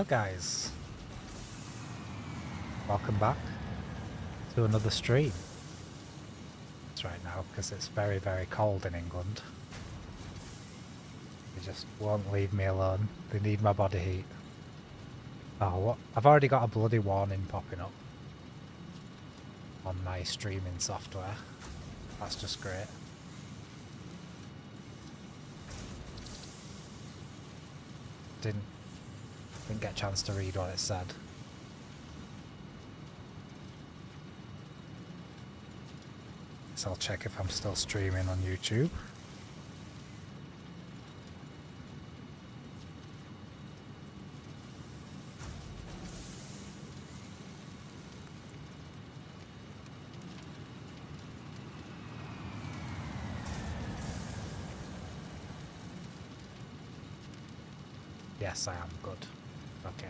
Hello guys, welcome back to another stream. It's right now because it's very cold in England. They just won't leave me alone. They need my body heat. Oh, what? I've already got a bloody warning popping up on my streaming software. That's just great. Didn't get a chance to read what it said. So I'll check if I'm still streaming on YouTube. Yes, I am good. Okay.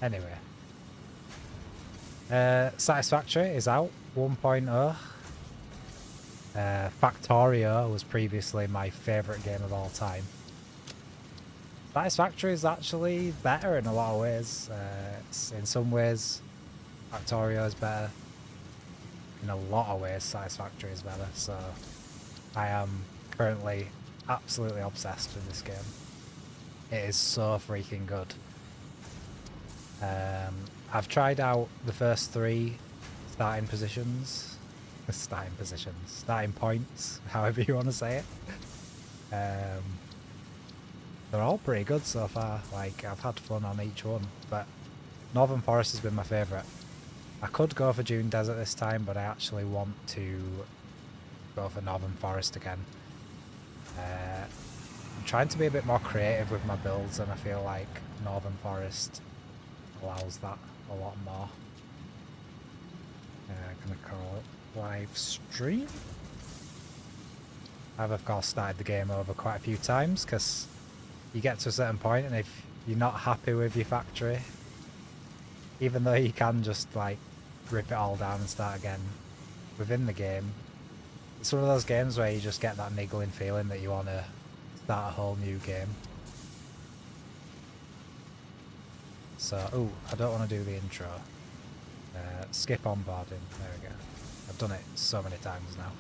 Anyway. Satisfactory is out 1.0. Factorio was previously my favourite game of all time. Satisfactory is actually better in a lot of ways. In some ways, Factorio is better. In a lot of ways, Satisfactory is better. So I am currently absolutely obsessed with this game. It is so freaking good. I've tried out the first 3 starting points, however you want to say it. They're all pretty good so far. Like, I've had fun on each one, but Northern Forest has been my favourite. I could go for Dune Desert this time, but I actually want to go for Northern Forest again. I'm trying to be a bit more creative with my builds, and I feel like Northern Forest allows that a lot more. I'm gonna call it live stream. I've of course started the game over quite a few times because you get to a certain point and if you're not happy with your factory, even though you can just like rip it all down and start again within the game, it's one of those games where you just get that niggling feeling that you want to start a whole new game. So, oh, I don't want to do the intro. Skip onboarding. There we go. I've done it so many times now.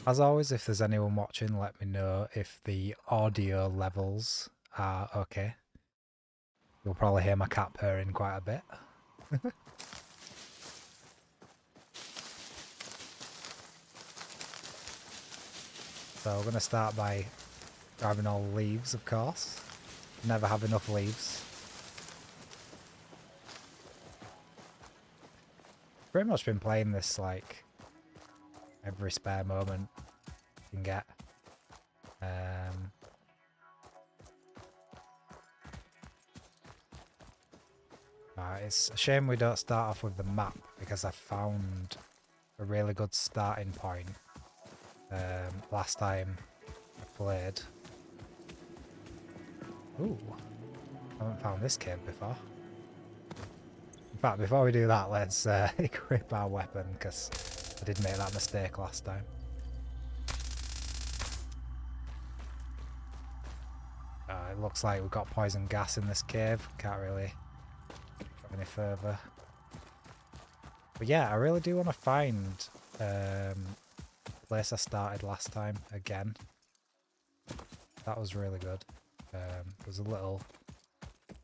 As always, if there's anyone watching, let me know if the audio levels are okay. You'll probably hear my cat purring quite a bit. So we're going to start by grabbing all the leaves, of course. Never have enough leaves. Pretty much been playing this like every spare moment you can get. It's a shame we don't start off with the map because I found a really good starting point last time I played. Ooh, I haven't found this cave before. In fact, before we do that, let's equip our weapon because I did make that mistake last time. It looks like we've got poison gas in this cave. Can't really go any further. But yeah, I really do want to find the place I started last time again. That was really good. There's a little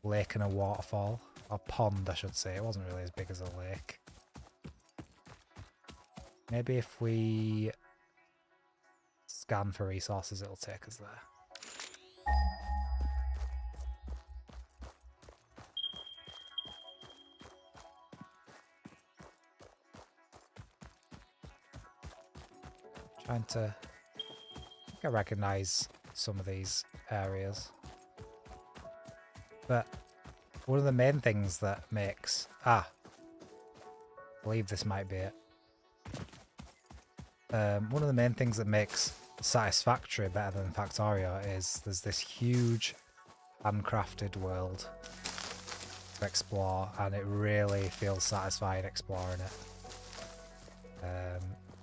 lake and a waterfall. Or pond, I should say. It wasn't really as big as a lake. Maybe if we scan for resources, it'll take us there. Trying to... I think I recognise some of these areas. But one of the main things that makes... I believe this might be it. One of the main things that makes Satisfactory better than Factorio is there's this huge handcrafted world to explore, and it really feels satisfying exploring it.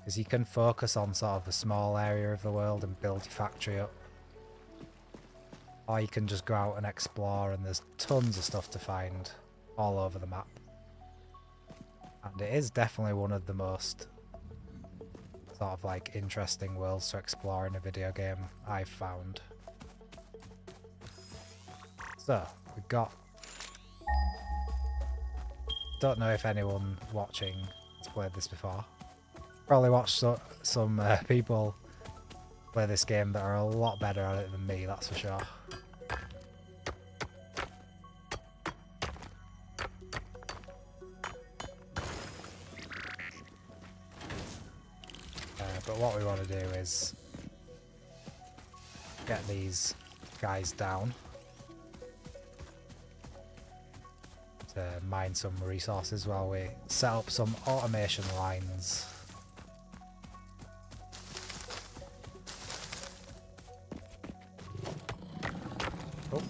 Because you can focus on sort of a small area of the world and build your factory up. Or you can just go out and explore, and there's tons of stuff to find all over the map. And it is definitely one of the most sort of like interesting worlds to explore in a video game I've found. So, we've got... Don't know if anyone watching has played this before. Probably watched some people play this game that are a lot better at it than me, that's for sure. But what we want to do is get these guys down to mine some resources while we set up some automation lines. Oh.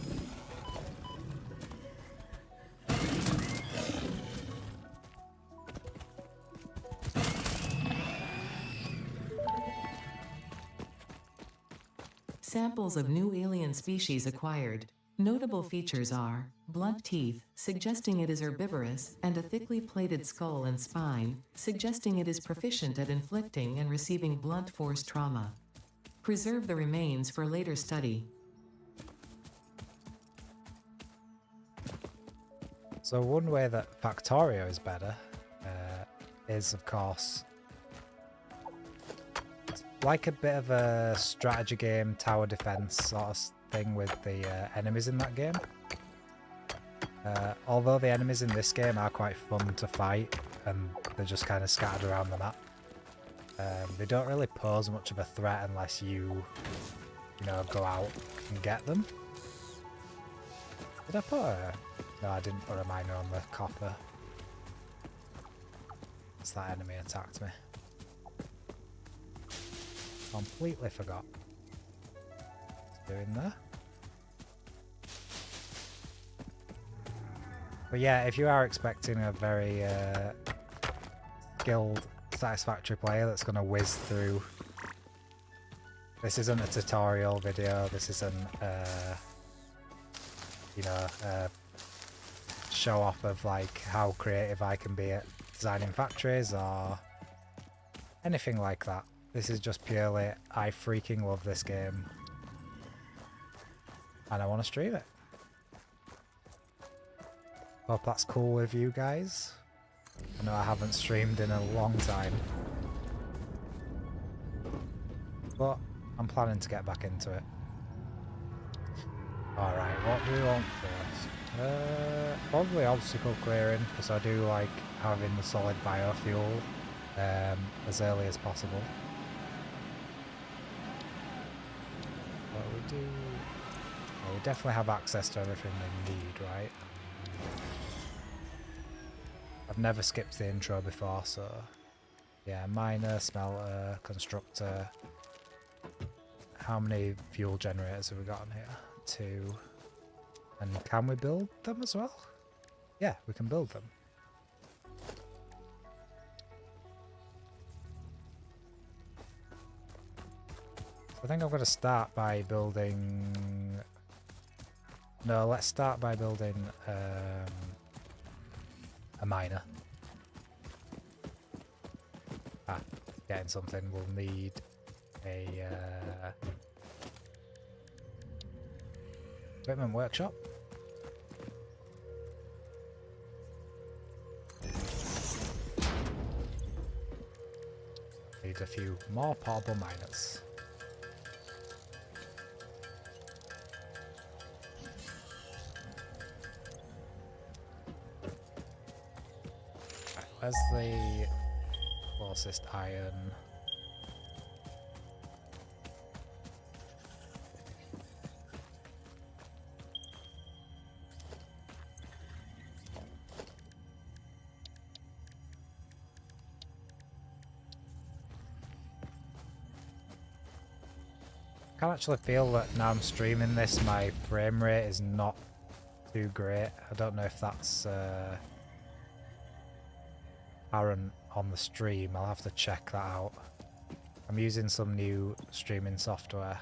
Samples of new alien species acquired. Notable features are blunt teeth, suggesting it is herbivorous, and a thickly plated skull and spine, suggesting it is proficient at inflicting and receiving blunt force trauma. Preserve the remains for later study. So one way that Factorio is better is, of course, like a bit of a strategy game, tower defense sort of thing with the enemies in that game. Although the enemies in this game are quite fun to fight and they're just kind of scattered around the map. They don't really pose much of a threat unless you know, go out and get them. Did I put a... No, I didn't put a miner on the copper. It's that enemy attacked me. Completely forgot. What's doing there? But yeah, if you are expecting a very skilled Satisfactory player that's going to whiz through... This isn't a tutorial video, this isn't you know, a show off of like how creative I can be at designing factories or anything like that. This is just purely, I freaking love this game and I want to stream it. Hope that's cool with you guys. I know I haven't streamed in a long time, but I'm planning to get back into it. Alright, what do we want first? Probably obstacle clearing, because I do like having the solid biofuel as early as possible. What we do... Well, we definitely have access to everything we need, right? I've never skipped the intro before, so... Yeah, miner, smelter, constructor... How many fuel generators have we got on here? 2. And can we build them as well? Yeah, we can build them. I think I'm going to start by building... No, let's start by building a miner. Getting something. We'll need a equipment workshop. Need a few more portable miners. Right, where's the closest iron? I can actually feel that now I'm streaming this, my frame rate is not too great. I don't know if that's apparent on the stream. I'll have to check that out. I'm using some new streaming software.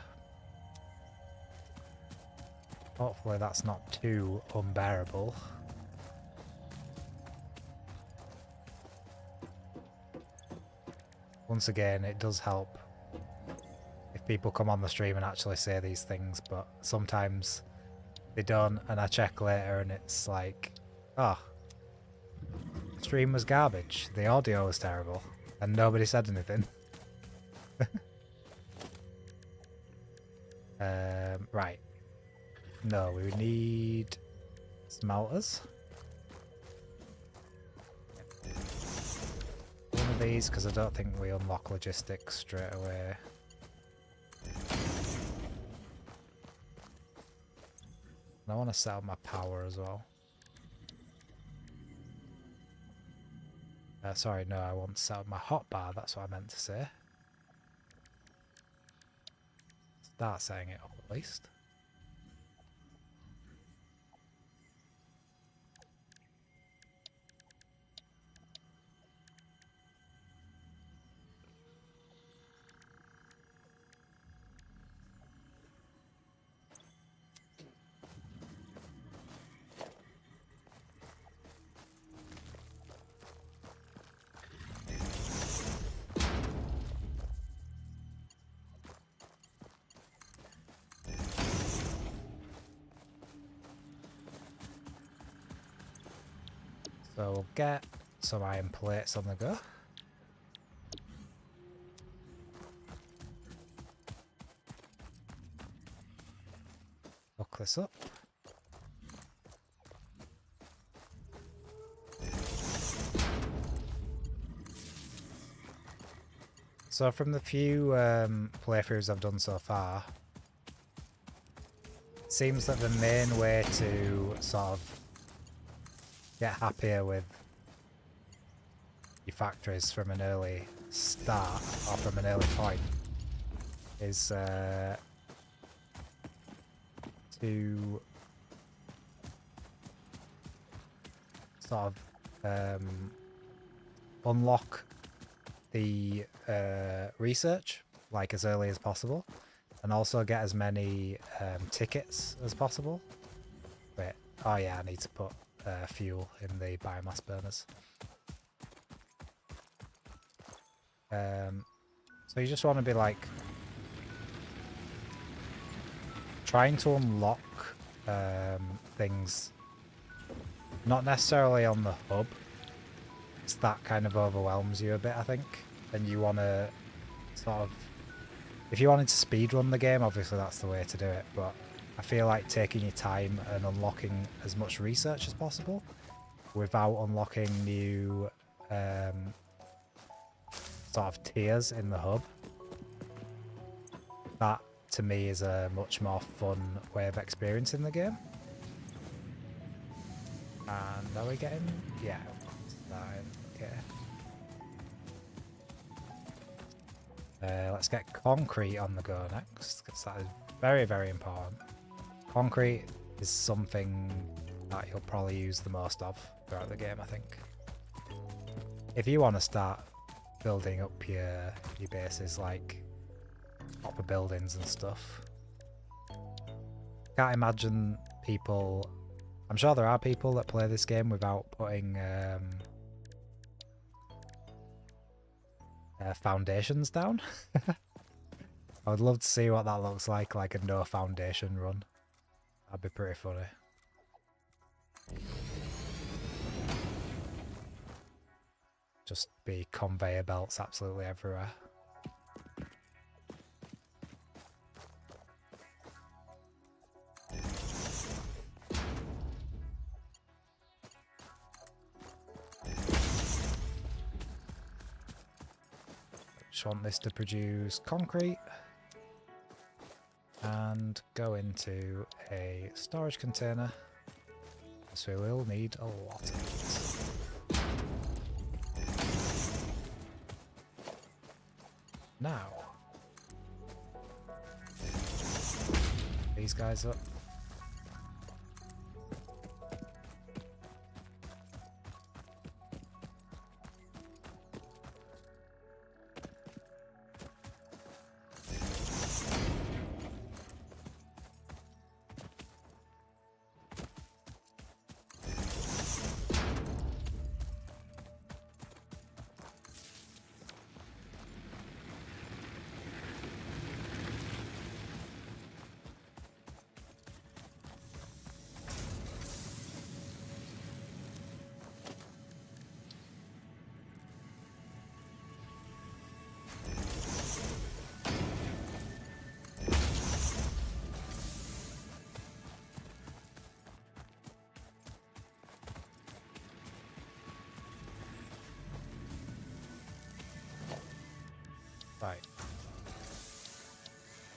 Hopefully that's not too unbearable. Once again, it does help if people come on the stream and actually say these things, but sometimes they don't, and I check later and it's like, oh, the stream was garbage, the audio was terrible, and nobody said anything. Right. No, we need smelters. One of these, because I don't think we unlock logistics straight away. And I want to set up my power as well. Sorry, no, I want to set up my hotbar, that's what I meant to say. Start setting it up at least. So we'll get some iron plates on the go. Hook this up. So from the few playthroughs I've done so far, it seems that the main way to sort of get happier with your factories from an early start or from an early point is to sort of unlock the research like as early as possible, and also get as many tickets as possible. Wait, oh yeah, I need to put fuel in the biomass burners. So you just want to be like trying to unlock things, not necessarily on the hub. It's that kind of overwhelms you a bit, I think, and you want to sort of, if you wanted to speedrun the game, obviously that's the way to do it, but I feel like taking your time and unlocking as much research as possible without unlocking new sort of tiers in the hub, that to me is a much more fun way of experiencing the game. And are we getting? Yeah, 9. Okay. Let's get concrete on the go next, because that is very, very important. Concrete is something that you'll probably use the most of throughout the game, I think. If you want to start building up your bases, like proper buildings and stuff, can't imagine people, I'm sure there are people that play this game without putting foundations down. I would love to see what that looks like a no foundation run. That'd be pretty funny. Just be conveyor belts absolutely everywhere. Just want this to produce concrete and go into a storage container, so we will need a lot of it. Now, these guys up.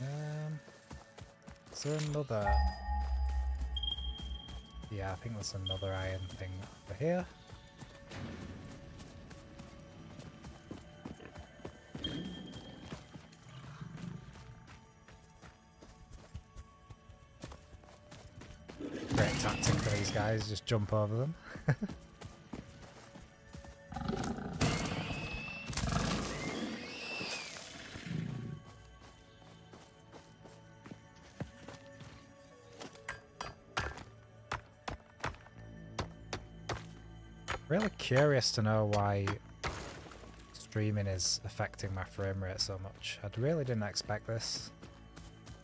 Is there another? Yeah, I think there's another iron thing over here. Great tactic for these guys, just jump over them. Really curious to know why streaming is affecting my frame rate so much. I really didn't expect this.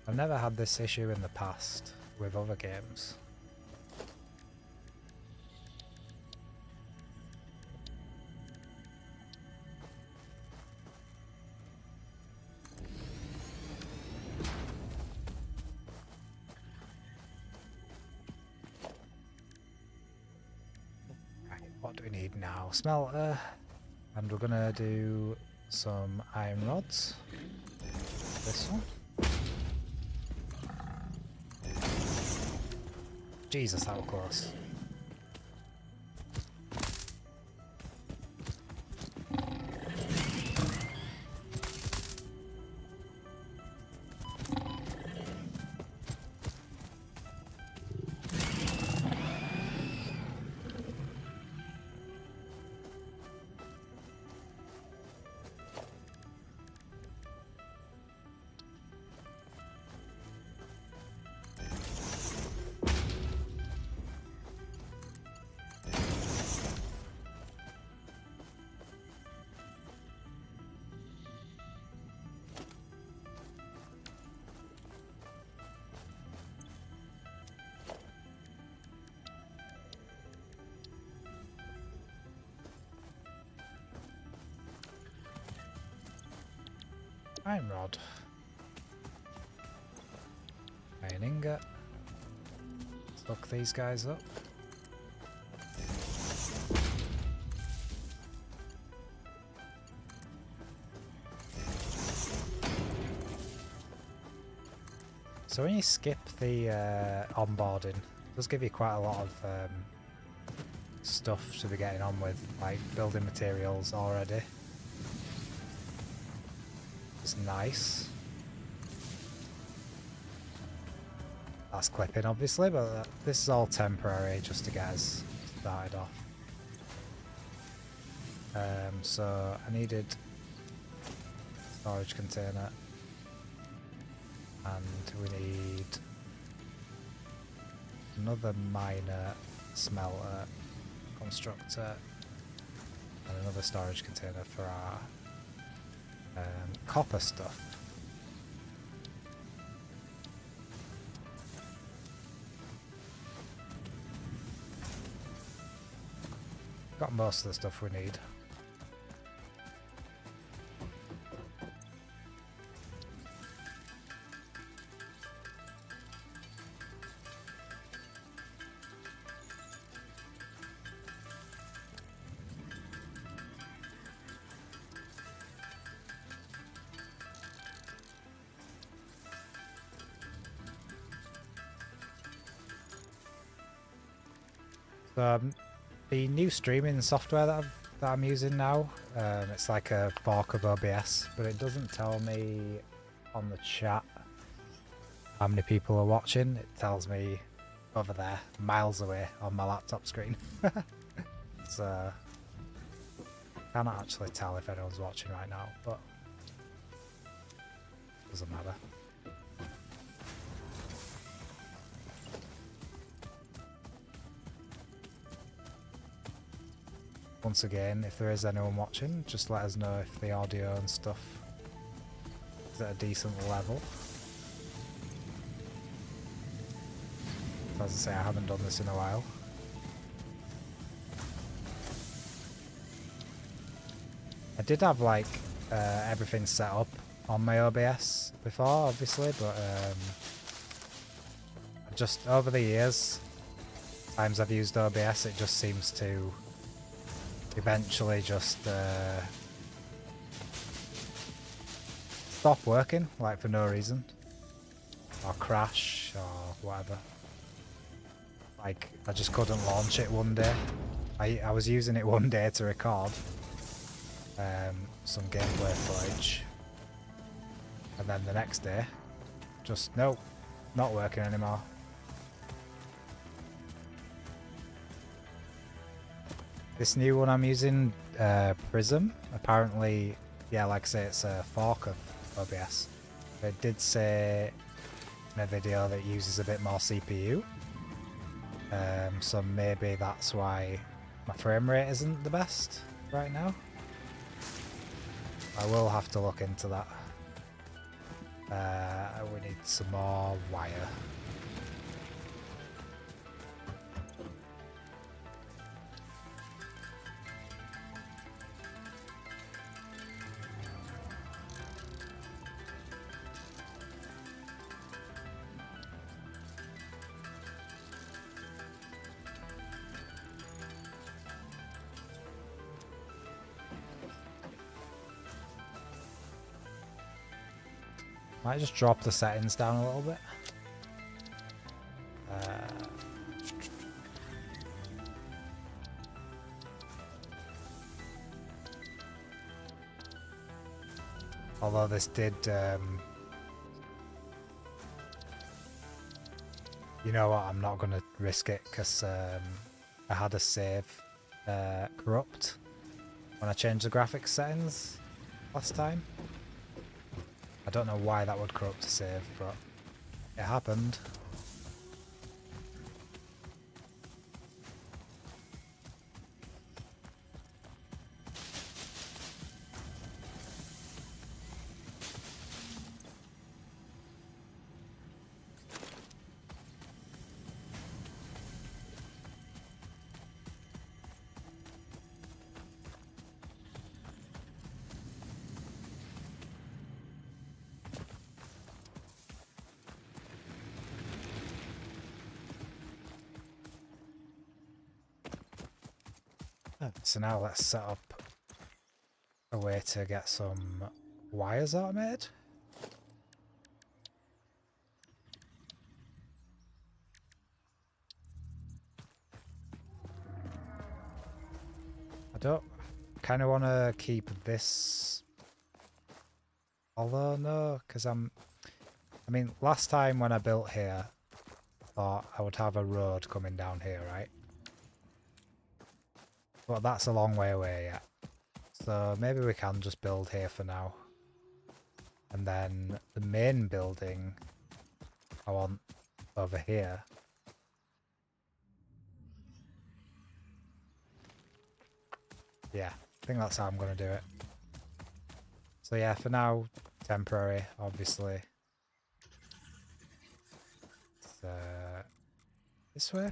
I've never had this issue in the past with other games. What do we need now? Smelter. And we're gonna do some iron rods. This one. Jesus, that was close. Iron rod. Iron ingot. Let's look these guys up. So when you skip the onboarding, it does give you quite a lot of stuff to be getting on with, like building materials already. It's nice. That's clipping obviously, but this is all temporary just to get us started off. So I needed storage container, and we need another miner, smelter, constructor, and another storage container for our copper stuff. Got most of the stuff we need. The new streaming software that I'm using now, it's like a fork of OBS, but it doesn't tell me on the chat how many people are watching. It tells me over there, miles away on my laptop screen. So cannot actually tell if anyone's watching right now, but doesn't matter. Once again, if there is anyone watching, just let us know if the audio and stuff is at a decent level. As I say, I haven't done this in a while. I did have like everything set up on my OBS before, obviously, but just over the years, times I've used OBS, it just seems to eventually just stop working, like for no reason. or crash or whatever. Like, I just couldn't launch it one day. I was using it one day to record some gameplay footage, and then the next day, just nope, not working anymore. This new one I'm using, Prism, apparently, yeah, like I say, it's a fork of OBS. It did say in a video that it uses a bit more CPU, so maybe that's why my frame rate isn't the best right now. I will have to look into that. We need some more wire. Might just drop the settings down a little bit. Although this did, you know what, I'm not going to risk it because I had a save corrupt when I changed the graphics settings last time. I don't know why that would corrupt a save, but it happened. So now let's set up a way to get some wires automated. I don't kind of want to keep this, although no, because I mean, last time when I built here, I thought I would have a road coming down here, right? But that's a long way away yet. So maybe we can just build here for now. And then the main building I want over here. Yeah, I think that's how I'm going to do it. So yeah, for now, temporary, obviously. So, this way?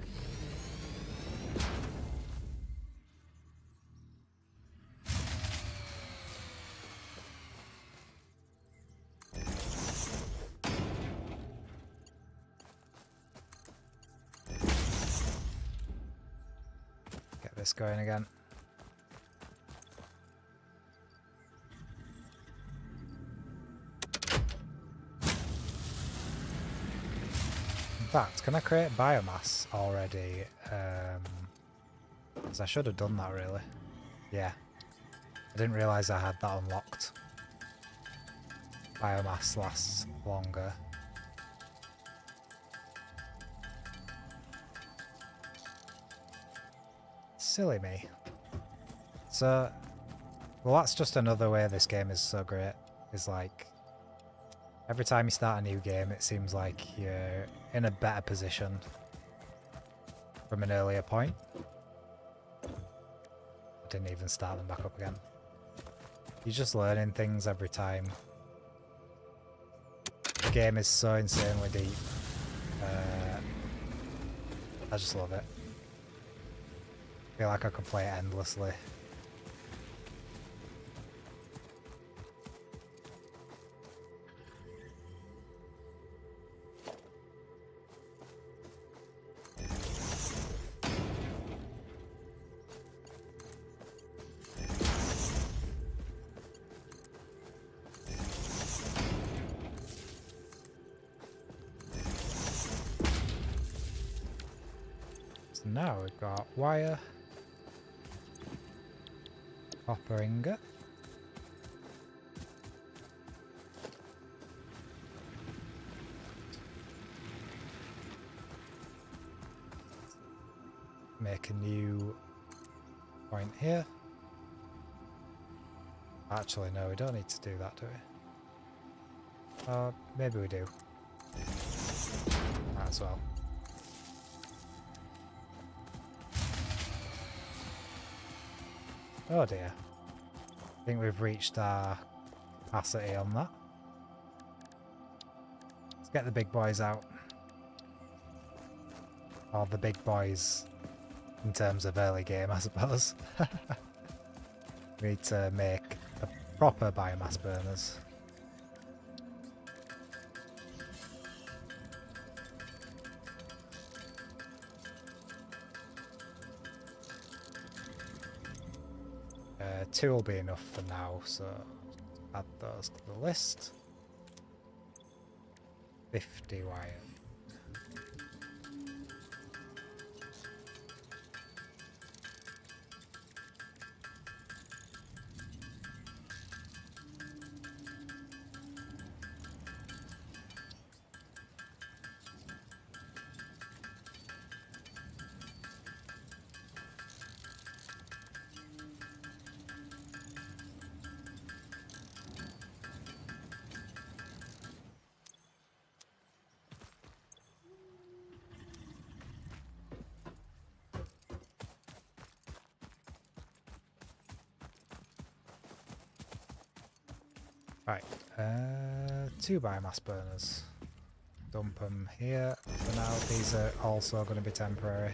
Get this going again. In fact, can I create biomass already? Because I should have done that really. Yeah. I didn't realise I had that unlocked. Biomass lasts longer. Silly me. So, well, that's just another way this game is so great. Is like, every time you start a new game, it seems like you're in a better position from an earlier point. I didn't even start them back up again. You're just learning things every time. The game is so insanely deep. I just love it. I feel like I could play it endlessly. So now we've got wire, copper ingot, make a new point here. Actually, no, we don't need to do that, do we? Maybe we do. Might as well. Oh dear. I think we've reached our capacity on that. Let's get the big boys out. Or the big boys in terms of early game, I suppose. We need to make the proper biomass burners. Two will be enough for now, so add those to the list. 50 wire. Right, 2 biomass burners. Dump them here for now. These are also going to be temporary.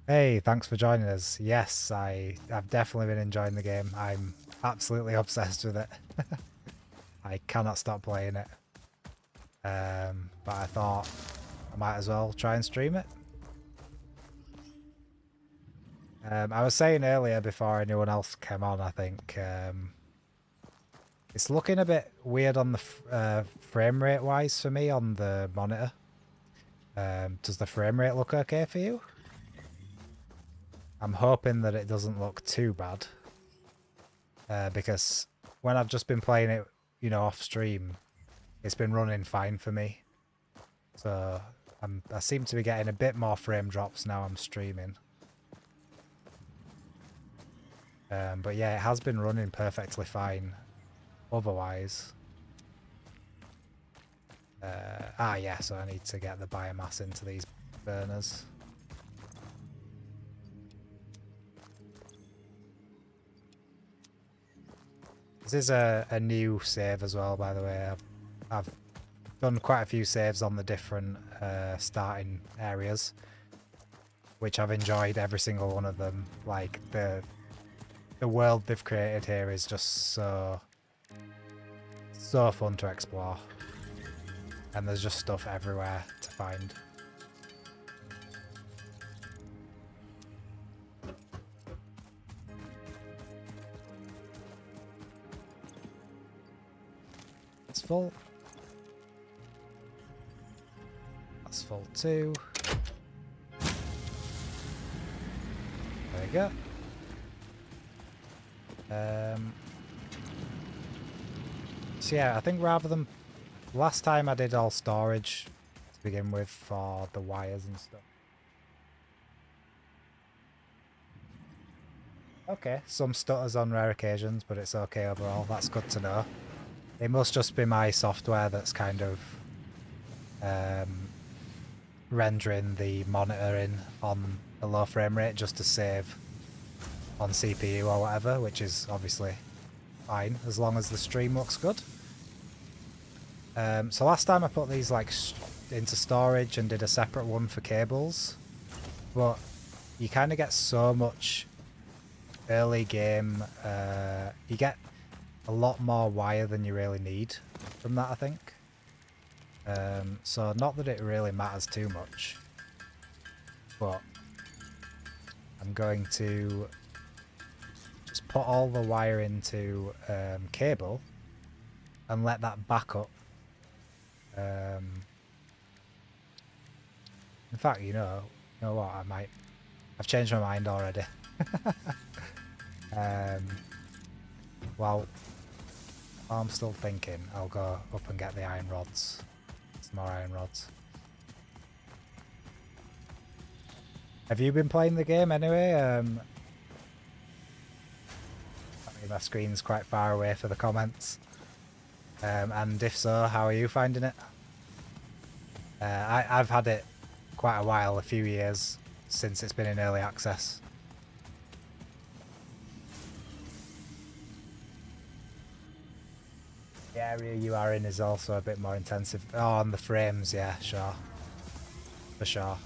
Hey, thanks for joining us. Yes, I've definitely been enjoying the game. I'm absolutely obsessed with it. I cannot stop playing it. But I thought I might as well try and stream it. I was saying earlier before anyone else came on, I think it's looking a bit weird on the frame rate wise for me on the monitor. Does the frame rate look okay for you? I'm hoping that it doesn't look too bad, because when I've just been playing it, you know, off stream, it's been running fine for me. So I seem to be getting a bit more frame drops now I'm streaming. But yeah, it has been running perfectly fine otherwise. Yeah, so I need to get the biomass into these burners. This is a new save as well, by the way. I've done quite a few saves on the different starting areas, which I've enjoyed every single one of them. Like the world they've created here is just so fun to explore, and there's just stuff everywhere to find. It's full. That's full too. There we go. So yeah, I think rather than last time I did all storage to begin with for the wires and stuff. Okay, some stutters on rare occasions, but it's okay overall. That's good to know. It must just be my software that's kind of rendering the monitor in on a low frame rate just to save on CPU or whatever, which is obviously fine as long as the stream looks good. So last time I put these like into storage and did a separate one for cables, but you kind of get so much early game, you get a lot more wire than you really need from that, I think. So not that it really matters too much, but I'm going to just put all the wire into cable and let that back up. In fact, you know what? I've changed my mind already. While I'm still thinking, I'll go up and get the iron rods. Some more iron rods. Have you been playing the game anyway? My screen's quite far away for the comments. And if so, how are you finding it? I've had it quite a while, a few years since it's been in early access. The area you are in is also a bit more intensive. Oh, on the frames, yeah, sure. For sure.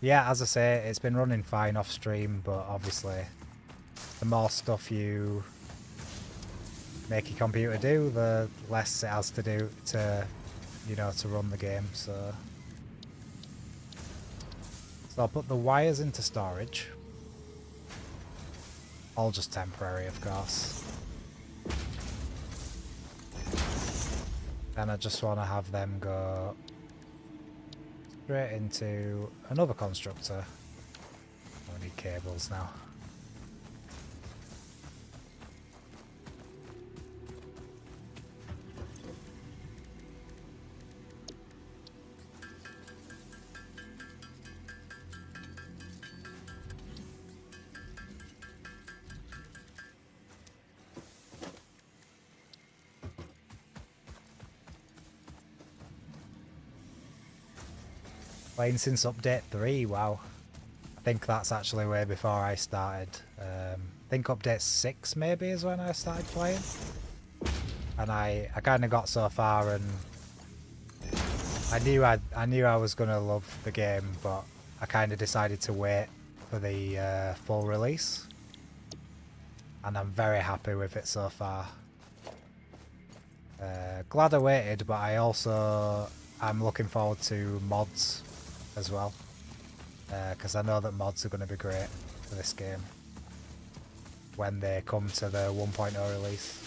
Yeah, as I say, it's been running fine off stream, but obviously the more stuff you make your computer do, the less it has to do to, you know, to run the game. So I'll put the wires into storage. All just temporary, of course. And I just want to have them go straight into another constructor. I need cables now. Playing since update 3, wow. I think that's actually way before I started. I think update 6 maybe is when I started playing. And I kind of got so far and I knew I was going to love the game, but I kind of decided to wait for the full release. And I'm very happy with it so far. Glad I waited, but I'm looking forward to mods as well, because I know that mods are going to be great for this game when they come to the 1.0 release.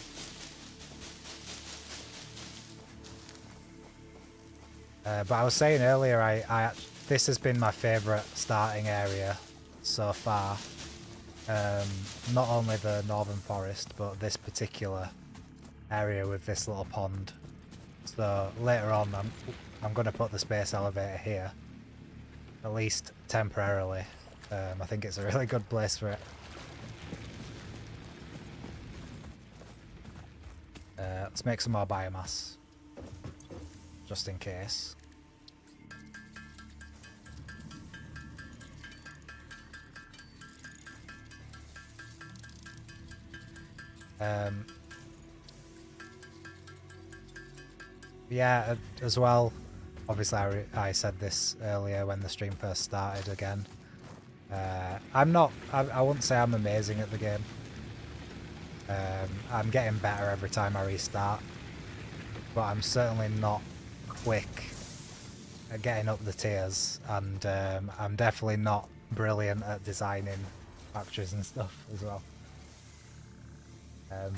But I was saying earlier, this has been my favourite starting area so far. Not only the Northern Forest, but this particular area with this little pond. So later on, I'm going to put the space elevator here. At least temporarily. I think it's a really good place for it. Let's make some more biomass. Just in case. Yeah, as well. Obviously, I said this earlier when the stream first started again. I wouldn't say I'm amazing at the game. I'm getting better every time I restart. But I'm certainly not quick at getting up the tiers. And I'm definitely not brilliant at designing factories and stuff as well.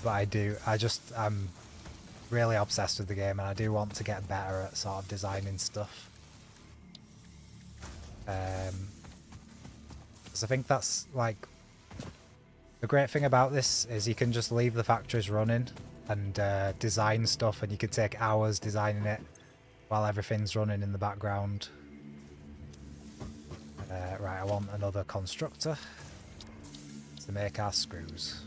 But I'm really obsessed with the game, and I do want to get better at sort of designing stuff. So I think that's like the great thing about this is you can just leave the factories running and design stuff, and you can take hours designing it while everything's running in the background. Right, I want another constructor to make our screws.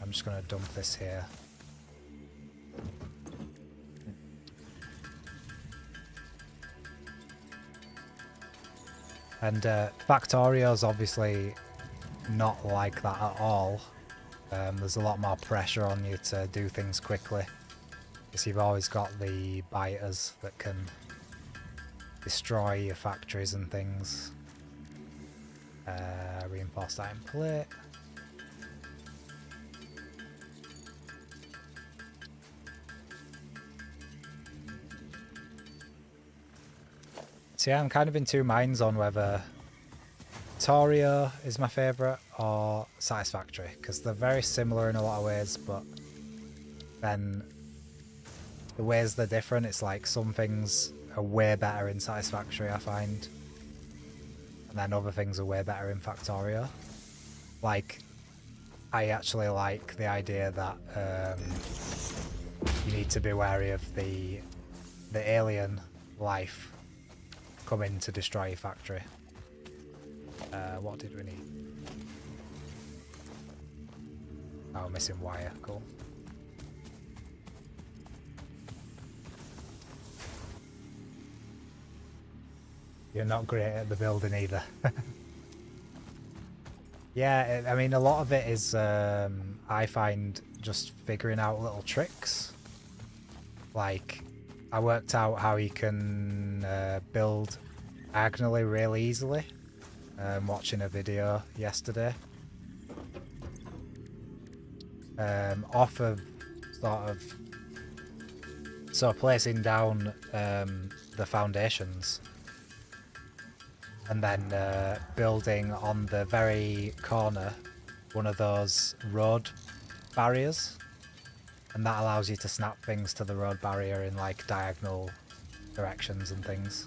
I'm just going to dump this here. And Factorio's obviously not like that at all. There's a lot more pressure on you to do things quickly, because you've always got the biters that can destroy your factories and things. Reinforced iron plate. So yeah, I'm kind of in two minds on whether Factorio is my favourite, or Satisfactory, because they're very similar in a lot of ways, but then the ways they're different, it's like some things are way better in Satisfactory, I find, and then other things are way better in Factorio. Like, I actually like the idea that you need to be wary of the alien life coming to destroy your factory. What did we need? Oh, missing wire. Cool. You're not great at the building either. Yeah, I mean, a lot of it is, I find, just figuring out little tricks. Like, I worked out how you can build diagonally really easily. Watching a video yesterday. Off of sort of... So placing down the foundations. And then building on the very corner one of those road barriers, and that allows you to snap things to the road barrier in like diagonal directions and things.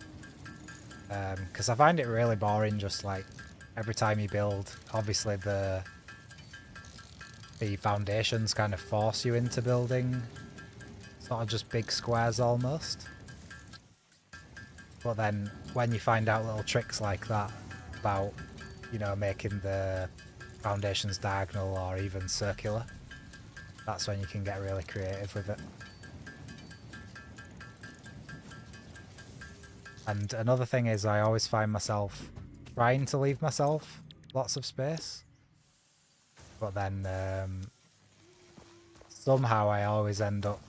Because I find it really boring, just like every time you build, obviously the foundations kind of force you into building sort of just big squares almost. But then when you find out little tricks like that about, you know, making the foundations diagonal or even circular, that's when you can get really creative with it. And another thing is I always find myself trying to leave myself lots of space. But then somehow I always end up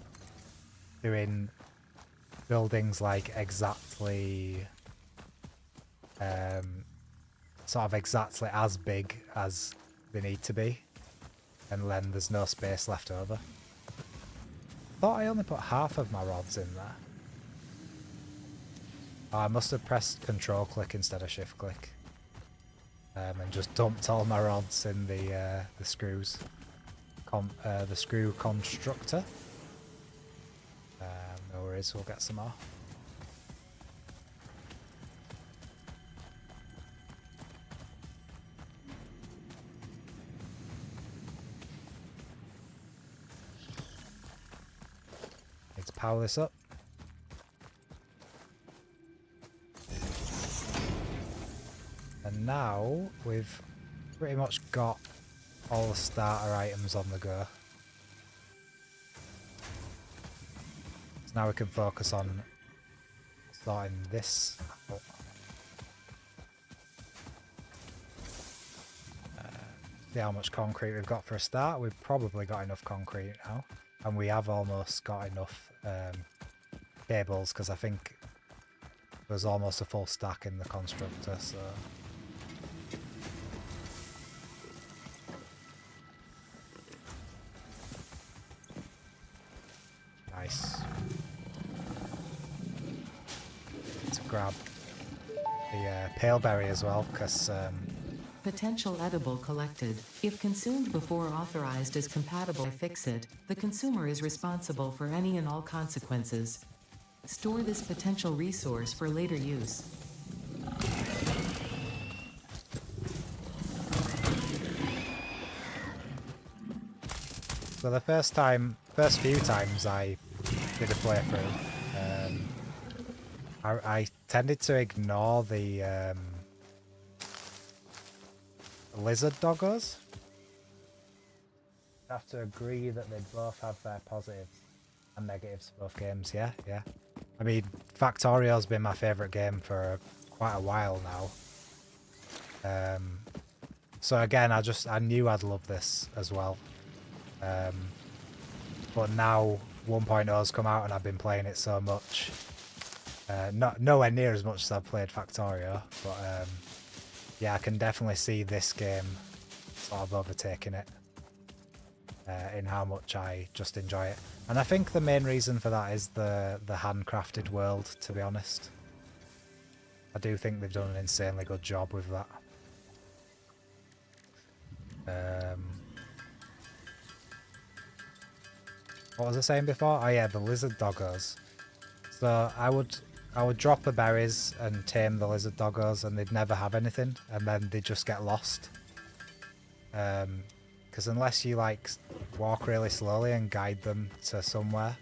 doing buildings like exactly sort of exactly as big as they need to be, and then there's no space left over. Thought I only put half of my rods in there. Oh, I must have pressed control click instead of shift click, and just dumped all my rods in the screws, the screw constructor. No worries, we'll get some more. Need to power this up. And now we've pretty much got all the starter items on the go. Now we can focus on sorting this up. See how much concrete we've got for a start. We've probably got enough concrete now, and we have almost got enough cables, because I think there's almost a full stack in the constructor, so nice. To grab the paleberry as well, because Potential edible collected. If consumed before authorized as compatible, fix it. The consumer is responsible for any and all consequences. Store this potential resource for later use. so the first few times I did a playthrough, I tended to ignore the lizard doggos. I have to agree that they both have their positives and negatives for both games. Yeah. I mean, Factorio's been my favourite game for quite a while now. So again, I knew I'd love this as well. But now 1.0's come out and I've been playing it so much. Nowhere near as much as I've played Factorio, but yeah, I can definitely see this game sort of overtaking it in how much I just enjoy it. And I think the main reason for that is the handcrafted world, to be honest. I do think they've done an insanely good job with that. What was I saying before? Oh yeah, the lizard doggos. So I would drop the berries and tame the lizard doggos, and they'd never have anything, and then they'd just get lost. Because unless you like walk really slowly and guide them to somewhere,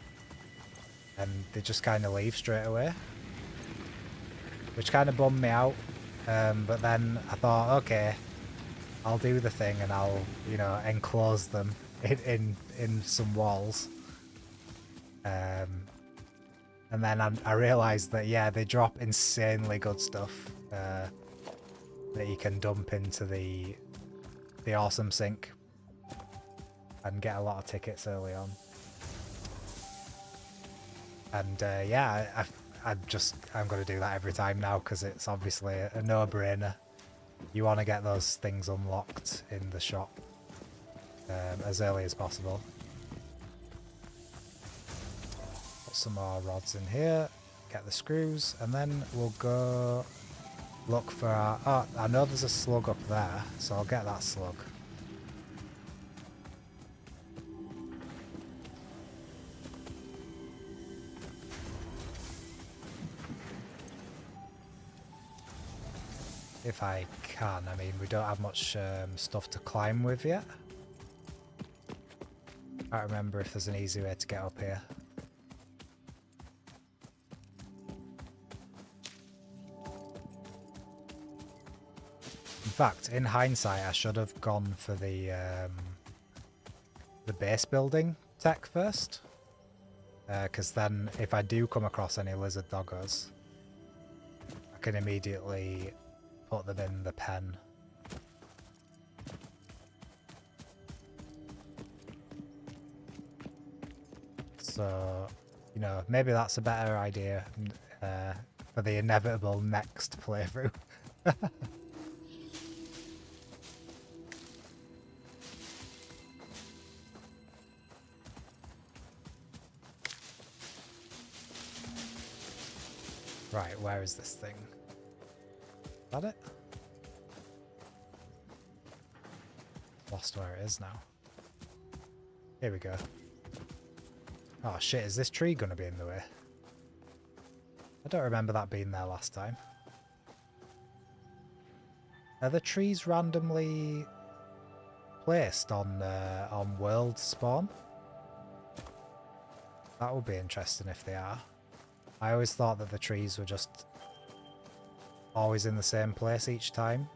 and they just kind of leave straight away, which kind of bummed me out. But then I thought, okay, I'll do the thing and I'll, you know, enclose them in some walls. And then I realised that, yeah, they drop insanely good stuff that you can dump into the awesome sink and get a lot of tickets early on. And yeah, I'm going to do that every time now because it's obviously a no-brainer. You want to get those things unlocked in the shop as early as possible. Put some more rods in here, get the screws, and then we'll go look for our... Oh, I know there's a slug up there, so I'll get that slug. If I can. I mean, we don't have much stuff to climb with yet. Can't remember if there's an easy way to get up here. In fact, in hindsight, I should have gone for the base building tech first. Because then, if I do come across any lizard doggos, I can immediately put them in the pen. So, you know, maybe that's a better idea for the inevitable next playthrough. Right, where is this thing? Is that it? Lost where it is now. Here we go. Oh shit, is this tree gonna be in the way? I don't remember that being there last time. Are the trees randomly placed on world spawn? That would be interesting if they are. I always thought that the trees were just always in the same place each time.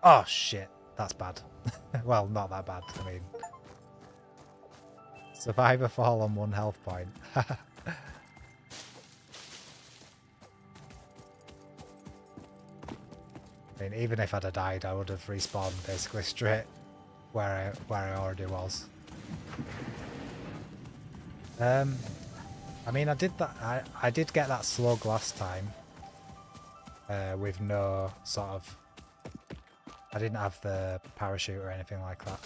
Oh shit, that's bad. Well, not that bad, I mean... Survive a fall on 1 health point. I mean, even if I'd have died, I would have respawned basically straight where I already was. I mean, I did that. I did get that slug last time with no sort of... I didn't have the parachute or anything like that.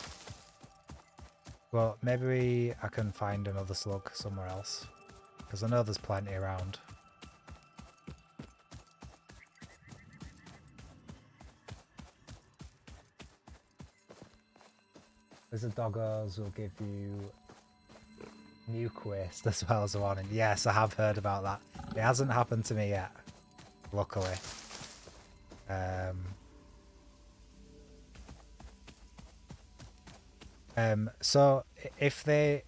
Well, maybe I can find another slug somewhere else, because I know there's plenty around. Lizard doggos will give you nuke waste as well as a warning. Yes, I have heard about that. It hasn't happened to me yet, luckily. So if they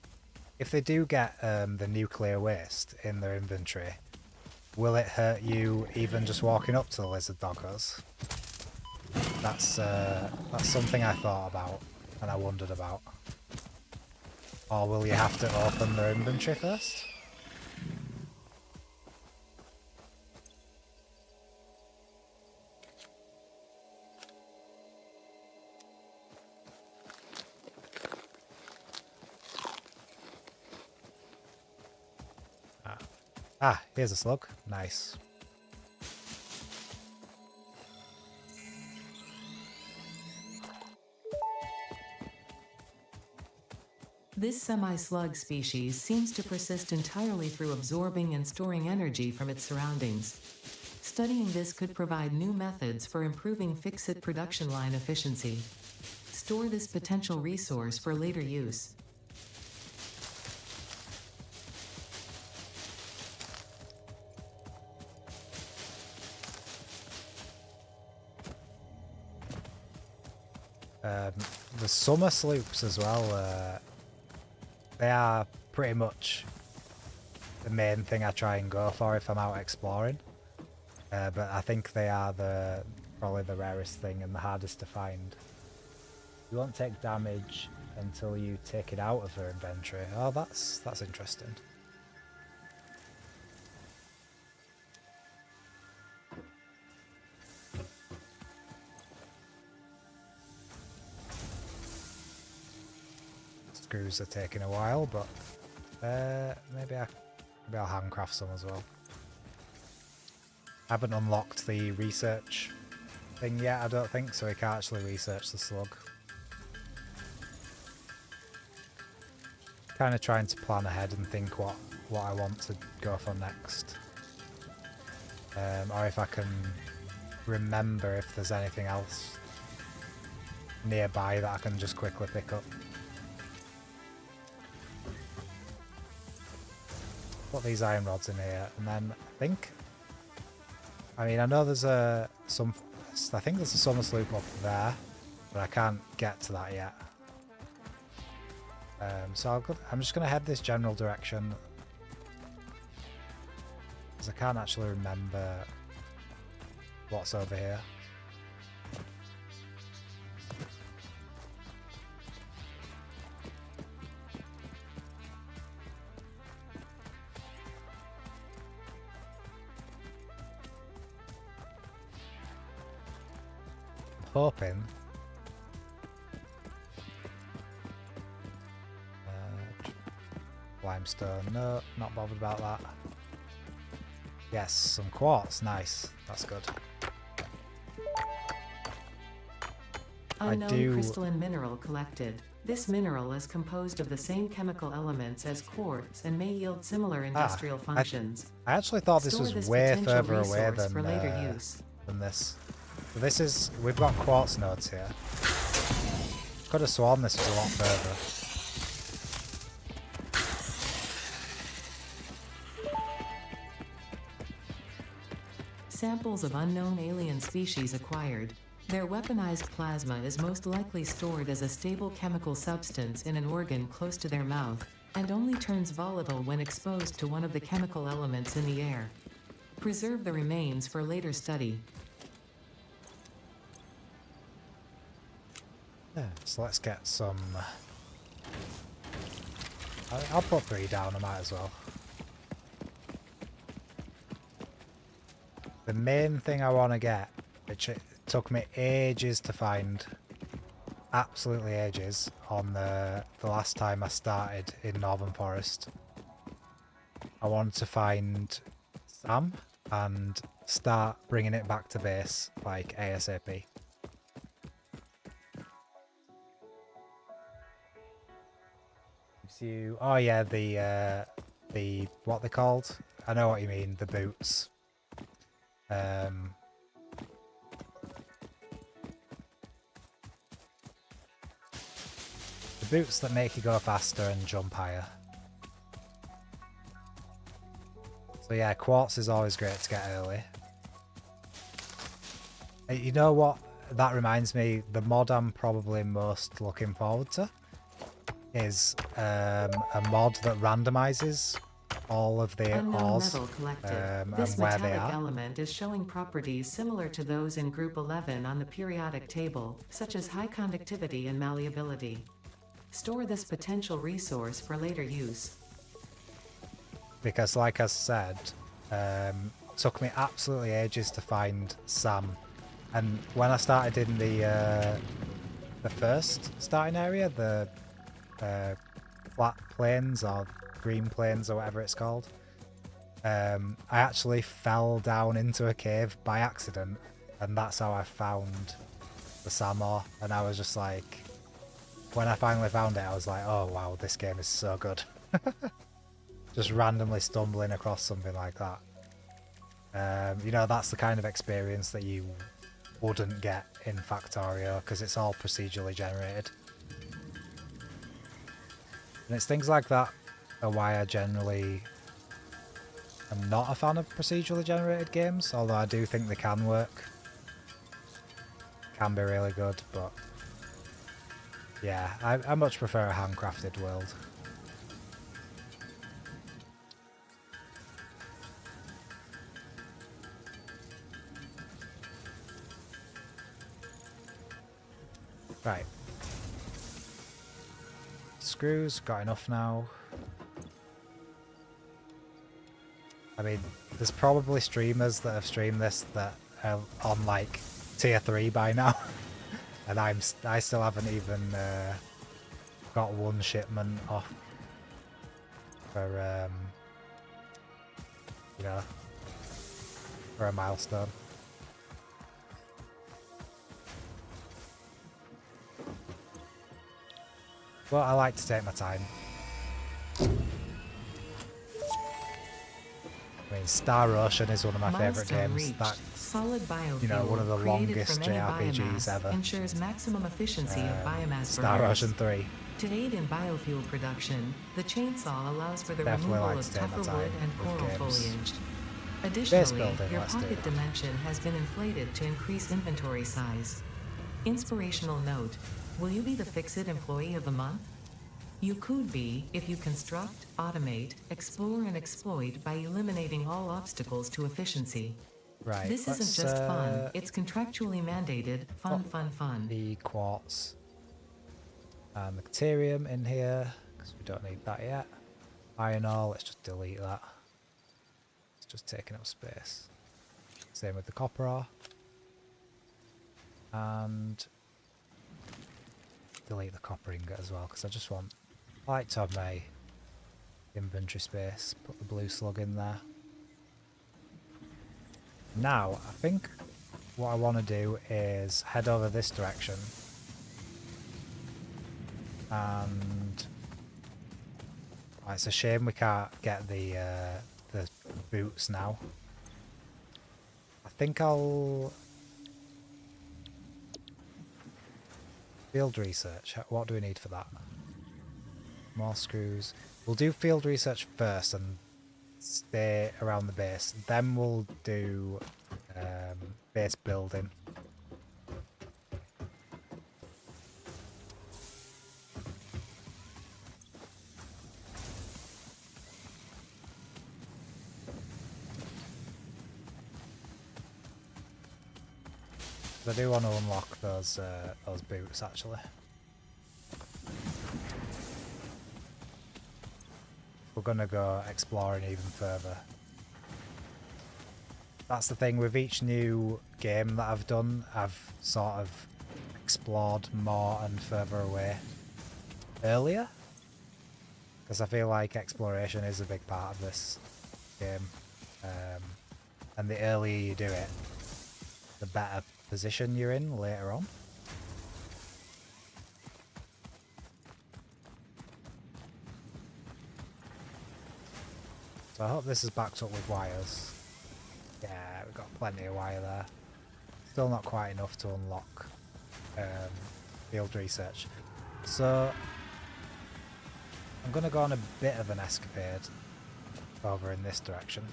do get the nuclear waste in their inventory, will it hurt you even just walking up to the lizard doggos? That's something I thought about and I wondered about. Or will you have to open their inventory first? Ah, here's a slug. Nice. This semi-slug species seems to persist entirely through absorbing and storing energy from its surroundings. Studying this could provide new methods for improving fixit production line efficiency. Store this potential resource for later use. The summer sloops as well, they are pretty much the main thing I try and go for if I'm out exploring. But I think they are probably the rarest thing and the hardest to find. You won't take damage until you take it out of your inventory. Oh, that's interesting. Screws are taking a while, but maybe I'll handcraft some as well. I haven't unlocked the research thing yet, I don't think, so we can't actually research the slug. Kind of trying to plan ahead and think what I want to go for next. Or if I can remember if there's anything else nearby that I can just quickly pick up. Put these iron rods in here, and then I know there's I think there's a summer sloop up there, but I can't get to that yet. So I'm just going to head this general direction, because I can't actually remember what's over here. Hoping limestone, no, not bothered about that. Yes, some quartz, nice, that's good. Unknown crystalline mineral collected. This mineral is composed of the same chemical elements as quartz and may yield similar industrial functions. I actually thought this was way further away for later use. than this. So we've got quartz nodes here. Could have sworn this was a lot further. Samples of unknown alien species acquired. Their weaponized plasma is most likely stored as a stable chemical substance in an organ close to their mouth, and only turns volatile when exposed to one of the chemical elements in the air. Preserve the remains for later study. Yeah, so let's get some... I'll put 3 down, I might as well. The main thing I want to get, which it took me ages to find, absolutely ages, on the last time I started in Northern Forest. I wanted to find Sam and start bringing it back to base, like ASAP. Oh yeah, the what they're called? I know what you mean, the boots. The boots that make you go faster and jump higher. So yeah, quartz is always great to get early. You know what? That reminds me, the mod I'm probably most looking forward to is a mod that randomizes all of the ores and This where they metallic are. element is showing properties similar to those in Group 11 on the periodic table, such as high conductivity and malleability. Store this potential resource for later use. Because like I said, took me absolutely ages to find Sam. And when I started in the first starting area, the flat plains or green plains or whatever it's called, I actually fell down into a cave by accident, and that's how I found the Sam ore. And I was just like, when I finally found it, I was like, oh wow, this game is so good. Just randomly stumbling across something like that. You know, that's the kind of experience that you wouldn't get in Factorio because it's all procedurally generated. And it's things like that are why I generally am not a fan of procedurally generated games, although I do think they can work. Can be really good, but yeah, I much prefer a handcrafted world. Right. Screws, got enough now. I mean, there's probably streamers that have streamed this that are on like tier 3 by now. And I still haven't even got one shipment off for, you know, for a milestone. But I like to take my time. I mean, Star Ocean is one of my favourite games. Reached. That, Solid biofuel, you know, one of the longest from any JRPGs biomass, ever. ensures maximum efficiency of biomass Star burners. Ocean 3. To aid in biofuel production, the chainsaw allows for the Definitely removal like of to take my tougher time wood and with coral games. foliage. Base Additionally, building, your let's do pocket that. dimension has been inflated to increase inventory size. Inspirational note: will you be the Fix-It Employee of the Month? You could be if you construct, automate, explore, and exploit by eliminating all obstacles to efficiency. Right. This isn't just fun, it's contractually mandated. Fun. The quartz and the Caterium in here because we don't need that yet. Iron ore, let's just delete that. It's just taking up space. Same with the copper ore. And delete the copper ingot as well because I like to have my inventory space. Put the blue slug in there. Now, I think what I want to do is head over this direction. And it's a shame we can't get the boots now. I think I'll field research. What do we need for that? More screws. We'll do field research first and stay around the base. Then we'll do base building. I do want to unlock those boots actually. We're gonna go exploring even further. That's the thing with each new game that I've done, I've sort of explored more and further away earlier. Because I feel like exploration is a big part of this game. And the earlier you do it, the better position you're in later on. So I hope this is backed up with wires. Yeah, we've got plenty of wire there. Still not quite enough to unlock field research. So I'm going to go on a bit of an escapade over in this direction.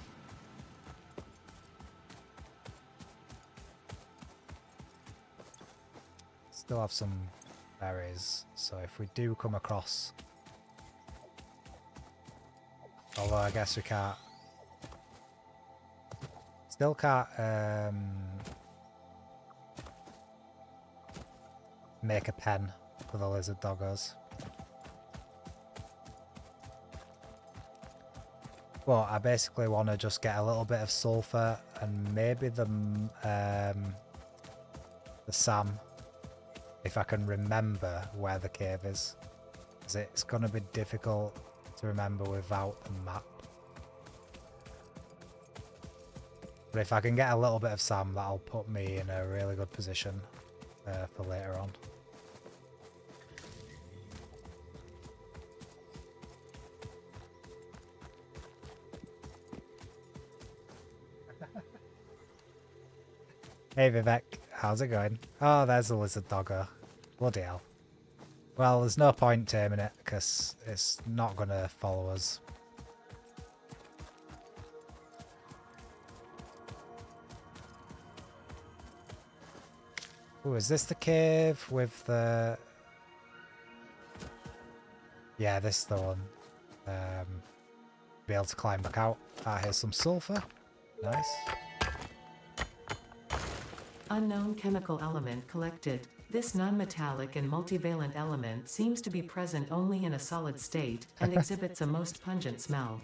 Still have some berries, so if we do come across... Although I guess we can't... Still can't make a pen for the lizard doggos. But I basically want to just get a little bit of sulfur and maybe the SAM, if I can remember where the cave is. Because it's going to be difficult to remember without the map. But if I can get a little bit of SAM, that'll put me in a really good position for later on. Hey Vivek, how's it going? Oh, there's a lizard doggo. Bloody hell. Well, there's no point taming it because it's not going to follow us. Ooh, is this the cave with the... Yeah, this is the one. Be able to climb back out. Ah, here's some sulfur. Nice. Unknown chemical element collected. This non-metallic and multivalent element seems to be present only in a solid state and exhibits a most pungent smell.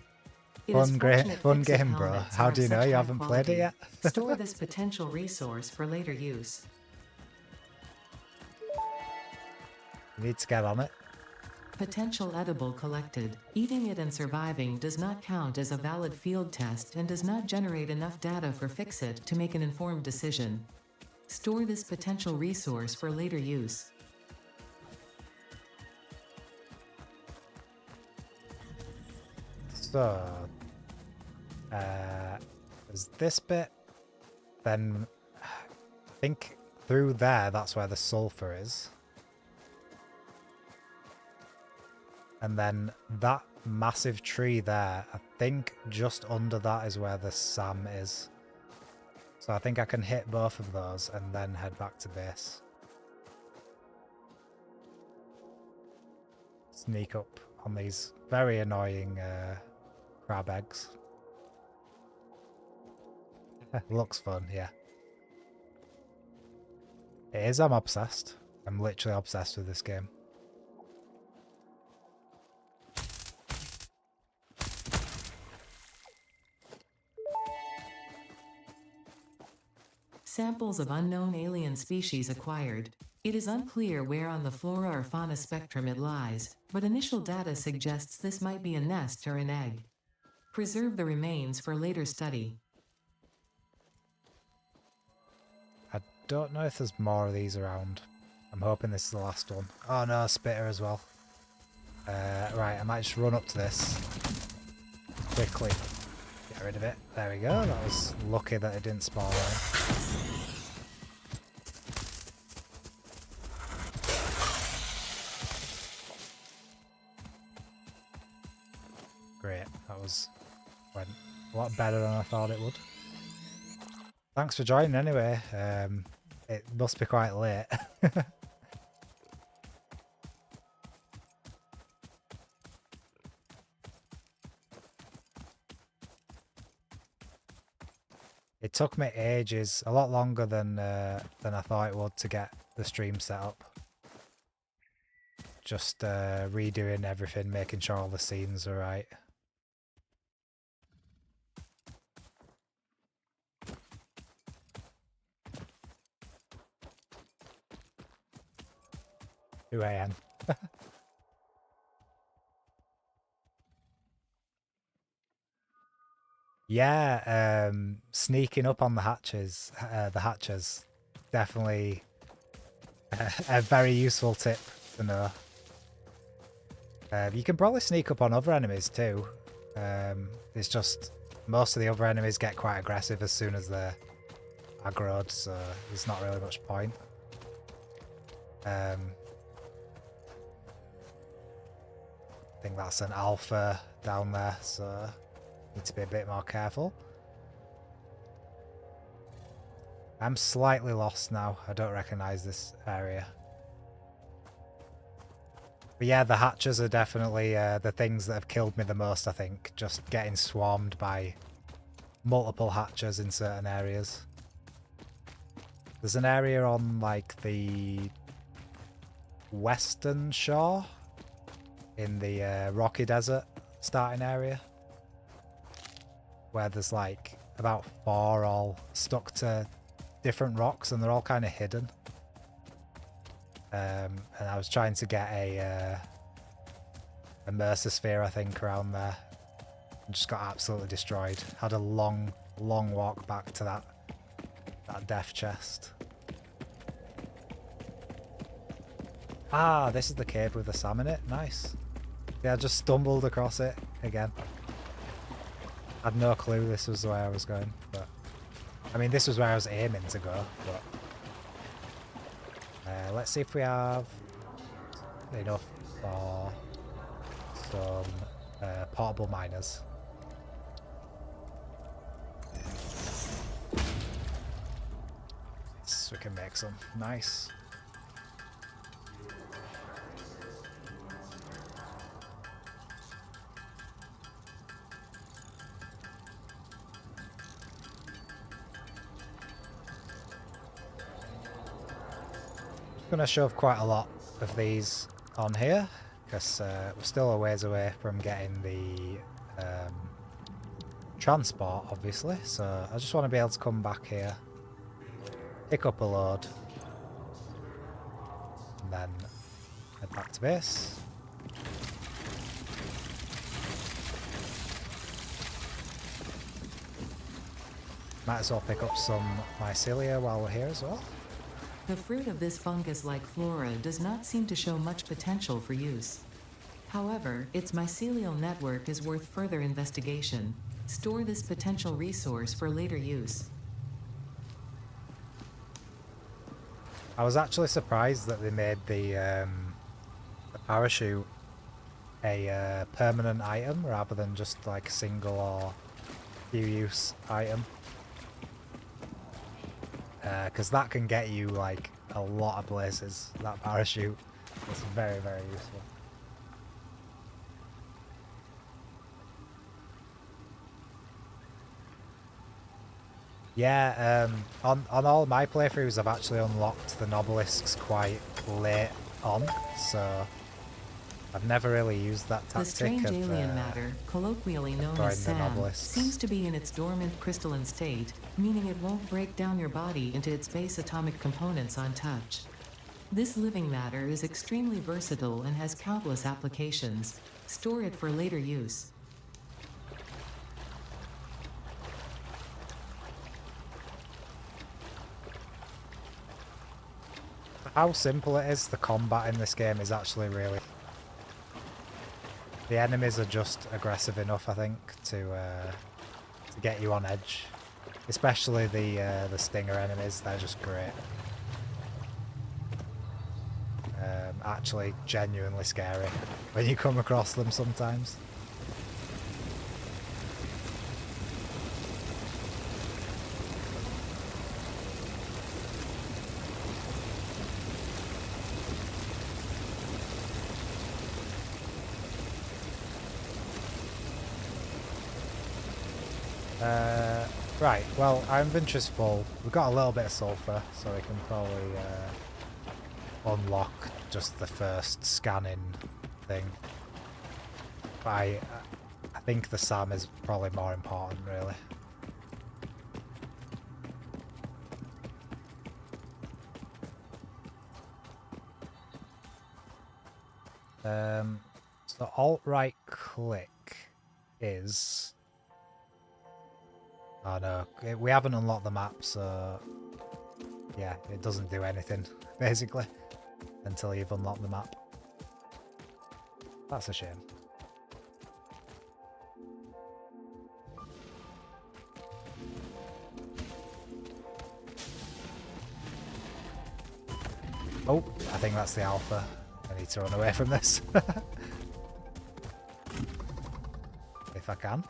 It is fortunate Fun fix-it game, bro. helmets How are do you of know such you high haven't played it quality. yet? Store this potential resource for later use. You need to get on it. Potential edible collected. Eating it and surviving does not count as a valid field test and does not generate enough data for Fix-It to make an informed decision. Store this potential resource for later use. So, there's this bit, then I think through there, that's where the sulfur is. And then that massive tree there, I think just under that is where the SAM is. So I think I can hit both of those and then head back to base. Sneak up on these very annoying crab eggs. Looks fun, yeah. It is, I'm obsessed. I'm literally obsessed with this game. Samples of unknown alien species acquired. It is unclear where on the flora or fauna spectrum it lies, but initial data suggests this might be a nest or an egg. Preserve the remains for later study. I don't know if there's more of these around. I'm hoping this is the last one. Oh no, spitter as well. Right, I might just run up to this quickly. Get rid of it. There we go. That was lucky that it didn't spawn there. Great. That went a lot better than I thought it would. Thanks for joining anyway. It must be quite late. It took me ages, a lot longer than I thought it would to get the stream set up. Just redoing everything, making sure all the scenes are right. Who I am. Yeah, sneaking up on the hatches, definitely a very useful tip to know. You can probably sneak up on other enemies too. It's just most of the other enemies get quite aggressive as soon as they're aggroed, so there's not really much point. I think that's an alpha down there, so need to be a bit more careful. I'm slightly lost now. I don't recognise this area. But yeah, the hatches are definitely the things that have killed me the most, I think. Just getting swarmed by multiple hatches in certain areas. There's an area on like the western shore in the rocky desert starting area, where there's like about 4 all stuck to different rocks and they're all kind of hidden. And I was trying to get a Mercer I think, around there. And just got absolutely destroyed. Had a long walk back to that death chest. Ah, this is the cave with the SAM in it. Nice. Yeah, I just stumbled across it again. Had no clue this was the way I was going, but I mean, this was where I was aiming to go, but... let's see if we have enough for some portable miners. Yes, we can make some. Nice. I'm going to shove quite a lot of these on here because we're still a ways away from getting the transport, obviously, so I just want to be able to come back here, pick up a load, and then head back to base. Might as well pick up some mycelia while we're here as well. The fruit of this fungus-like flora does not seem to show much potential for use. However, its mycelial network is worth further investigation. Store this potential resource for later use. I was actually surprised that they made the parachute a permanent item rather than just like a single or few use item. Because that can get you like a lot of places. That parachute is very, very useful. Yeah, on all my playthroughs I've actually unlocked the Nobelisks quite late on, so I've never really used that tactic. The strange alien matter, colloquially known as SAM, seems to be in its dormant crystalline state, meaning it won't break down your body into its base atomic components on touch. This living matter is extremely versatile and has countless applications. Store it for later use. How simple it is, the combat in this game is actually really... The enemies are just aggressive enough, I think, to get you on edge. Especially the stinger enemies, they're just great. Actually genuinely scary when you come across them sometimes. Right, well, our inventory's full. We've got a little bit of sulfur, so we can probably unlock just the first scanning thing. But I think the SAM is probably more important, really. So alt-right click is... Oh no, we haven't unlocked the map, so yeah, it doesn't do anything, basically, until you've unlocked the map. That's a shame. Oh, I think that's the alpha. I need to run away from this. If I can.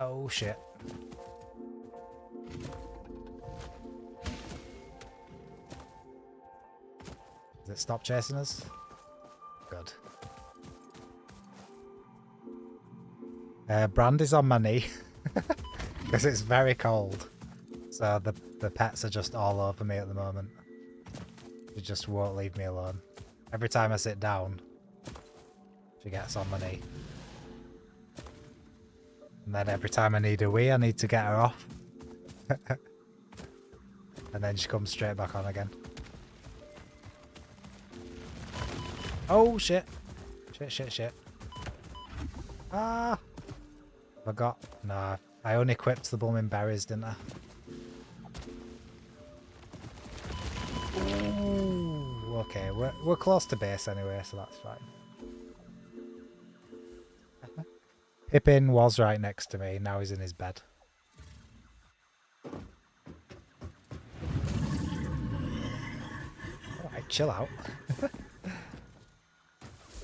Oh shit. Does it stop chasing us? Good. Brandy's on my knee because it's very cold. So the pets are just all over me at the moment. She just won't leave me alone. Every time I sit down, she gets on my knee. And then every time I need a wee, I need to get her off. And then she comes straight back on again. Oh shit. Shit. Ah! Forgot. Nah, I only equipped the blooming berries, didn't I? Ooh. okay. We're close to base anyway, so that's fine. Pippin was right next to me. Now he's in his bed. Alright, chill out.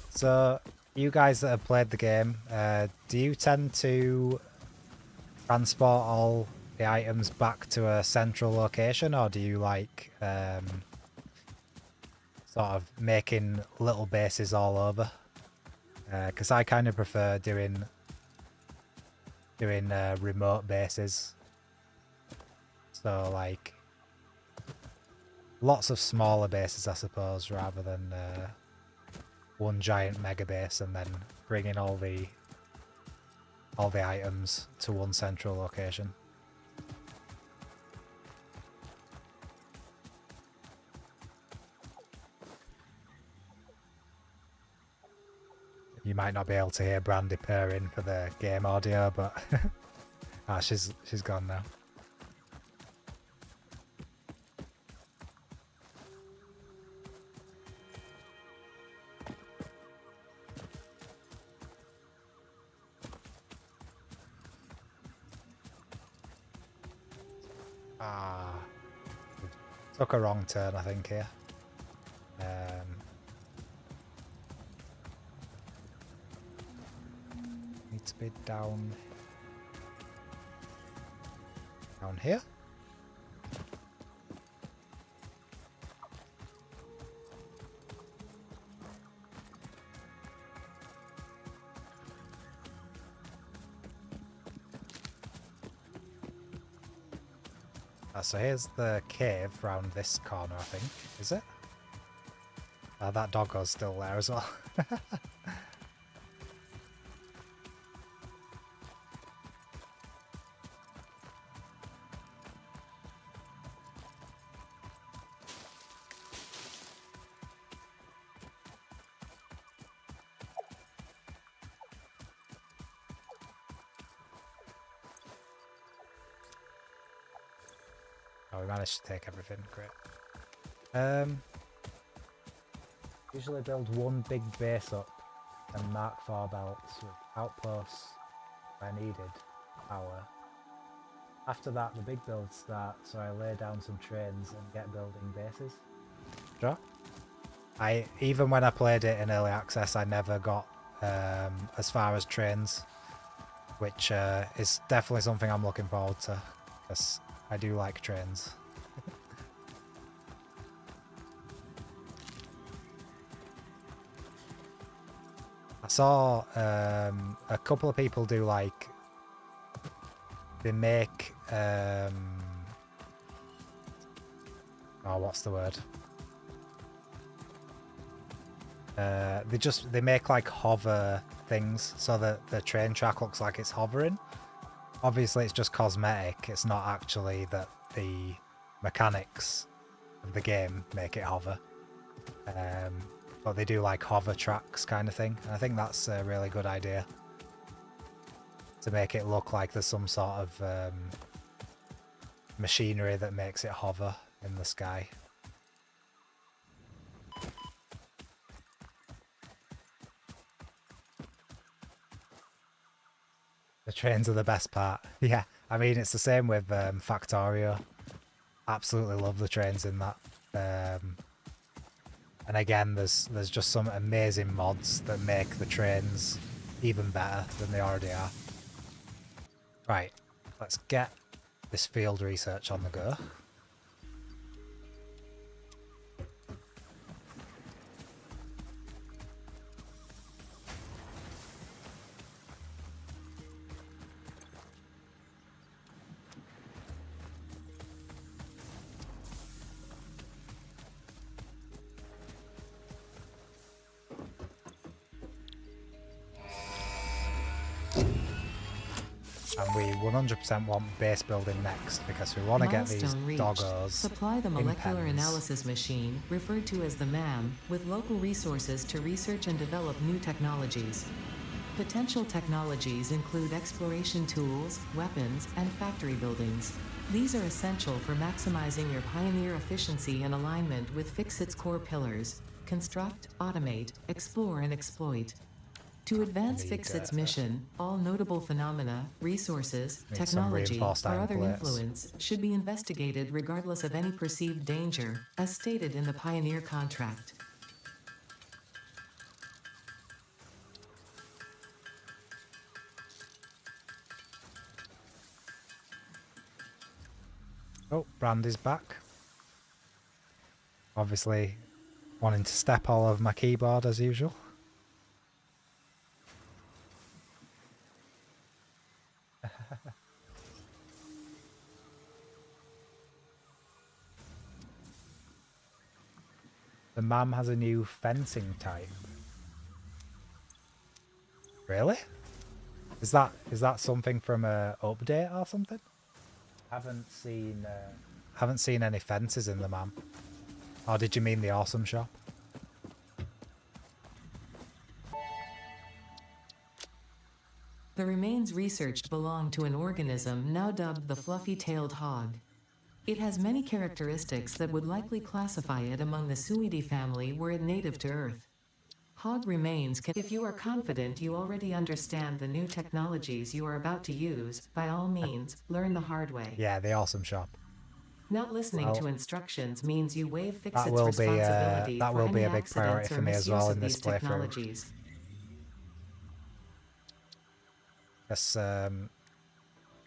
So, you guys that have played the game, do you tend to transport all the items back to a central location, or do you like sort of making little bases all over? Because I kind of prefer doing remote bases. So like lots of smaller bases, I suppose, rather than one giant mega base and then bringing all the items to one central location. You might not be able to hear Brandy purring for the game audio, but she's gone now. Took a wrong turn, I think, here. Need to be down here. So here's the cave round this corner, I think. Is it? That doggo's still there as well. Oh, we managed to take everything. Great. Usually build one big base up and mark 4 belts with outposts where needed power. After that, the big builds start, so I lay down some trains and get building bases. Sure. Even when I played it in early access, I never got as far as trains, which is definitely something I'm looking forward to, because I do like trains. I saw a couple of people do like, they make oh, what's the word? They make like hover things so that the train track looks like it's hovering. Obviously it's just cosmetic, it's not actually that the mechanics of the game make it hover. But they do like hover tracks kind of thing. And I think that's a really good idea, to make it look like there's some sort of machinery that makes it hover in the sky. The trains are the best part. Yeah, I mean, it's the same with Factorio. Absolutely love the trains in that. And again, there's just some amazing mods that make the trains even better than they already are. Right, let's get this field research on the go. And we 100% want base building next, because we want to get these doggos. Supply the molecular analysis machine, referred to as the MAM, with local resources to research and develop new technologies. Potential technologies include exploration tools, weapons, and factory buildings. These are essential for maximizing your Pioneer efficiency and alignment with Fixit's core pillars: construct, automate, explore, and exploit. To advance Need, Fixit's mission, all notable phenomena, resources, need some technology, reinforced or iron other plates. influence should be investigated regardless of any perceived danger, as stated in the Pioneer contract. Oh, Brandy's back. Obviously wanting to step all over my keyboard as usual. The mam has a new fencing type. Really? Is that something from a update or something? Haven't seen any fences in the mam. Or did you mean the awesome shop? The remains researched belong to an organism now dubbed the fluffy-tailed hog. It has many characteristics that would likely classify it among the Suidae family were it native to Earth. Hog remains can— If you are confident you already understand the new technologies you are about to use, by all means, learn the hard way. Yeah, the awesome shop. Not listening Well, to instructions means you waive that Fixit's will responsibility be for any a big priority accidents or for me as well misuse in of this these playthrough. technologies. Yes,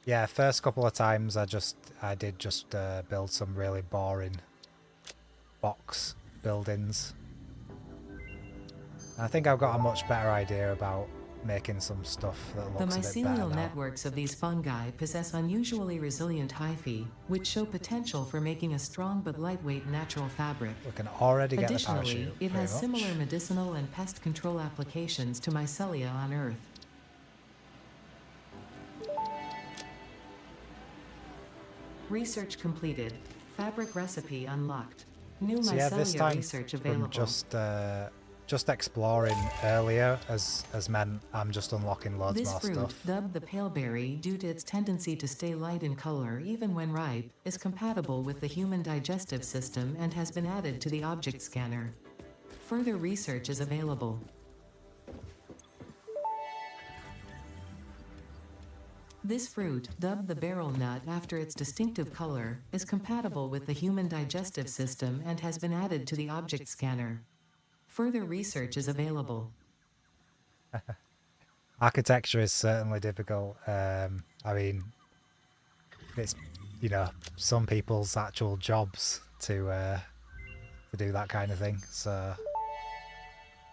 yeah, first couple of times I did just build some really boring box buildings. I think I've got a much better idea about making some stuff that The looks a bit better mycelial now. networks of these fungi possess unusually resilient hyphae, which show potential for making a strong but lightweight natural fabric. We can already get the Additionally, parachute, it has pretty similar much. medicinal and pest control applications to mycelia on Earth. Research completed. Fabric recipe unlocked. New So yeah, this mycelia time research from available. just exploring earlier has meant I'm just unlocking loads This more fruit, stuff. dubbed the paleberry due to its tendency to stay light in color even when ripe, is compatible with the human digestive system and has been added to the object scanner. Further research is available. This fruit, dubbed the beryl nut after its distinctive color, is compatible with the human digestive system and has been added to the object scanner. Further research is available. Architecture is certainly difficult. I mean, it's, you know, some people's actual jobs to do that kind of thing. So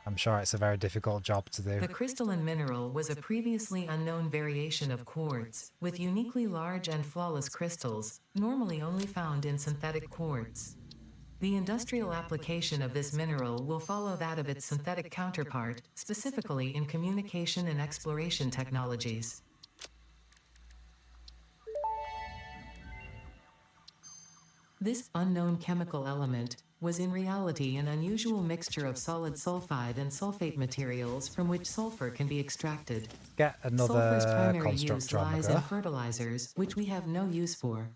I'm sure it's a very difficult job to do. The crystalline mineral was a previously unknown variation of quartz, with uniquely large and flawless crystals, normally only found in synthetic quartz. The industrial application of this mineral will follow that of its synthetic counterpart, specifically in communication and exploration technologies. This unknown chemical element was in reality an unusual mixture of solid sulfide and sulfate materials from which sulfur can be extracted. Get Sulfur's another primary use constructor on the lies go. in fertilizers, which we have no use for.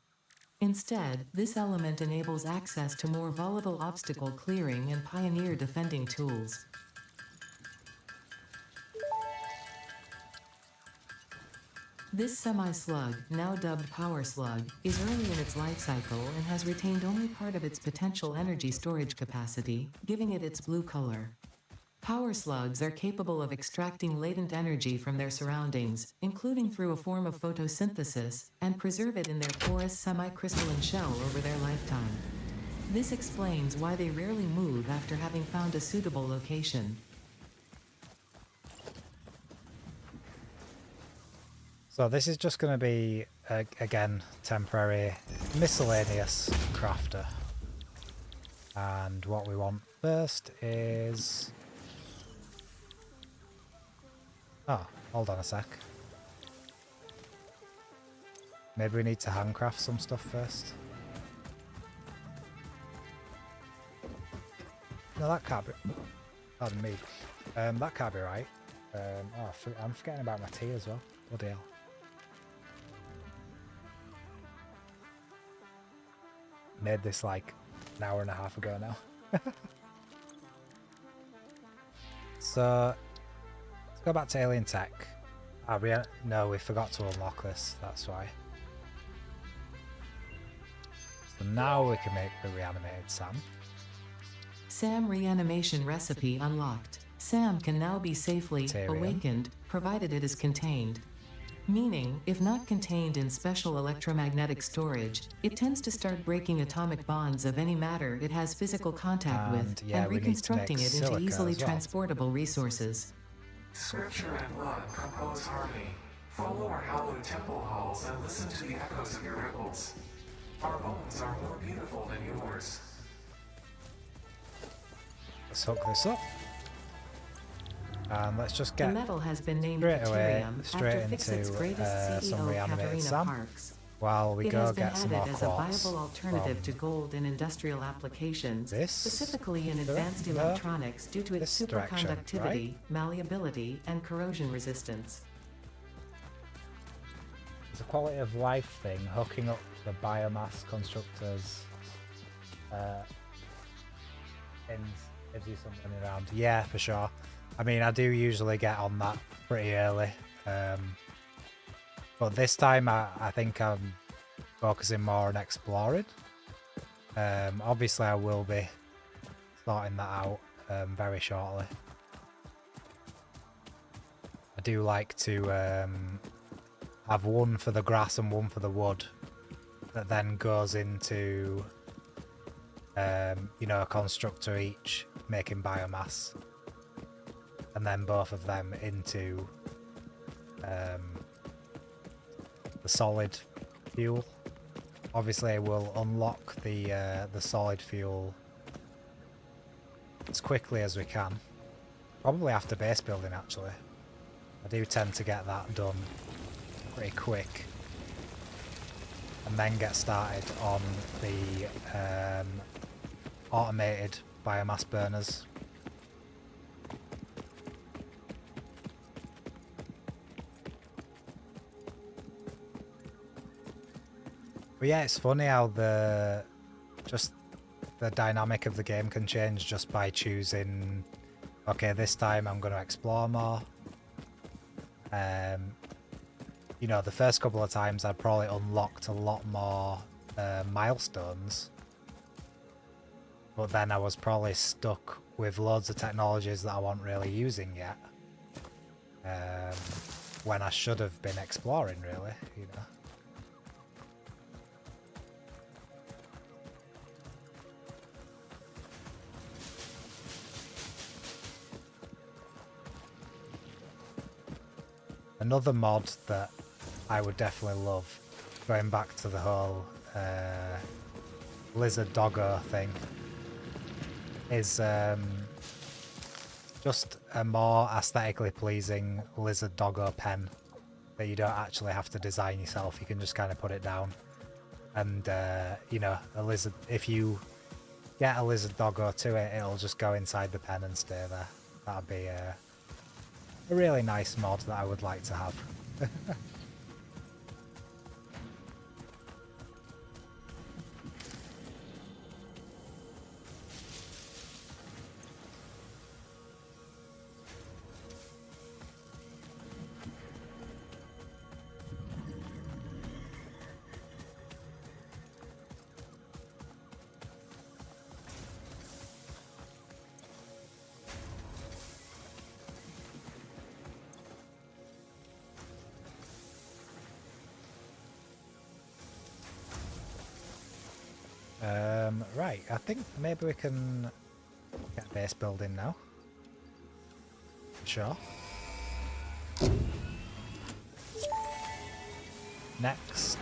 Instead, this element enables access to more volatile obstacle clearing and pioneer defending tools. This semi-slug, now dubbed power slug, is early in its life cycle and has retained only part of its potential energy storage capacity, giving it its blue color. Power slugs are capable of extracting latent energy from their surroundings, including through a form of photosynthesis, and preserve it in their porous semi-crystalline shell over their lifetime. This explains why they rarely move after having found a suitable location. So this is just going to be, again, temporary miscellaneous crafter. And what we want first is... Oh, hold on a sec. Maybe we need to handcraft some stuff first. No, that can't be... Pardon me. That can't be right. I'm forgetting about my tea as well. Bloody hell. Made this like an hour and a half ago now. So let's go back to alien tech. No, we forgot to unlock this, that's why. So now we can make the reanimated Sam. Sam reanimation recipe unlocked. Sam can now be safely Tyrion. awakened, provided it is contained. Meaning, if not contained in special electromagnetic storage, it tends to start breaking atomic bonds of any matter it has physical contact with, yeah, and we need to reconstructing make it into silica easily as well. transportable resources. Scripture and blood compose harmony. Follow our hallowed temple halls and listen to the echoes of your ripples. Our bones are more beautiful than yours. Let's hook this up. And let's just The get metal has been named straight away, Deuterium straight after Fixit's into greatest some CEO reanimated Katerina Sam. Parks. While we It go has been get some more added as a quartz viable alternative from to gold in industrial applications, this specifically in advanced the- electronics due to its this direction, superconductivity, right? malleability, and corrosion resistance. It's a quality of life thing, hooking up the biomass constructors and gives you something around. Yeah, for sure. I mean, I do usually get on that pretty early. But this time I think I'm focusing more on exploring. Obviously I will be sorting that out very shortly. I do like to have one for the grass and one for the wood that then goes into you know, a constructor each making biomass, and then both of them into the solid fuel. Obviously we'll unlock the solid fuel as quickly as we can, probably after base building actually. I do tend to get that done pretty quick and then get started on the automated biomass burners. But yeah, it's funny how the dynamic of the game can change just by choosing, okay, this time I'm going to explore more. You know, the first couple of times I'd probably unlocked a lot more milestones, but then I was probably stuck with loads of technologies that I wasn't really using yet, when I should have been exploring, really, you know. Another mod that I would definitely love, going back to the whole lizard doggo thing, is just a more aesthetically pleasing lizard doggo pen that you don't actually have to design yourself. You can just kind of put it down, and you know, a lizard, if you get a lizard doggo to it, it'll just go inside the pen and stay there. That'd be a really nice mod that I would like to have. Right, I think maybe we can get base building now. Sure. Next,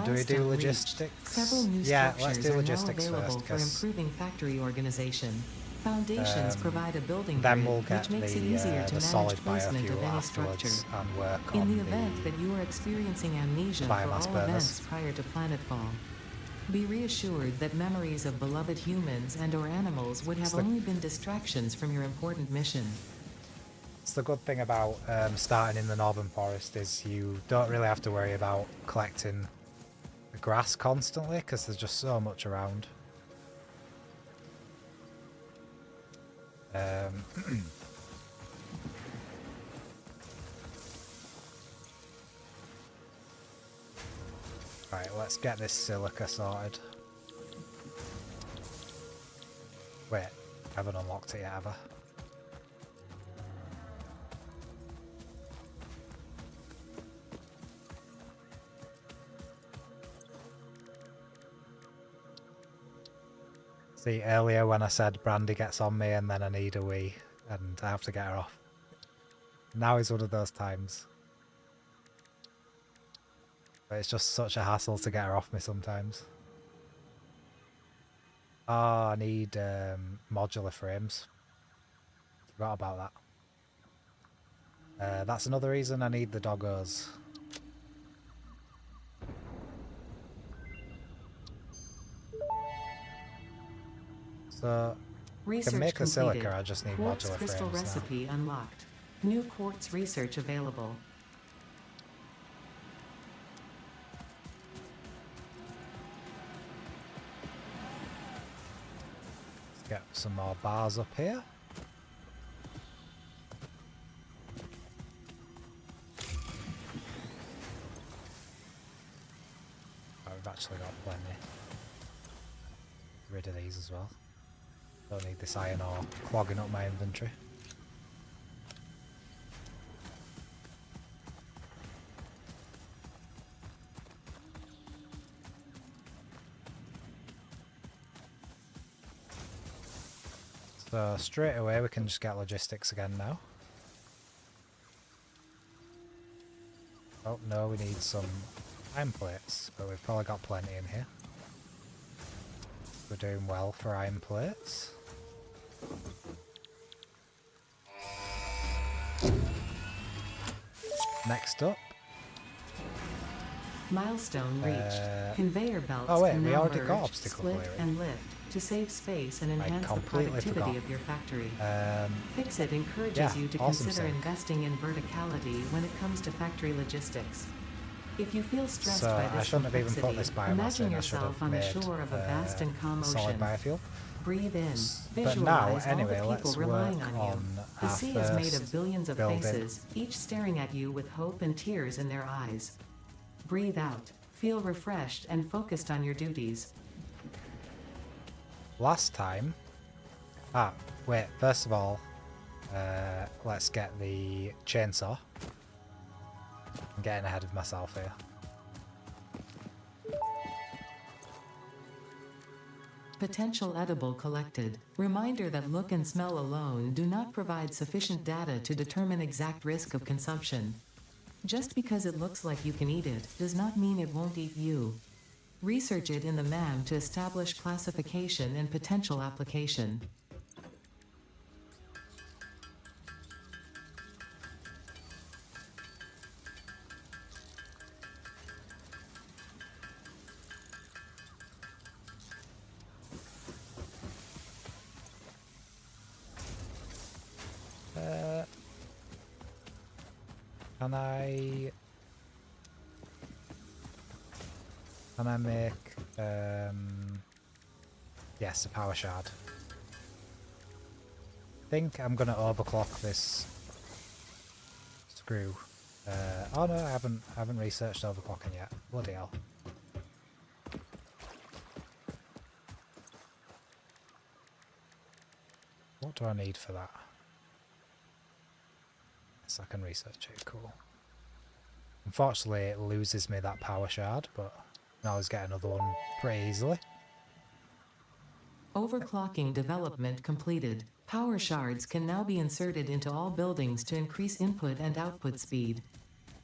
do we do Milestone logistics? reached. Several new Yeah, let's structures do are logistics now available first, for 'cause improving factory organization. Foundations provide a building then grid, we'll get which makes it easier to the solid manage placement of biofuel any afterwards structure. and work In on the event that you are experiencing amnesia for biomass all burners. events prior to planetfall, be reassured that memories of beloved humans and or animals would have the- only been distractions from your important mission. It's the good thing about starting in the Northern Forest is you don't really have to worry about collecting grass constantly because there's just so much around. Right, let's get this silica sorted. Wait, I haven't unlocked it yet, have I? See, earlier when I said Brandy gets on me and then I need a wee and I have to get her off. Now is one of those times. But it's just such a hassle to get her off me sometimes. Oh, I need modular frames. Forgot about that. That's another reason I need the doggos. So, Research can make the completed. silica, I just need Quartz modular crystal frames recipe unlocked. New quartz research available. Let's get some more bars up here. Oh, we've actually got plenty. Get rid of these as well. Don't need this iron ore clogging up my inventory. So straight away we can just get logistics again now. Oh no, we need some iron plates, but we've probably got plenty in here. We're doing well for iron plates. Next up. Milestone reached. Conveyor belts oh wait, can we now already merge, got obstacle split, clearing. and lift to save space and enhance the completely productivity forgot. of your factory. Fix-It encourages yeah, you to awesome consider sync. investing in verticality when it comes to factory logistics. If you feel stressed So by I this shouldn't have even put complexity, this biomass imagine in, I should yourself have on the made shore of a vast and calm solid ocean. biofuel. Breathe in, But now, visualize all anyway, the people let's relying work on you. on The our sea is made first of billions of building. faces, each staring at you with hope and tears in their eyes. Breathe out, feel refreshed and focused on your duties. Last time... Ah, wait, first of all, let's get the chainsaw. I'm getting ahead of myself here. Potential edible collected. Reminder that look and smell alone do not provide sufficient data to determine exact risk of consumption. Just because it looks like you can eat it does not mean it won't eat you. Research it in the MAM to establish classification and potential application. Can I make yes, a power shard. I think I'm gonna overclock this screw. Oh no, I haven't researched overclocking yet. Bloody hell. What do I need for that? Yes, I can research it, cool. Unfortunately it loses me that power shard, but I always get another one pretty easily. Overclocking development completed. Power shards can now be inserted into all buildings to increase input and output speed.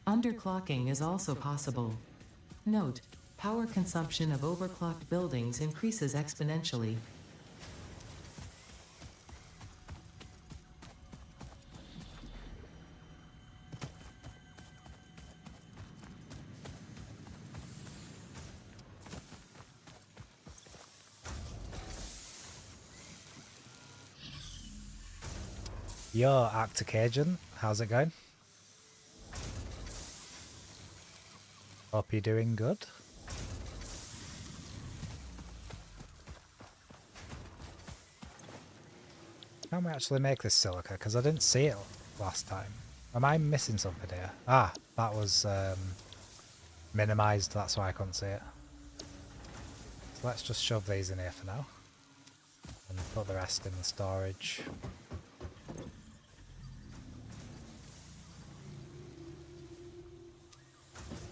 Underclocking is also possible. Note, power consumption of overclocked buildings increases exponentially. Yo, Arctic Agent, how's it going? Hope you're doing good. Can we actually make this silica? Because I didn't see it last time. Am I missing something here? Ah, that was minimised, that's why I couldn't see it. So let's just shove these in here for now. And put the rest in the storage.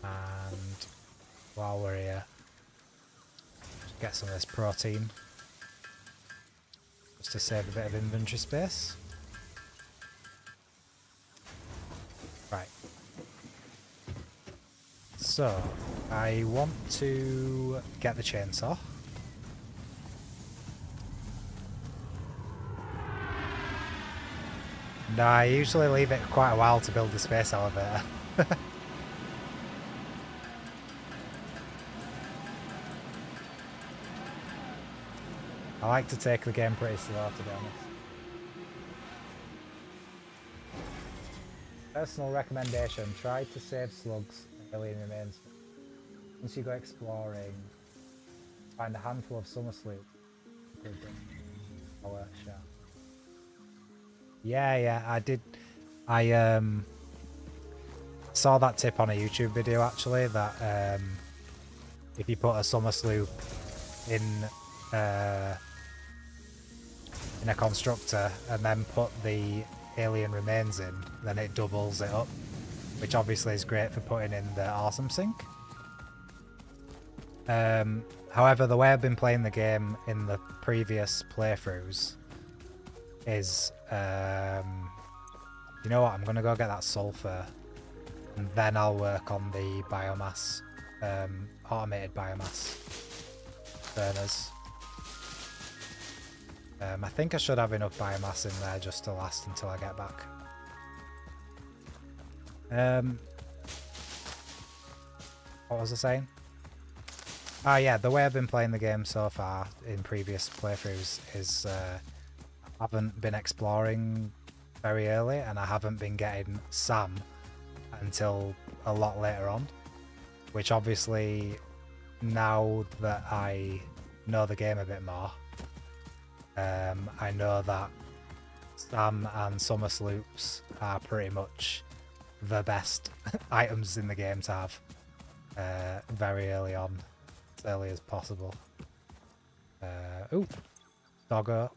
And while we're here, just get some of this protein. Just to save a bit of inventory space. Right. So, I want to get the chainsaw. No, I usually leave it quite a while to build the space elevator. I like to take the game pretty slow, to be honest. Personal recommendation, try to save slugs and alien remains. Once you go exploring, find a handful of summer sleep. Yeah, I did. I saw that tip on a YouTube video actually, that if you put a summer sloop in a constructor and then put the alien remains in, then it doubles it up, which obviously is great for putting in the awesome sink. However, the way I've been playing the game in the previous playthroughs is, you know what, I'm gonna go get that sulfur and then I'll work on the biomass, automated biomass burners. I think I should have enough biomass in there just to last until I get back. What was I saying? Ah, yeah, the way I've been playing the game so far in previous playthroughs is I haven't been exploring very early, and I haven't been getting Sam until a lot later on, which obviously, now that I know the game a bit more, I know that Sam and summer sloops are pretty much the best items in the game to have very early on, as early as possible. Ooh, doggo.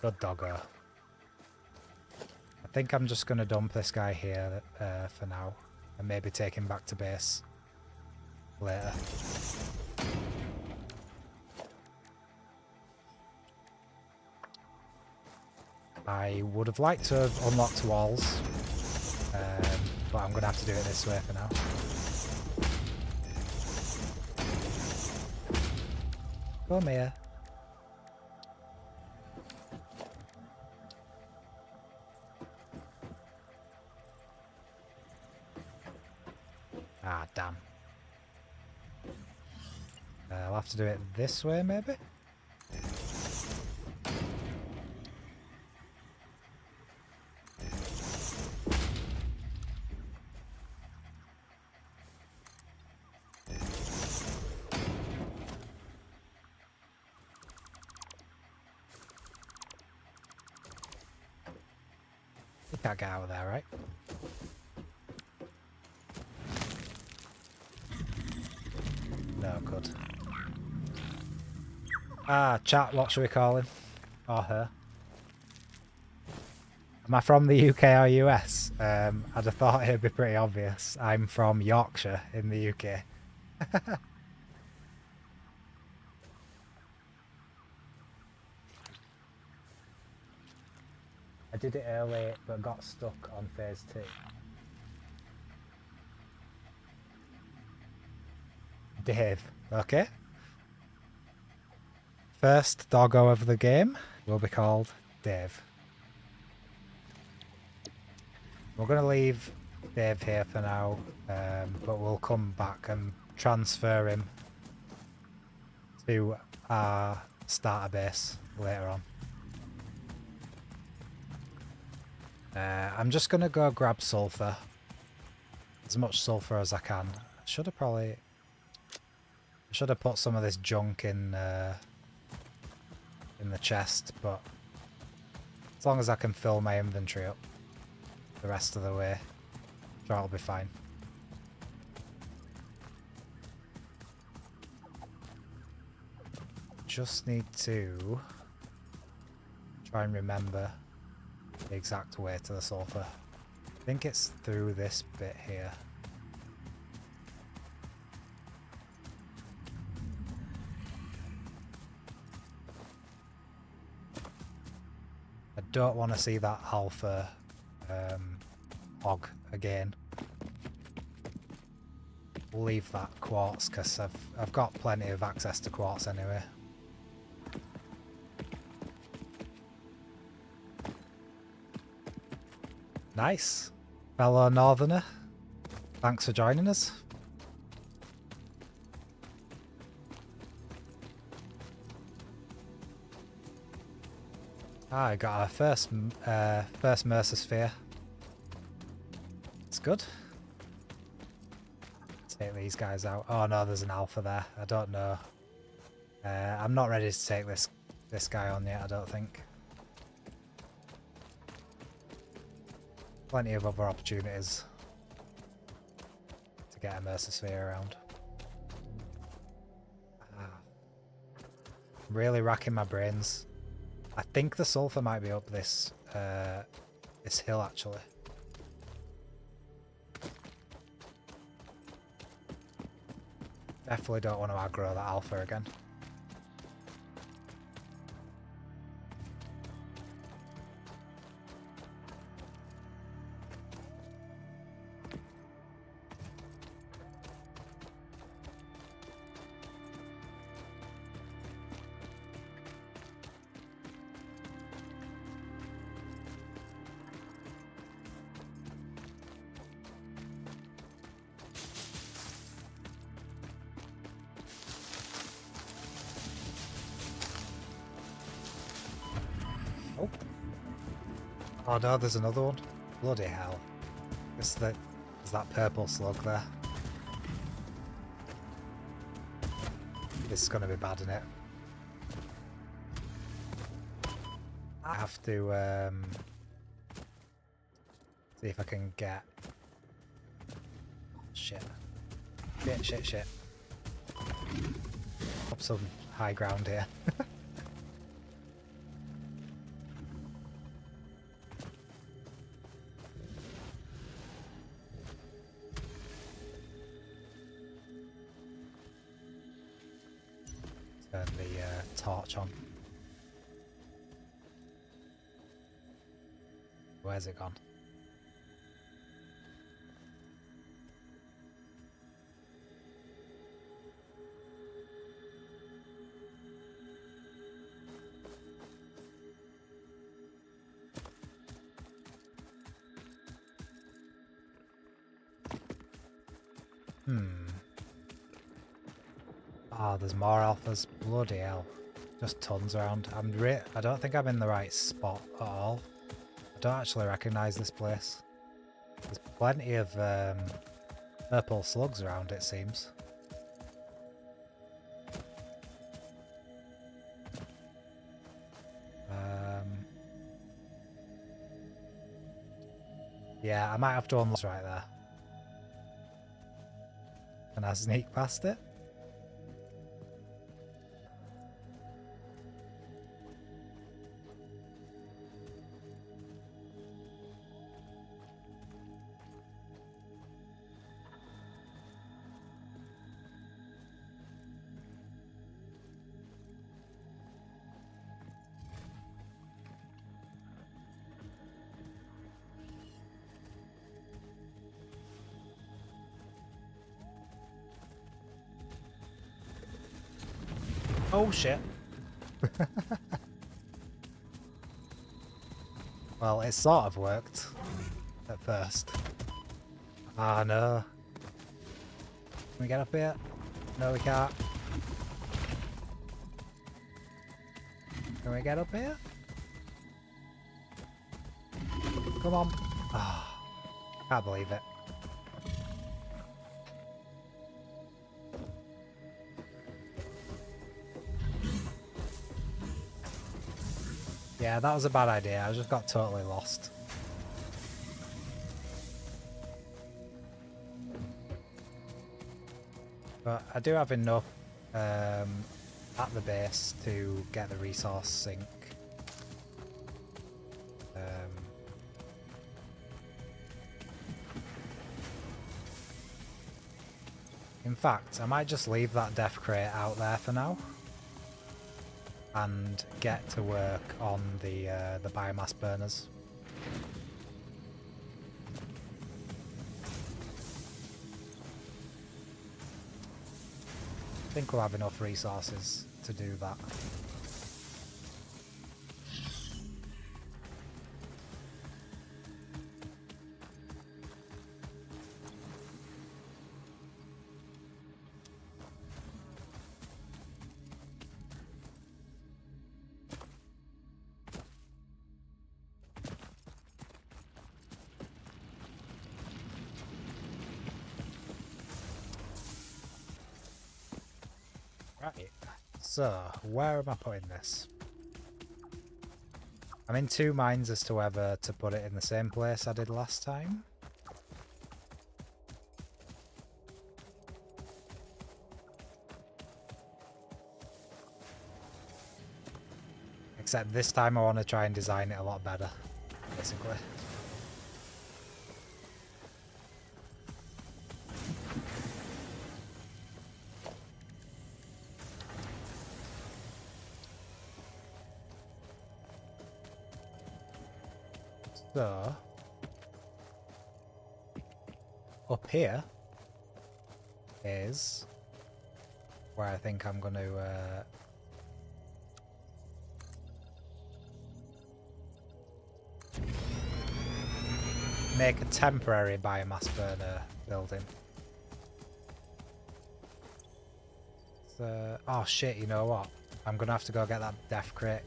Good doggo. I think I'm just going to dump this guy here for now, and maybe take him back to base later. I would have liked to have unlocked walls, but I'm going to have to do it this way for now. Come here. Ah, damn. I'll have to do it this way, maybe? You can't get out of there, right? No, good. Ah, chat, what should we call him? Or her? Am I from the UK or US? I'd have thought it'd be pretty obvious. I'm from Yorkshire in the UK. I did it early, but got stuck on phase 2. Dave, okay. First doggo of the game will be called Dave. We're going to leave Dave here for now, but we'll come back and transfer him to our starter base later on. I'm just going to go grab sulfur. As much sulfur as I can. I should have put some of this junk in the chest, but as long as I can fill my inventory up the rest of the way, sure I'll be fine. Just need to try and remember the exact way to the sulfur. I think it's through this bit here. I don't want to see that alpha hog again. We'll leave that quartz because I've got plenty of access to quartz anyway. Nice. Fellow Northerner, thanks for joining us. I got our first Mercer Sphere. It's good. Take these guys out. Oh no, there's an alpha there. I don't know. I'm not ready to take this guy on yet, I don't think. Plenty of other opportunities to get a Mercer Sphere around. I'm really racking my brains. I think the sulfur might be up this hill actually. Definitely don't want to aggro that alpha again. Oh no, there's another one. Bloody hell. There's that purple slug there. This is going to be bad, isn't it? I have to see if I can get... Shit. Shit. Up some high ground here. Turn the torch on. Where's it gone? Ah, there's more alphas. Bloody hell. Just tons around. I don't think I'm in the right spot at all. I don't actually recognise this place. There's plenty of purple slugs around, it seems. Yeah, I might have to unlock right there. Can I sneak past it? Oh shit. Well, it sort of worked at first. Ah no. Can we get up here? No, we can't. Can we get up here? Come on. Ah, can't believe it. Yeah, that was a bad idea. I just got totally lost. But I do have enough at the base to get the resource sink. In fact, I might just leave that death crate out there for now and get to work on the biomass burners. I think we'll have enough resources to do that. Right, so where am I putting this? I'm in two minds as to whether to put it in the same place I did last time. Except this time I want to try and design it a lot better, basically. So, up here is where I think I'm going to make a temporary biomass burner building. So, oh shit, you know what? I'm going to have to go get that death crate.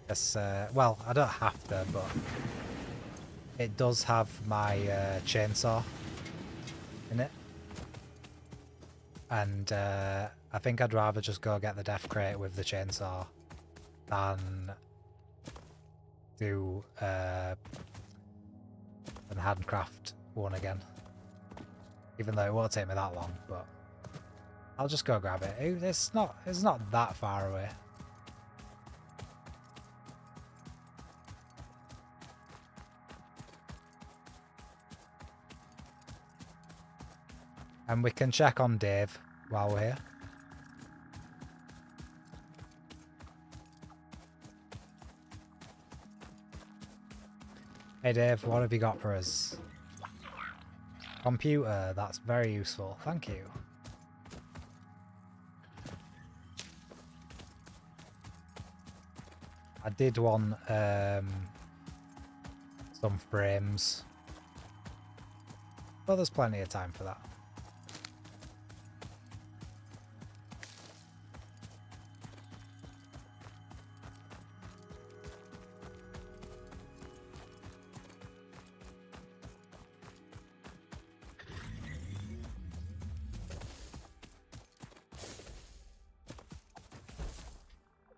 Yes, well, I don't have to, but it does have my chainsaw in it. And I think I'd rather just go get the death crate with the chainsaw than do an handcraft one again. Even though it won't take me that long, but I'll just go grab it. It's not that far away. And we can check on Dave while we're here. Hey Dave, what have you got for us? Computer, that's very useful. Thank you. I did want some frames. Well, there's plenty of time for that.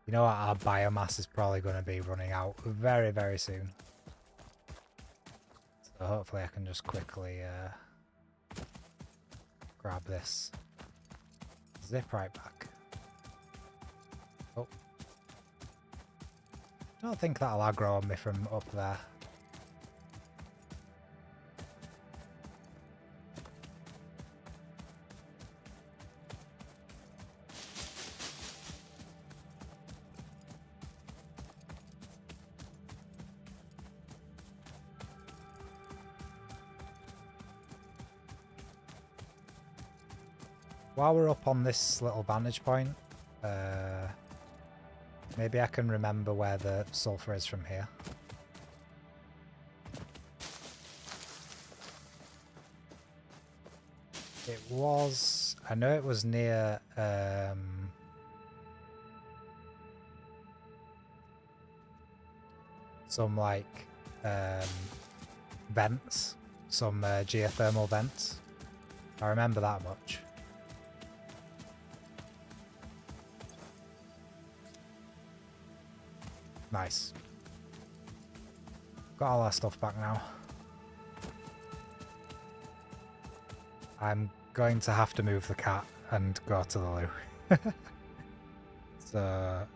You know what, our biomass is probably going to be running out very, very soon. So hopefully I can just quickly grab this. Zip right back. Oh. Don't think that'll aggro on me from up there. While we're up on this little vantage point, maybe I can remember where the sulfur is from here. It was... I know it was near... some like vents, some geothermal vents. I remember that much. Nice. Got all our stuff back now. I'm going to have to move the cat and go to the loo. So,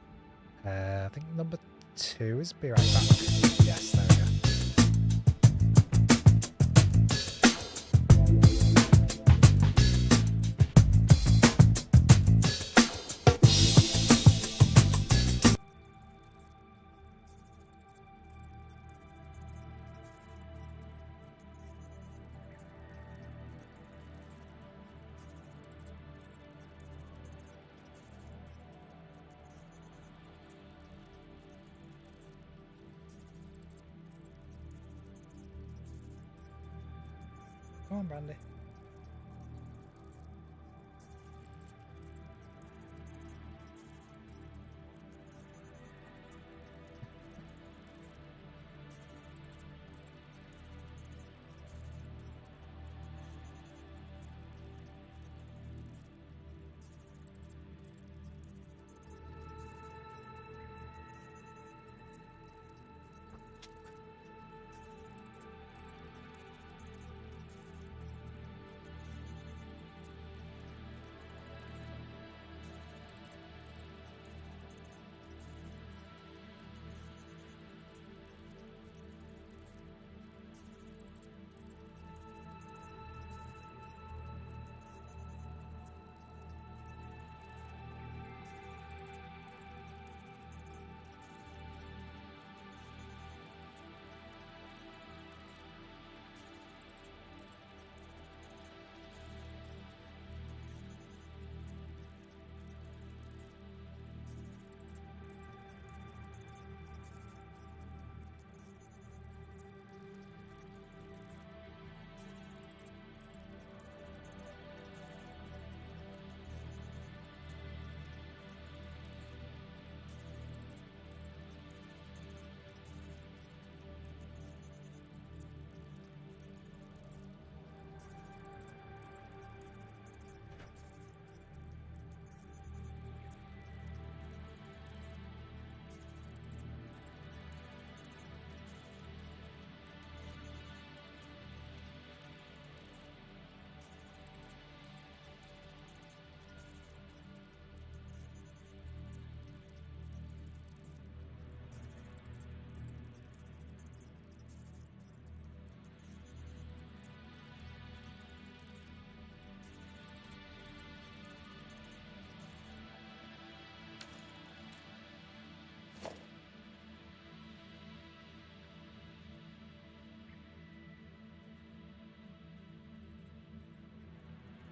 I think number 2 is be right back. Yes, there we go. Come on, Brandy.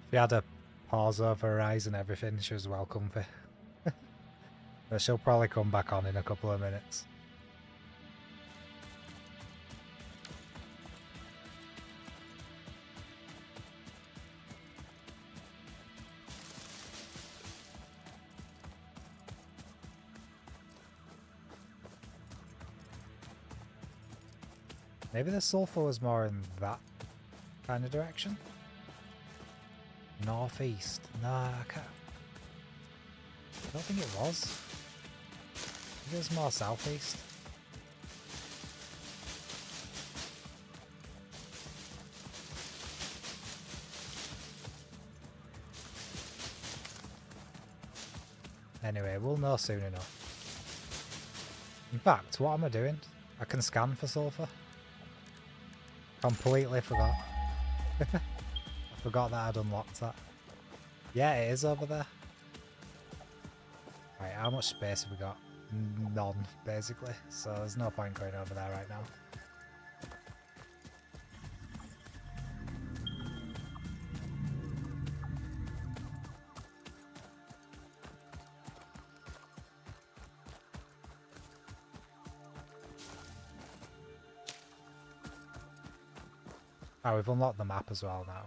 She had a pause over her eyes and everything. She was well comfy. But she'll probably come back on in a couple of minutes. Maybe the sulfur was more in that kind of direction? Northeast. Nah, I can't. I don't think it was. I think it was more southeast. Anyway, we'll know soon enough. In fact, what am I doing? I can scan for sulfur. Completely forgot. I forgot that I'd unlocked that. Yeah, it is over there. Right, how much space have we got? None, basically. So there's no point going over there right now. Oh, we've unlocked the map as well now.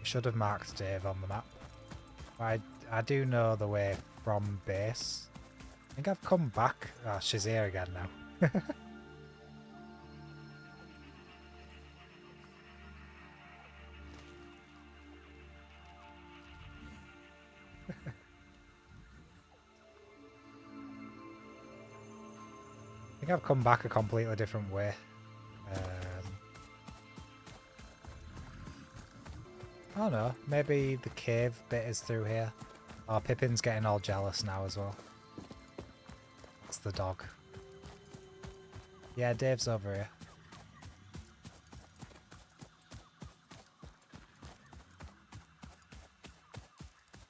Should have marked Dave on the map. I do know the way from base think I've come back. Oh, she's here again now. I think I've come back a completely different way. Oh no, maybe the cave bit is through here. Oh, Pippin's getting all jealous now as well. That's the dog. Yeah, Dave's over here.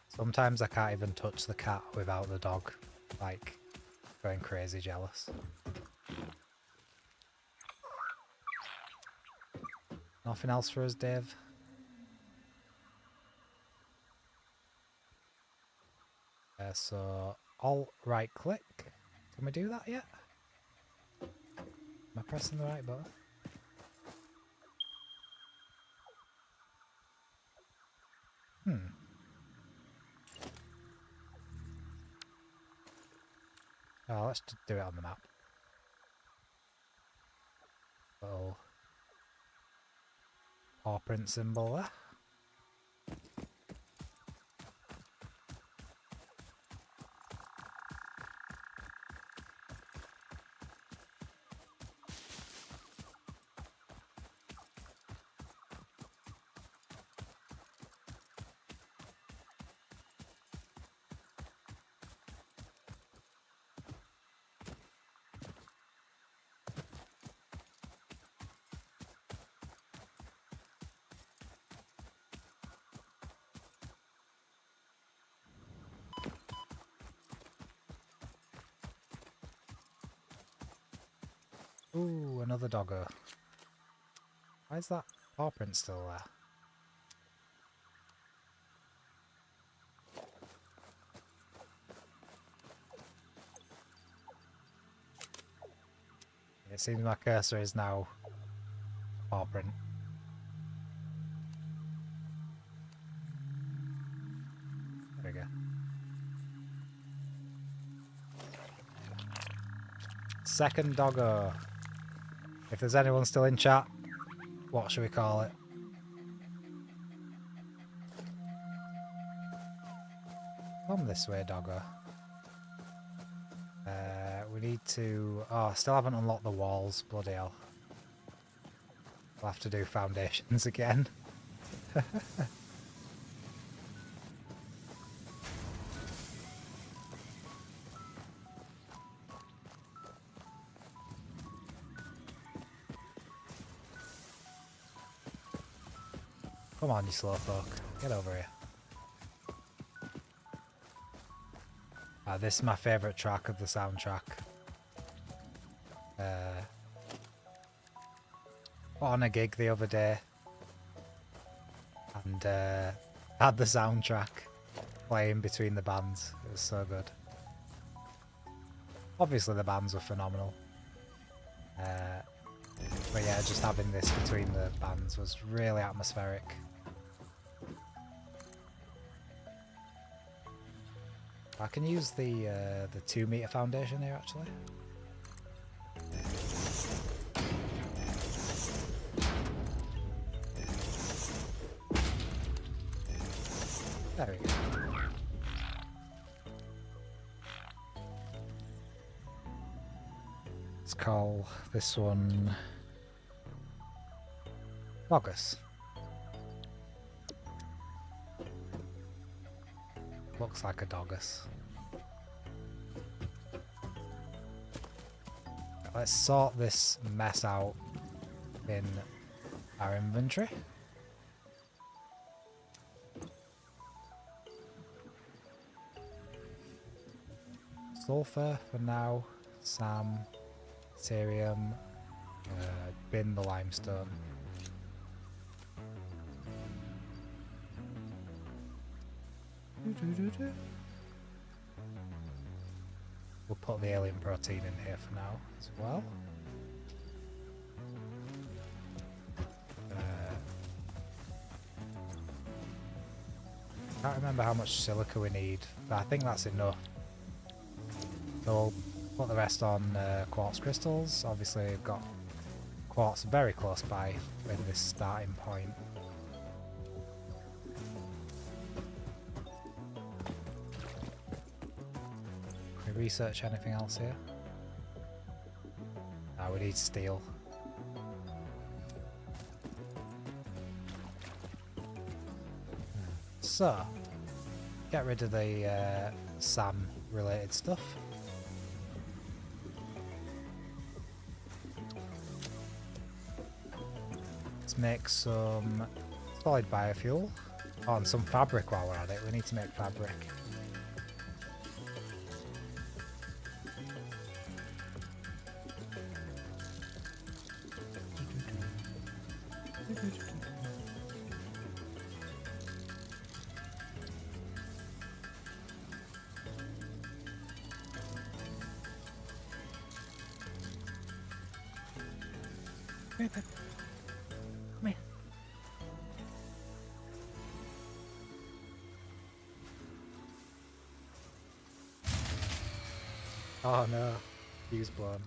Sometimes I can't even touch the cat without the dog, like, going crazy jealous. Nothing else for us, Dave? So, Alt right click. Can we do that yet? Am I pressing the right button? Oh, let's just do it on the map. Little paw print symbol there. Ooh, another doggo. Why is that paw print still there? It seems my cursor is now paw print. There we go. Second doggo. If there's anyone still in chat, what should we call it? Come this way, doggo. We need to... Oh, still haven't unlocked the walls. Bloody hell. We'll have to do foundations again. Come on, you slowpoke. Get over here. This is my favourite track of the soundtrack. On a gig the other day and had the soundtrack playing between the bands. It was so good. Obviously the bands were phenomenal. But yeah, just having this between the bands was really atmospheric. I can use the 2 meter foundation here actually. There we go. Let's call this one August. Looks like a doggus. Let's sort this mess out in our inventory. Sulfur for now, Sam, Ethereum, bin the limestone. We'll put the alien protein in here for now as well. Can't remember how much silica we need, but I think that's enough. So we'll put the rest on quartz crystals. Obviously we've got quartz very close by with this starting point. Can we research anything else here? Ah, we need steel. So, get rid of the SAM related stuff. Let's make some solid biofuel. Oh, and some fabric while we're at it. We need to make fabric. Come here. Oh no, fuse blown.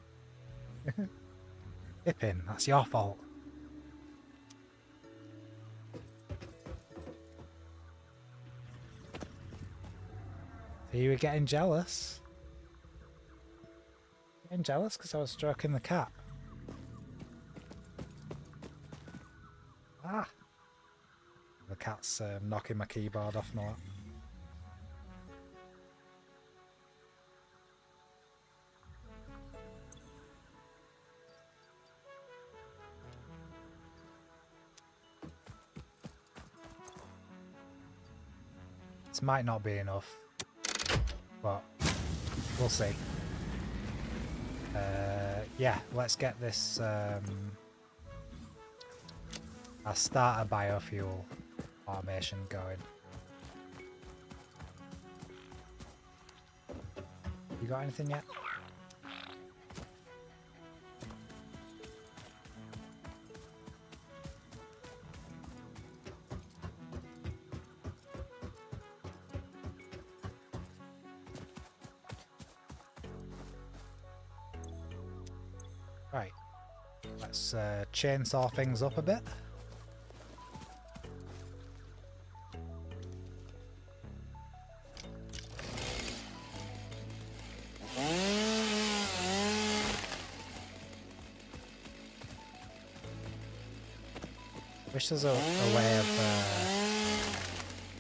Pippin, that's your fault. So you were getting jealous? Getting jealous because I was stroking the cat? Ah! The cat's knocking my keyboard off now. This might not be enough, but we'll see. Yeah, let's get this our starter biofuel automation going. You got anything yet? Right, let's chainsaw things up a bit. Wish there's a way of...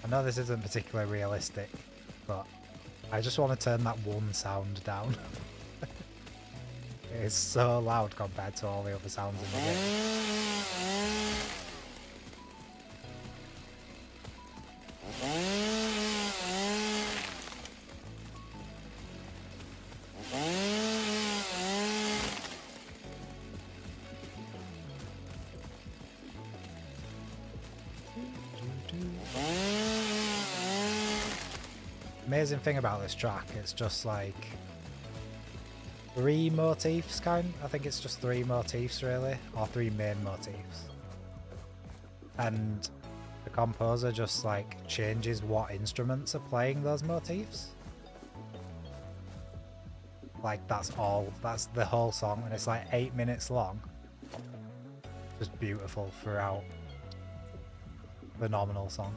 I know this isn't particularly realistic, but I just want to turn that one sound down. It's so loud compared to all the other sounds in the game. Amazing thing about this track, it's just like three motifs I think it's just three motifs really, or three main motifs. And the composer just like changes what instruments are playing those motifs. Like that's the whole song, and it's like 8 minutes long. Just beautiful throughout. Phenomenal song.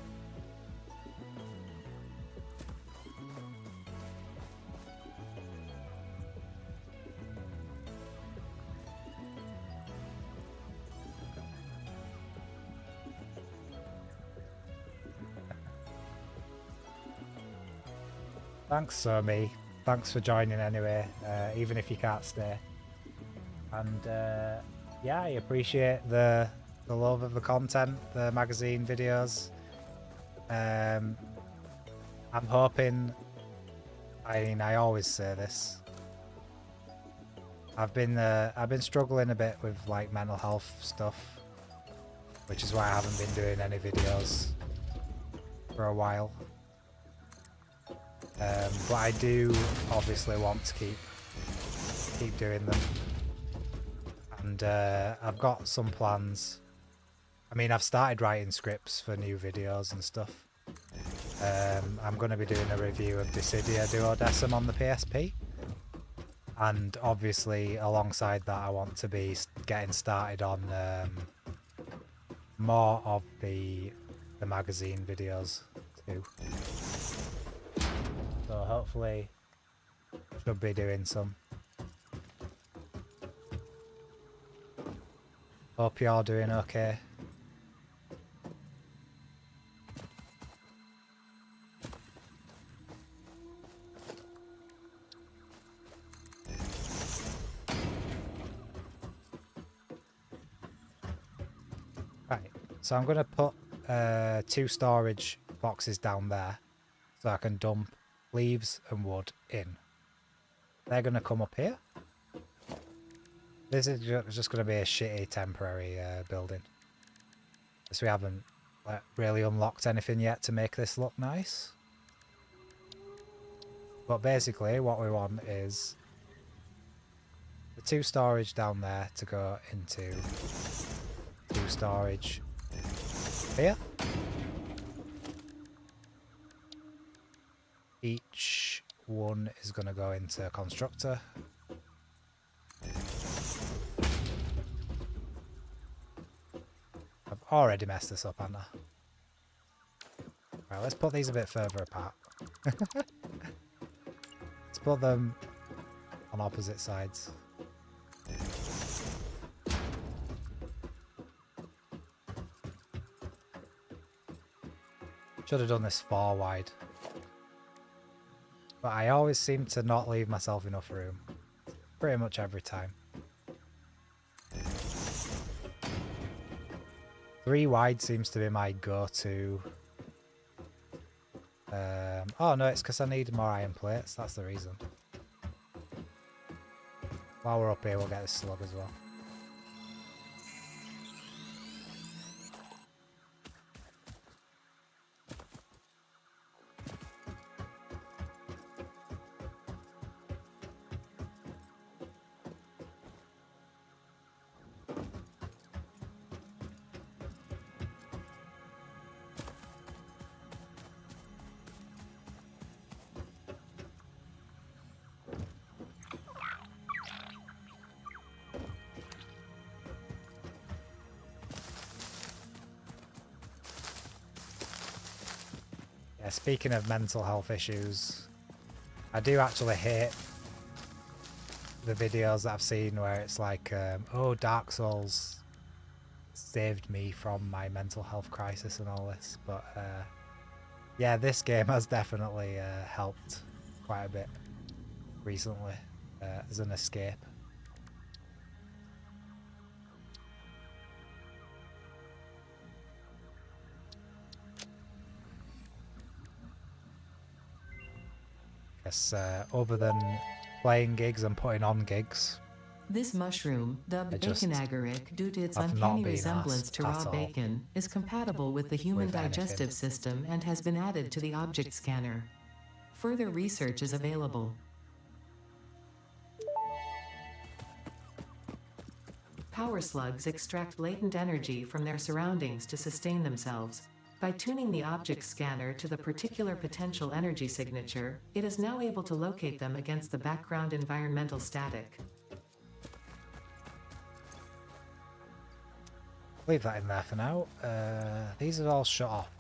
Thanks, Somi. Thanks for joining anyway, even if you can't stay. And yeah, I appreciate the love of the content, the magazine videos. I'm hoping. I mean, I always say this. I've been struggling a bit with like mental health stuff, which is why I haven't been doing any videos for a while. But I do obviously want to keep doing them, and I've got some plans. I mean, I've started writing scripts for new videos and stuff. I'm going to be doing a review of Dissidia Duodecim on the PSP, And obviously, alongside that, I want to be getting started on more of the magazine videos too. So hopefully, should be doing some. Hope you're doing okay. Right, so I'm going to put 2 storage boxes down there so I can dump leaves and wood in. They're going to come up here. This is just going to be a shitty temporary building. So we haven't really unlocked anything yet to make this look nice. But basically what we want is the 2 storage down there to go into 2 storage here. Each one is going to go into a constructor. I've already messed this up, haven't I? Right, let's put these a bit further apart. Let's put them on opposite sides. Should have done this 4 wide. But I always seem to not leave myself enough room. Pretty much every time. 3 wide seems to be my go-to. Oh no, it's because I need more iron plates. That's the reason. While we're up here, we'll get this slug as well. Yeah, speaking of mental health issues, I do actually hate the videos that I've seen where it's like, oh, Dark Souls saved me from my mental health crisis and all this. But yeah, this game has definitely helped quite a bit recently as an escape. Guess other than playing gigs and putting on gigs, This mushroom, dubbed I just bacon agaric due to its have not uncanny been resemblance asked to at raw all bacon, is compatible with the human with anything. digestive system and has been added to the object scanner. Further research is available. Power slugs extract latent energy from their surroundings to sustain themselves. By tuning the object scanner to the particular potential energy signature, it is now able to locate them against the background environmental static. Leave that in there for now. These are all shut off,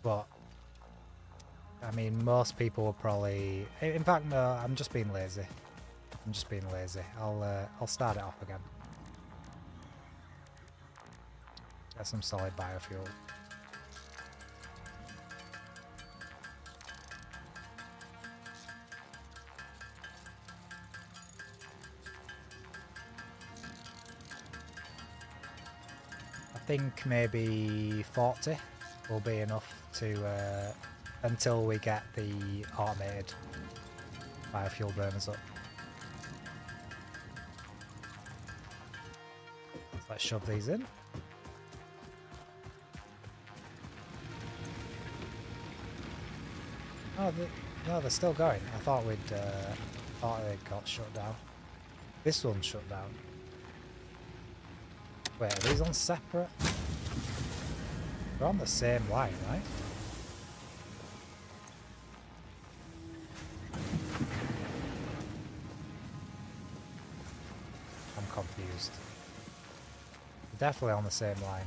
but I mean, most people will probably. In fact, no. I'm just being lazy. I'm just being lazy. I'll start it off again. Get some solid biofuel. I think maybe 40 will be enough to until we get the automated biofuel burners up. So let's shove these in. Oh, no, they're still going. I thought they'd got shut down. This one's shut down. Wait, are these on separate? They're on the same line, right? confused. Definitely on the same line.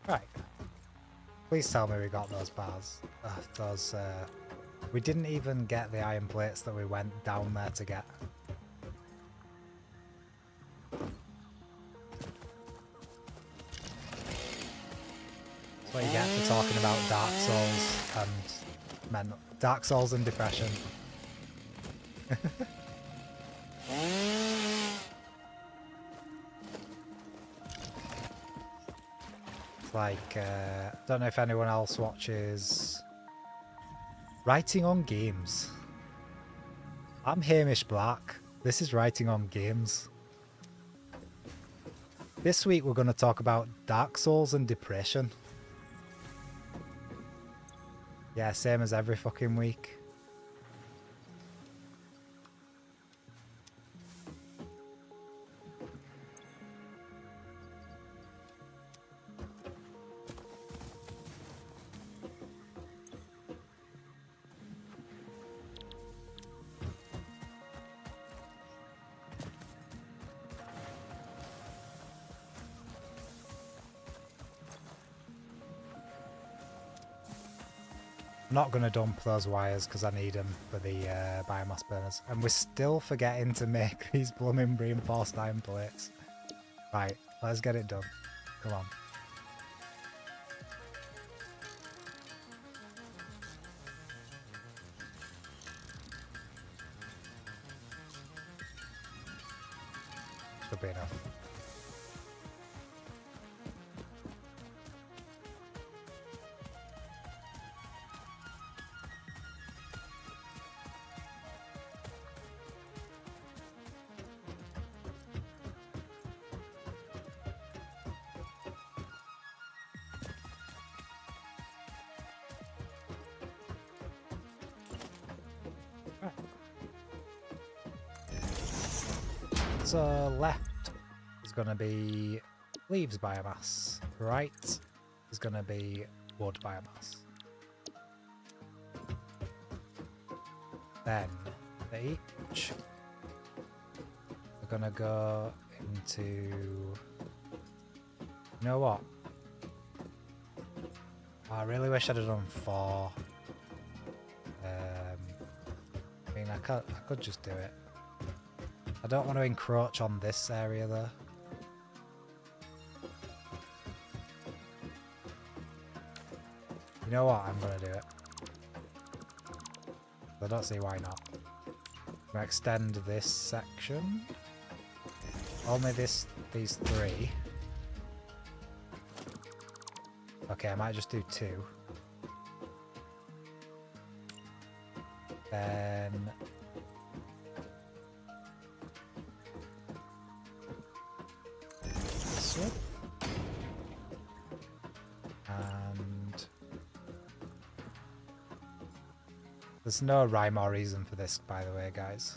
Right. Please tell me we got those bars. We didn't even get the iron plates that we went down there to get. That's what you get for talking about Dark Souls and Dark Souls and depression. Like, don't know if anyone else watches Writing on Games. I'm Hamish Black. This is Writing on Games. This week we're going to talk about Dark Souls and depression. Yeah, same as every fucking week. I'm not going to dump those wires because I need them for the biomass burners. And we're still forgetting to make these blooming reinforced iron plates. Right, let's get it done. Come on. Should be enough. So left is going to be leaves biomass. Right is going to be wood biomass. Then they each are going to go into... You know what? I really wish I'd have done 4. I mean, I could just do it. I don't want to encroach on this area though. You know what? I'm going to do it. I don't see why not. I'm going to extend this section. Only these 3. Okay, I might just do 2. Then... this one. And... there's no rhyme or reason for this, by the way, guys.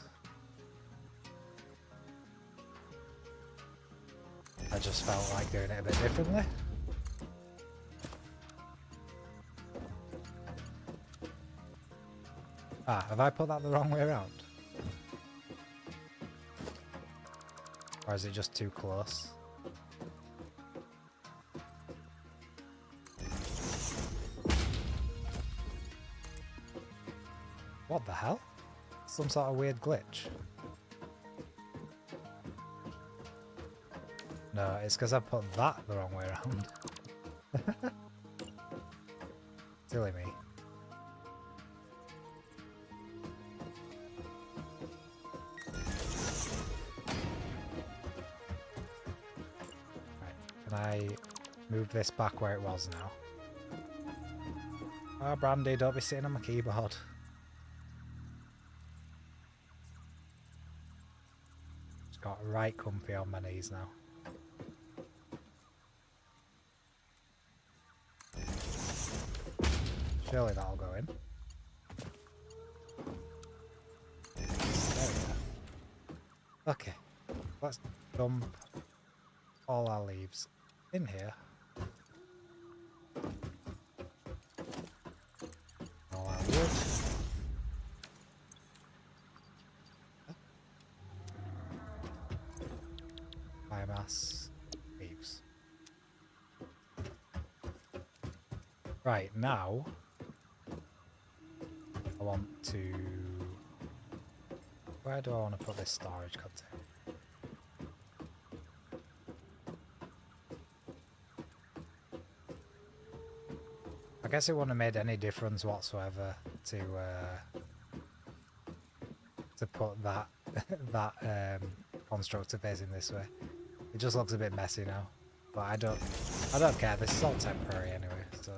I just felt like doing it a bit differently. Ah, have I put that the wrong way around? Or is it just too close? What the hell? Some sort of weird glitch. No, it's because I put that the wrong way around. Silly me. Can I move this back where it was now? Oh, Brandy, don't be sitting on my keyboard. Just got right comfy on my knees now. Surely that'll go in. There we go. Okay, let's dump all our leaves in here. All our wood. Biomass, leaves. Right, now I want to... Where do I want to put this storage container? I guess it wouldn't have made any difference whatsoever to put that that constructor facing this way. It just looks a bit messy now, but I don't care. This is all temporary anyway, so.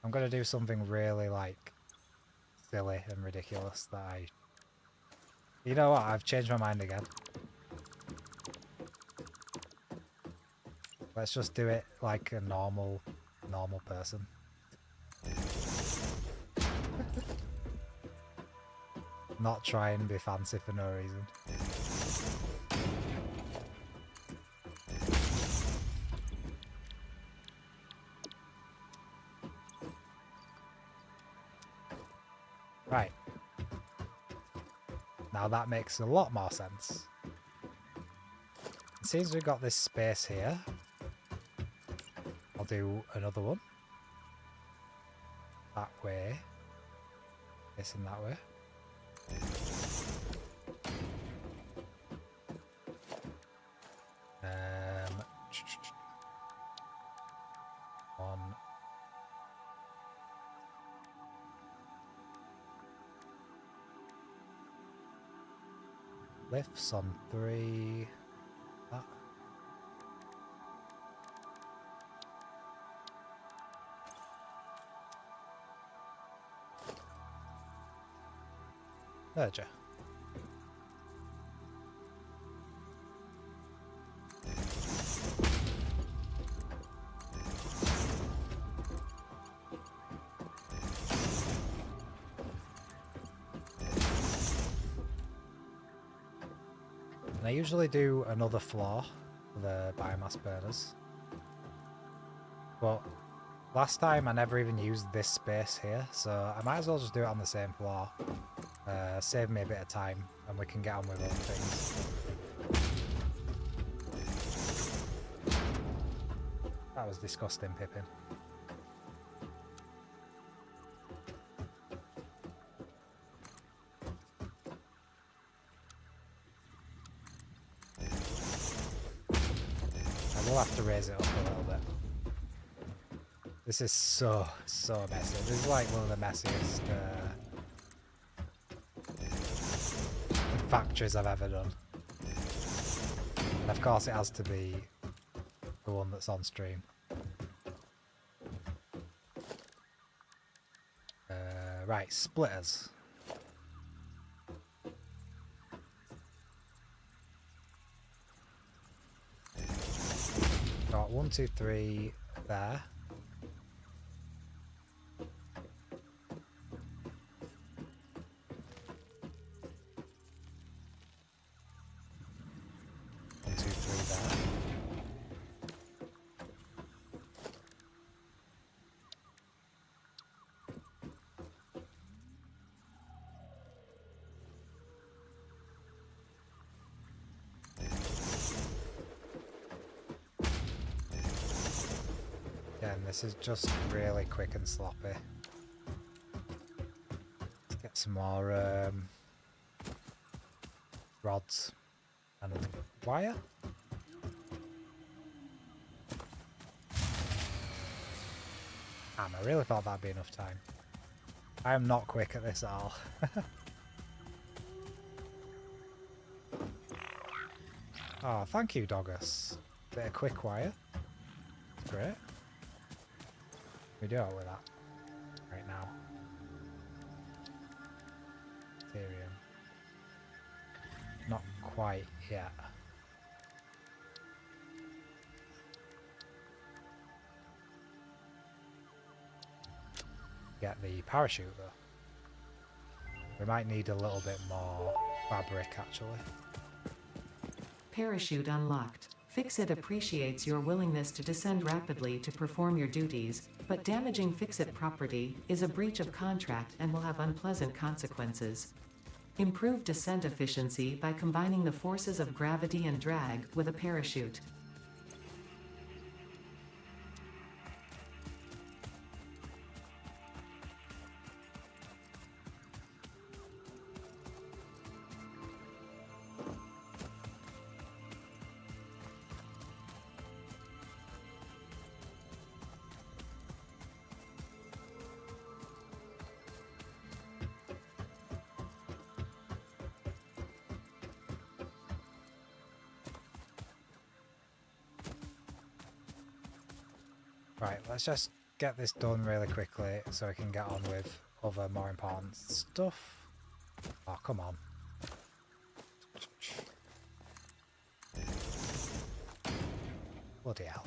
I'm gonna do something really like silly and ridiculous that I... You know what? I've changed my mind again. Let's just do it like a normal person. Not try and be fancy for no reason. Right. Now that makes a lot more sense. It seems we've got this space here. I'll do another one. That way. Facing that way. One. Lifts on 3. That. Merger. And I usually do another floor for the biomass burners. But last time I never even used this space here, so I might as well just do it on the same floor. Save me a bit of time and we can get on with other things. That was disgusting, Pippin. I will have to raise it up a little bit. This is so messy. This is like one of the messiest factories I've ever done. And of course it has to be the one that's on stream. Right, splitters. Got 1, 2, 3 there. Again, this is just really quick and sloppy. Let's get some more rods and a wire. Damn, I really thought that'd be enough time. I am not quick at this at all. Oh, thank you, Doggus. Bit of quick wire. That's great. We do it with that right now. Ethereum. Not quite yet. Get the parachute though. We might need a little bit more fabric actually. Parachute unlocked. Fix-It appreciates your willingness to descend rapidly to perform your duties, but damaging Fix-It property is a breach of contract and will have unpleasant consequences. Improve descent efficiency by combining the forces of gravity and drag with a parachute. Right, let's just get this done really quickly so we can get on with other more important stuff. Oh, come on. Bloody hell.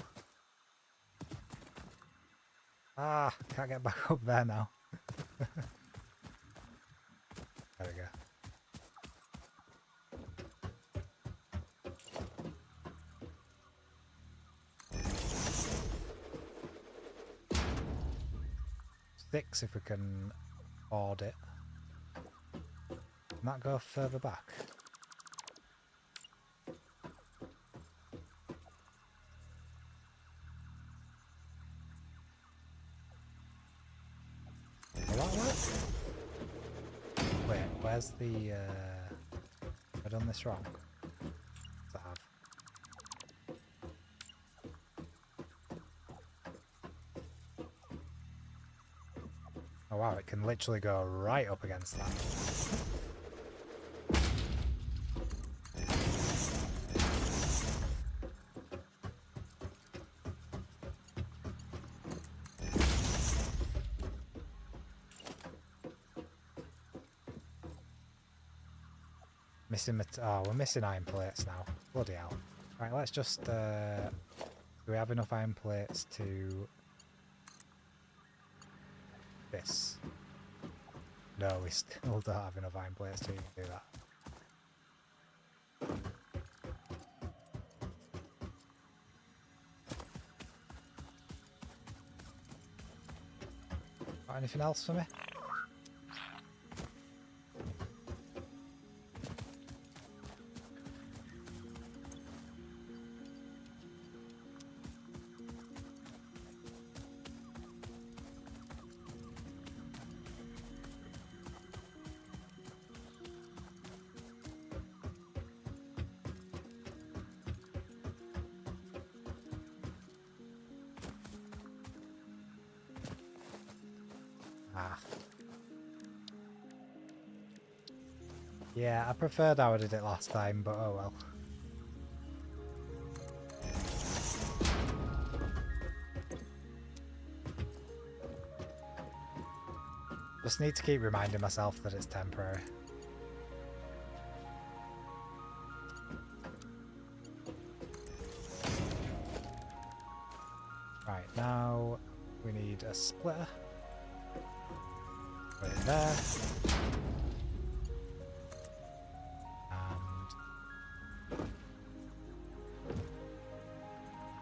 Ah, can't get back up there now. There we go. Six if we can afford it. Can that go further back? Will that work? Wait, where's the have I done this wrong? Does that have? Oh wow, it can literally go right up against that. Missing oh, we're missing iron plates now. Bloody hell. Right, let's just do we have enough iron plates to this? No, we still don't have enough iron plates to even do that. Got anything else for me? Ah. Yeah, I preferred how I did it last time, but oh well. Just need to keep reminding myself that it's temporary. Right, now we need a splitter. Put it there.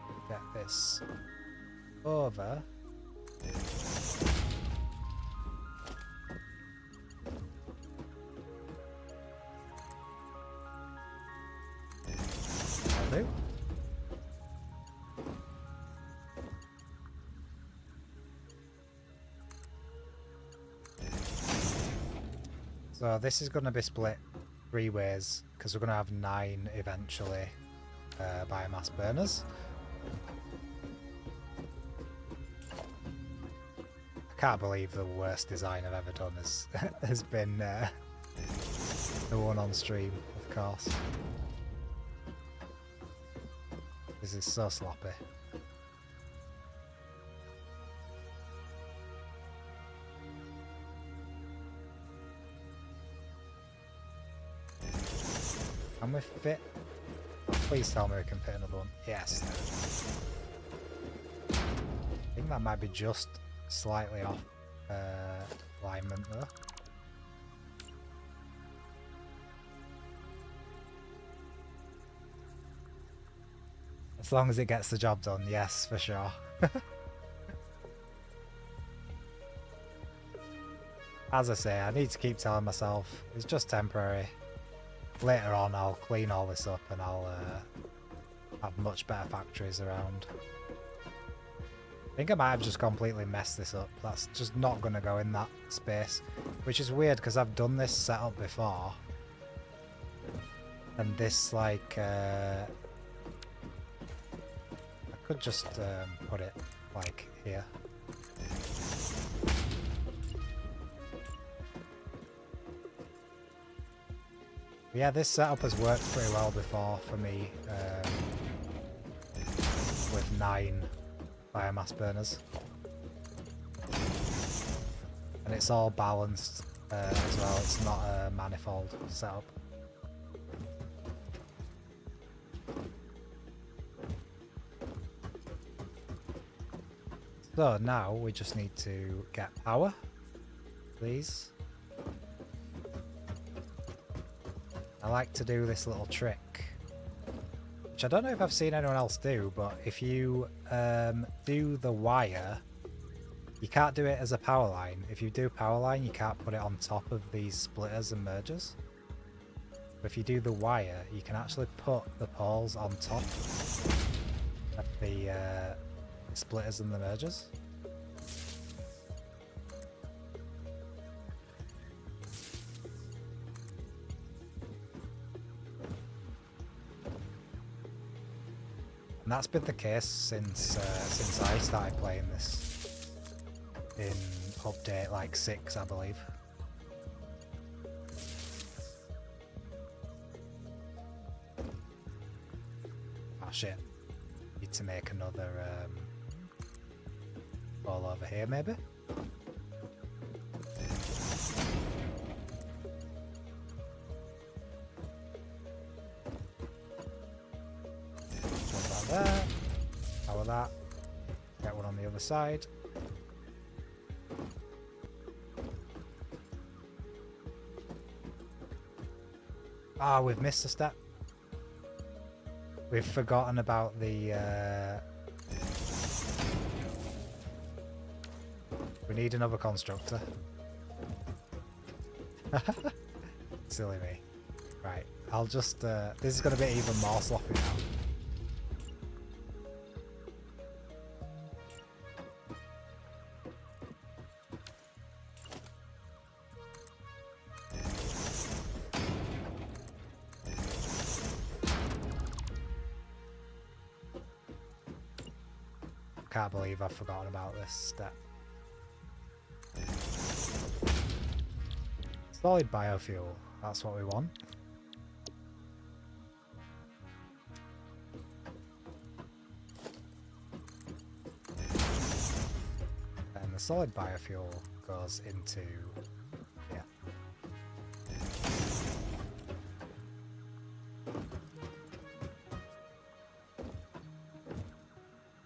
And get this over. That'll do. So this is going to be split 3 ways because we're going to have 9 eventually biomass burners. I can't believe the worst design I've ever done has been the one on stream, of course. This is so sloppy. Can we fit? Oh, please tell me we can fit another one. Yes. I think that might be just slightly off alignment though. As long as it gets the job done, yes, for sure. As I say, I need to keep telling myself it's just temporary. Later on I'll clean all this up and I'll have much better factories around. I think I might have just completely messed this up. That's just not going to go in that space. Which is weird because I've done this setup before. And this like... I could just put it like here. But yeah, this setup has worked pretty well before for me with 9 biomass burners. And it's all balanced as well, it's not a manifold setup. So now we just need to get power, please. I like to do this little trick, which I don't know if I've seen anyone else do, but if you do the wire, you can't do it as a power line. If you do power line, you can't put it on top of these splitters and mergers. But if you do the wire, you can actually put the poles on top of the splitters and the mergers. And that's been the case since I started playing this in update like 6, I believe. Oh shit! Need to make another ball over here, maybe. There, power that, get one on the other side. Ah, we've missed a step. We've forgotten about the we need another constructor. Silly me. Right, I'll just this is gonna be even more sloppy now. Can't believe I've forgotten about this step. Solid biofuel, that's what we want. And the solid biofuel goes into here.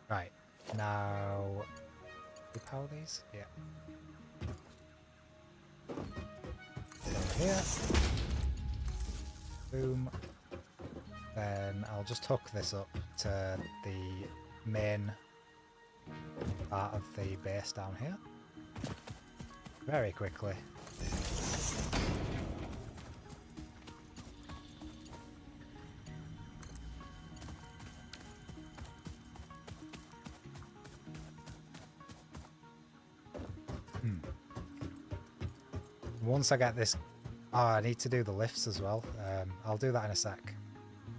Right. Now, we power these? Yeah. Over here. Boom. Then I'll just hook this up to the main part of the base down here. Very quickly. Once I get this... Oh, I need to do the lifts as well. I'll do that in a sec.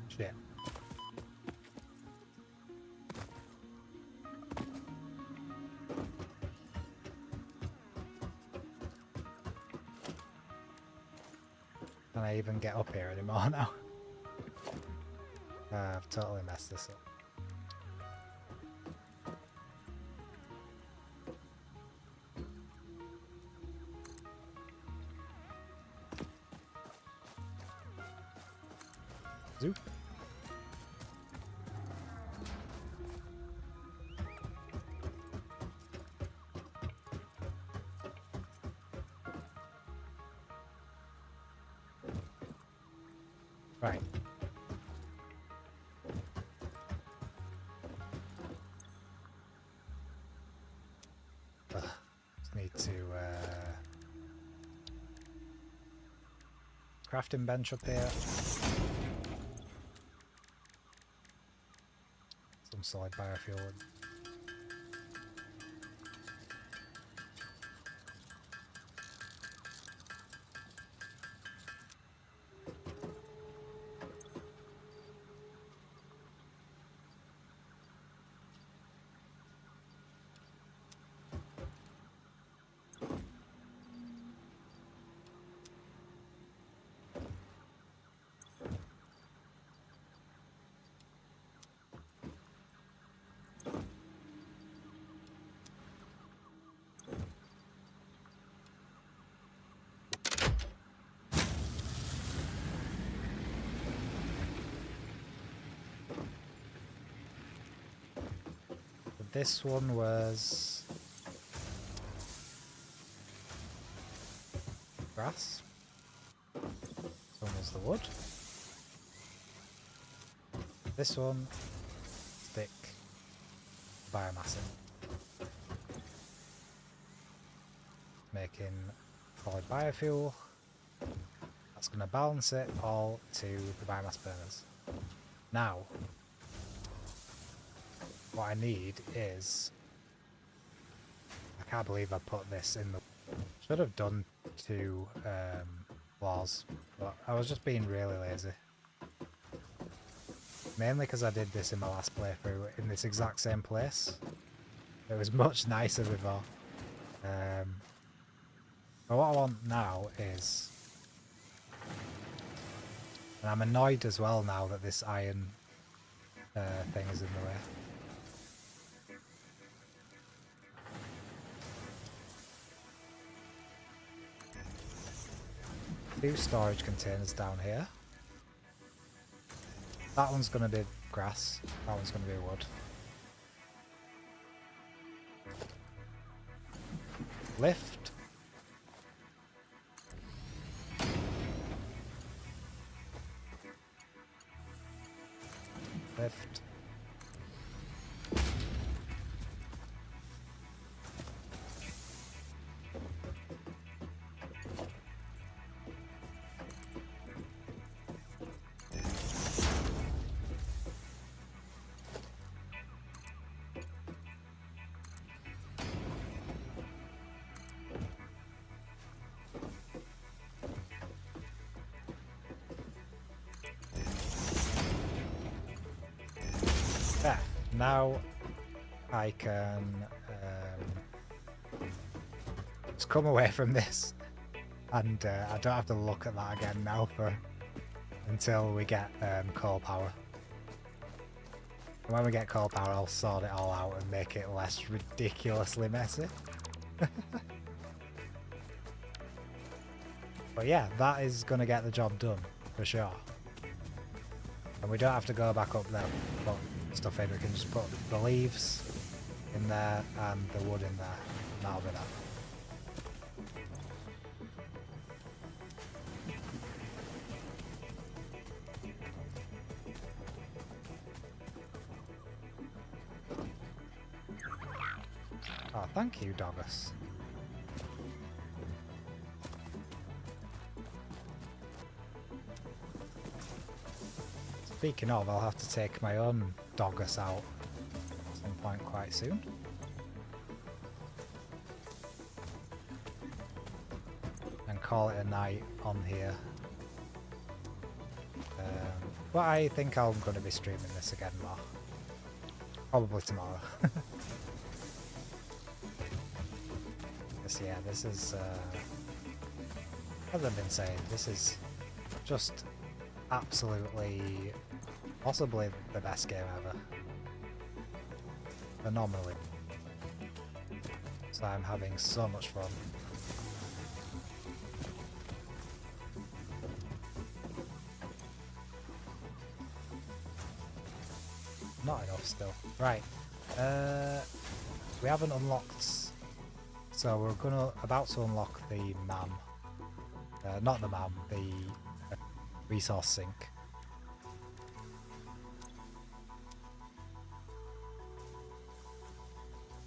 Shit. Can I even get up here anymore now? I've totally messed this up. Zoop. Right. Just need to crafting bench up here. Some solid biofuel. This one was grass. This one was the wood. This one, stick biomass in. Making solid biofuel. That's going to balance it all to the biomass burners. Now, what I need is... I can't believe I put this in the... Should have done 2 floors, but I was just being really lazy. Mainly because I did this in my last playthrough in this exact same place. It was much nicer before. But what I want now is... And I'm annoyed as well now that this iron thing is in the way. 2 storage containers down here. That one's going to be grass, that one's going to be wood. Lift. Lift. There, now I can just come away from this and I don't have to look at that again now until we get coal power. And when we get coal power, I'll sort it all out and make it less ridiculously messy. But yeah, that is going to get the job done for sure. And we don't have to go back up there and put stuff in, we can just put the leaves in there and the wood in there, and that'll be that. Oh, thank you, Doggos. Speaking of, I'll have to take my own Doggos out at some point quite soon. And call it a night on here. But I think I'm going to be streaming this again more. Probably tomorrow. Because yeah, this is, as I've been saying, this is just absolutely, possibly the best game ever. Phenomenally. So I'm having so much fun. still. Right. We haven't unlocked, so we're about to unlock the MAM. Not the MAM, the resource sink.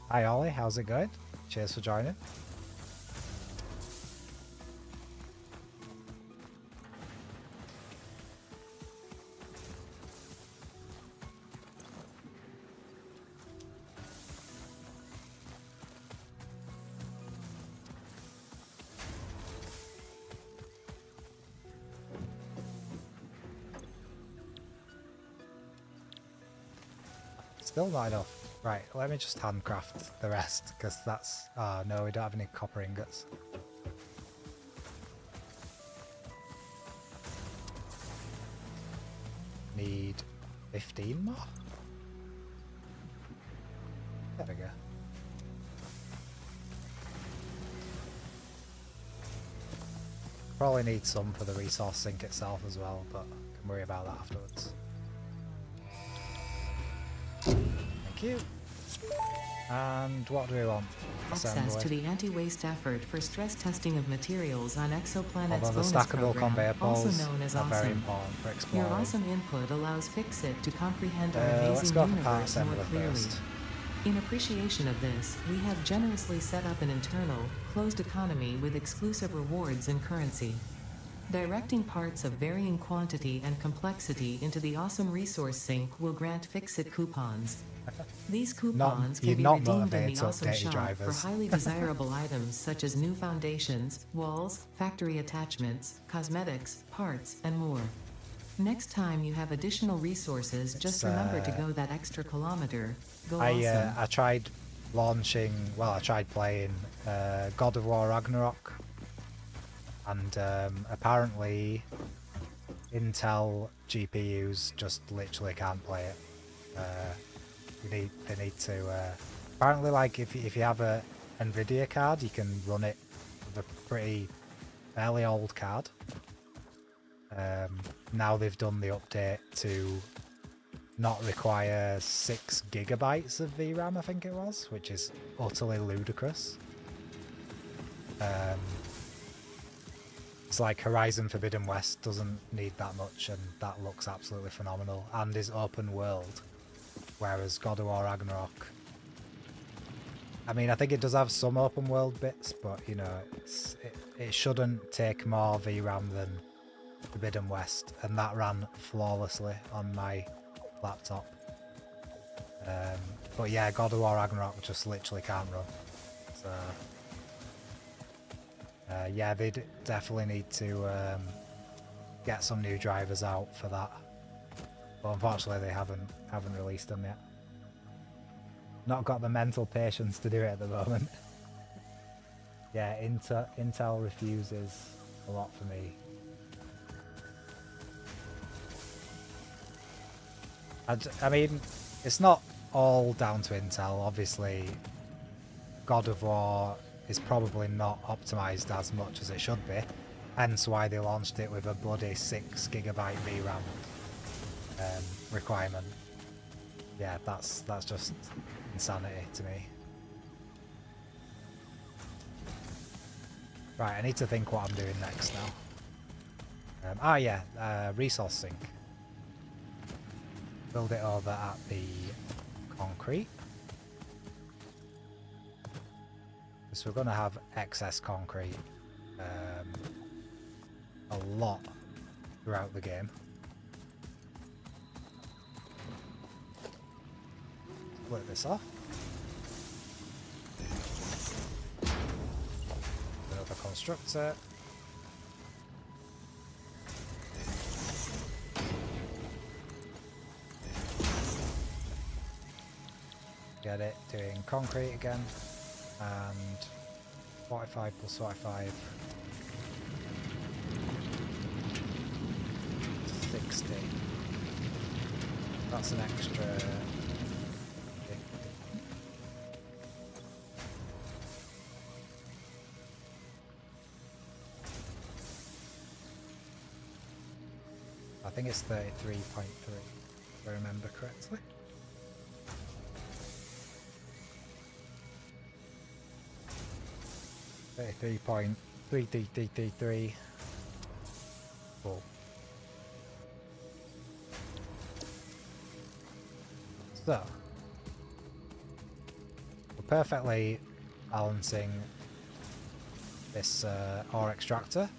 Hi Ollie, how's it going? Cheers for joining. Still not enough. Right, let me just handcraft the rest, because that's... Oh no, we don't have any copper ingots. Need 15 more? There we go. Probably need some for the resource sink itself as well, but can worry about that afterwards. Thank you. And what do we want? Access to the anti-waste effort for stress testing of materials on exoplanets Although the bonus stackable program, conveyor also poles known as are very Awesome. important for Your exploring. awesome input allows Fixit to comprehend our Let's amazing go for part universe more assembly clearly. first. In appreciation of this, we have generously set up an internal, closed economy with exclusive rewards and currency. Directing parts of varying quantity and complexity into the awesome resource sink will grant Fixit coupons. These coupons can you're be not redeemed in motivated the to awesome update your shop for drivers. highly desirable items such as new foundations, walls, factory attachments, cosmetics, parts, and more. Next time you have additional resources, just remember to go that extra kilometer. Go awesome. I tried launching, well, I tried playing God of War Ragnarok, and apparently Intel GPUs just literally can't play it. They need to apparently, like, if you have a Nvidia card, you can run it with a pretty fairly old card. Now they've done the update to not require 6 gigabytes of VRAM, I think it was, which is utterly ludicrous. It's like Horizon Forbidden West doesn't need that much, and that looks absolutely phenomenal and is open world, whereas God of War Ragnarok, I mean, I think it does have some open world bits, but you know, it shouldn't take more VRAM than Forbidden West, and that ran flawlessly on my laptop. But yeah, God of War Ragnarok just literally can't run. So yeah, they definitely need to get some new drivers out for that. But unfortunately, they haven't released them yet. Not got the mental patience to do it at the moment. Yeah, Intel refuses a lot for me. I mean, it's not all down to Intel. Obviously, God of War is probably not optimized as much as it should be, hence why they launched it with a bloody 6 gigabyte VRAM requirement. Yeah, that's just insanity to me. Right, I need to think what I'm doing next now. Resource sink. Build it over at the concrete. So we're going to have excess concrete a lot throughout the game. Split this off. Another constructor. Get it, doing concrete again, and 45 plus 45, 60. That's an extra. I think it's 33.3, if I remember correctly. 33.3333. Cool. So, we're perfectly balancing this ore extractor.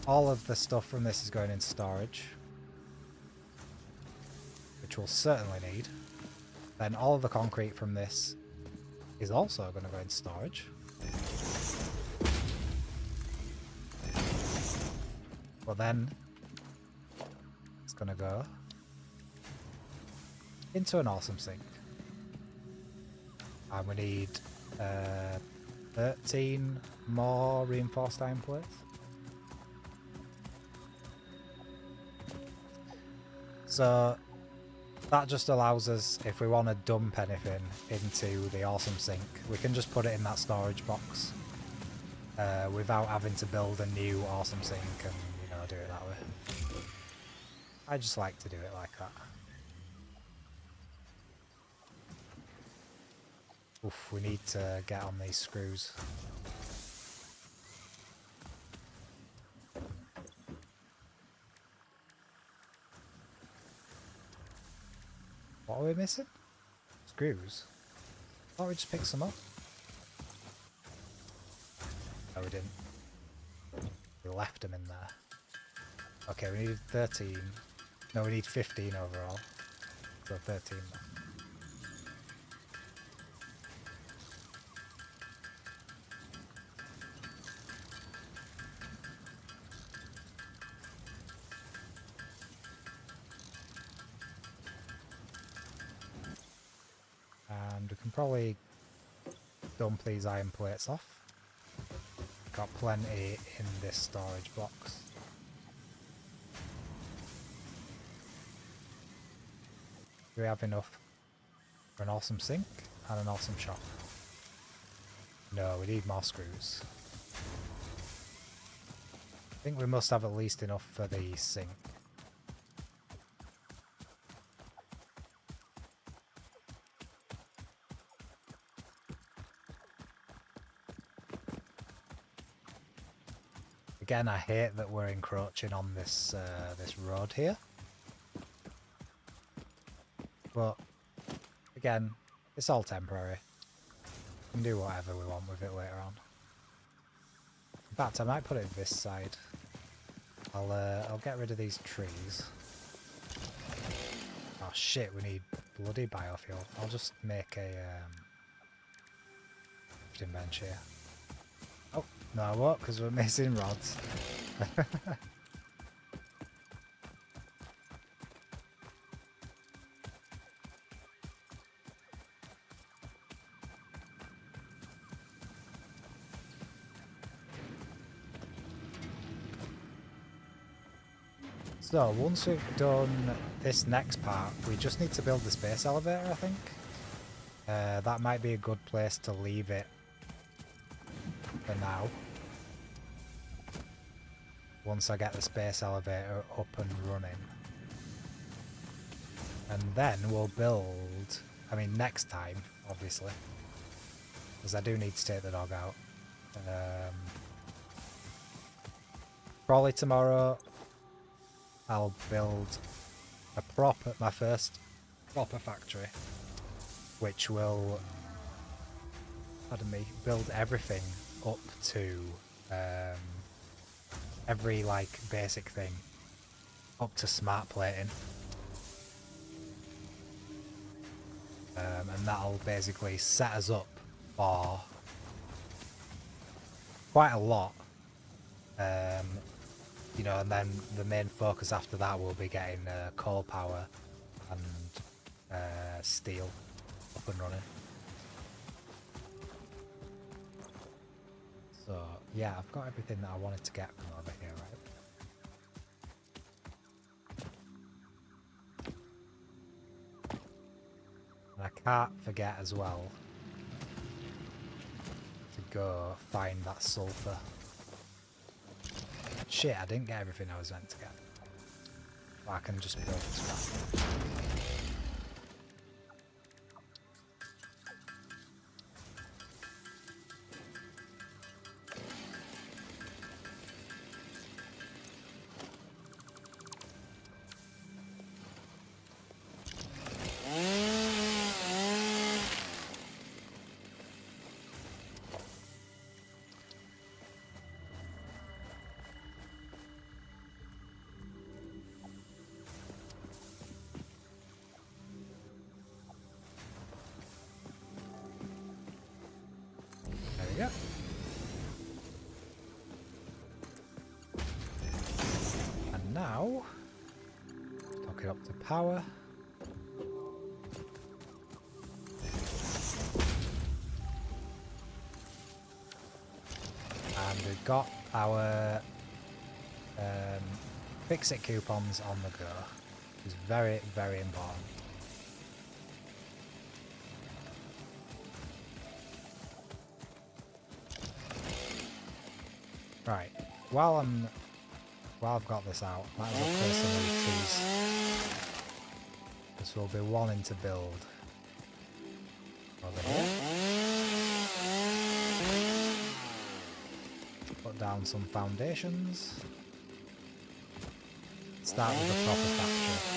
All of the stuff from this is going in storage, which we'll certainly need. Then all of the concrete from this is also going to go in storage. But then it's going to go into an awesome sink. And we need 13 more reinforced iron plates. So that just allows us, if we want to dump anything into the awesome sink, we can just put it in that storage box without having to build a new awesome sink and, you know, do it that way. I just like to do it like that. Oof, we need to get on these screws. What are we missing? Screws? Thought we just picked some up. No, we didn't. We left them in there. Okay, we needed 13. No, we need 15 overall. So 13 then. And we can probably dump these iron plates off. Got plenty in this storage box. Do we have enough for an awesome sink and an awesome shop? No, we need more screws. I think we must have at least enough for the sink. Again, I hate that we're encroaching on this this road here. But again, it's all temporary. We can do whatever we want with it later on. In fact, I might put it this side. I'll get rid of these trees. Oh shit, we need bloody biofuel. I'll just make a bench here. Oh, no I won't, because we're missing rods. So, once we've done this next part, we just need to build the space elevator, I think. That might be a good place to leave it for now. Once I get the space elevator up and running. And then we'll build, I mean next time, obviously. Because I do need to take the dog out. Probably tomorrow I'll build my first proper factory. Which will, pardon me, build everything up to every like basic thing up to smart plating, and that'll basically set us up for quite a lot, you know, and then the main focus after that will be getting coal power and steel up and running. So yeah, I've got everything that I wanted to get from over here, right? And I can't forget as well to go find that sulfur. Shit, I didn't get everything I was meant to get. But I can just build this back. Yep. And now, hook it up to power. And we've got our fix-it coupons on the go, which is very, very important. Right, while I've got this out, might as well clear some of these trees. This will be wanting to build over here. Put down some foundations. Start with the proper factory.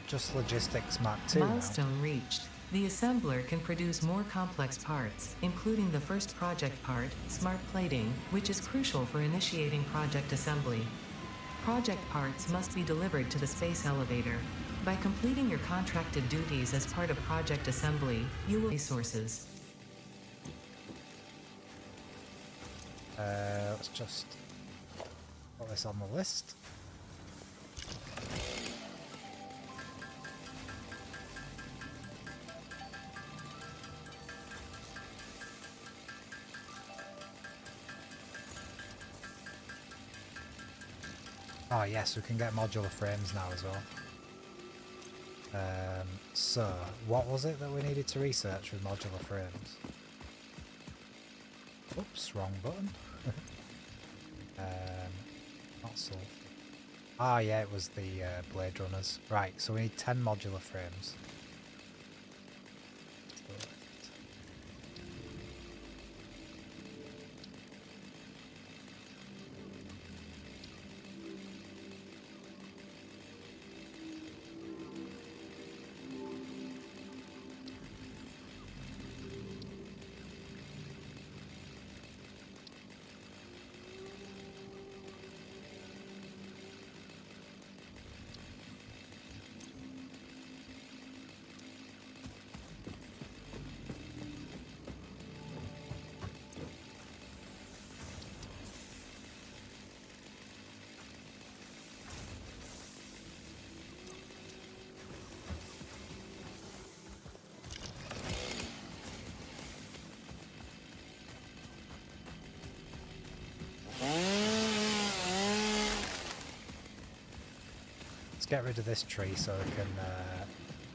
Just logistics Mark 2 now. Milestone reached. The assembler can produce more complex parts, including the first project part, smart plating, which is crucial for initiating project assembly. Project parts must be delivered to the space elevator. By completing your contracted duties as part of project assembly, you will resources. Let's just put this on the list. Oh yes, we can get modular frames now as well. So, what was it that we needed to research with modular frames? Oops, wrong button. Not solved. Ah yeah, it was the Blade Runners. Right, so we need 10 modular frames. Let's get rid of this tree so we can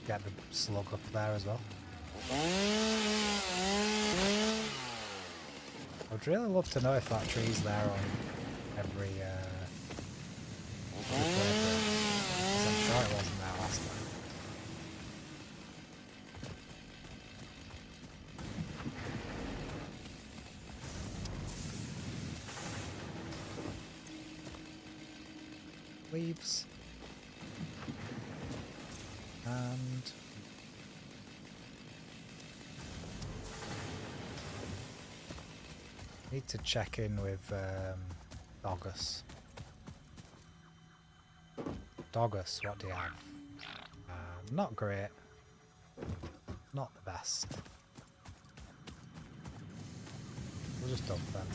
get the slug up there as well. I'd really love to know if that tree's there on every playthrough, because I'm sure it wasn't there last time. Leaves. And need to check in with Dogus. Dogus, what do you have? Not great. Not the best. We'll just dump them.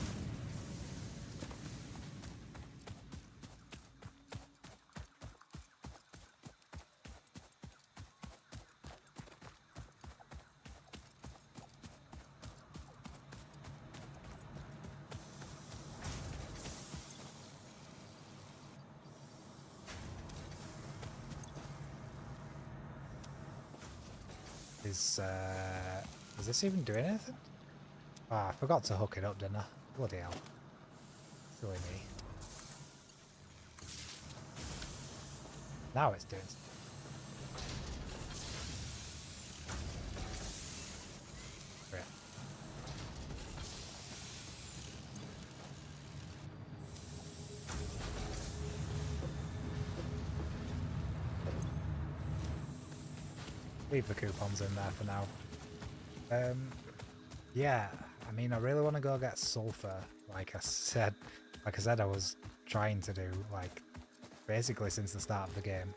Is this even doing anything? Ah, I forgot to hook it up, didn't I? Bloody hell. Silly me. Now it's doing something. Great. Leave the coupons in there for now. Yeah, I mean, I really want to go get sulfur. Like I said I was trying to do, like, basically since the start of the game.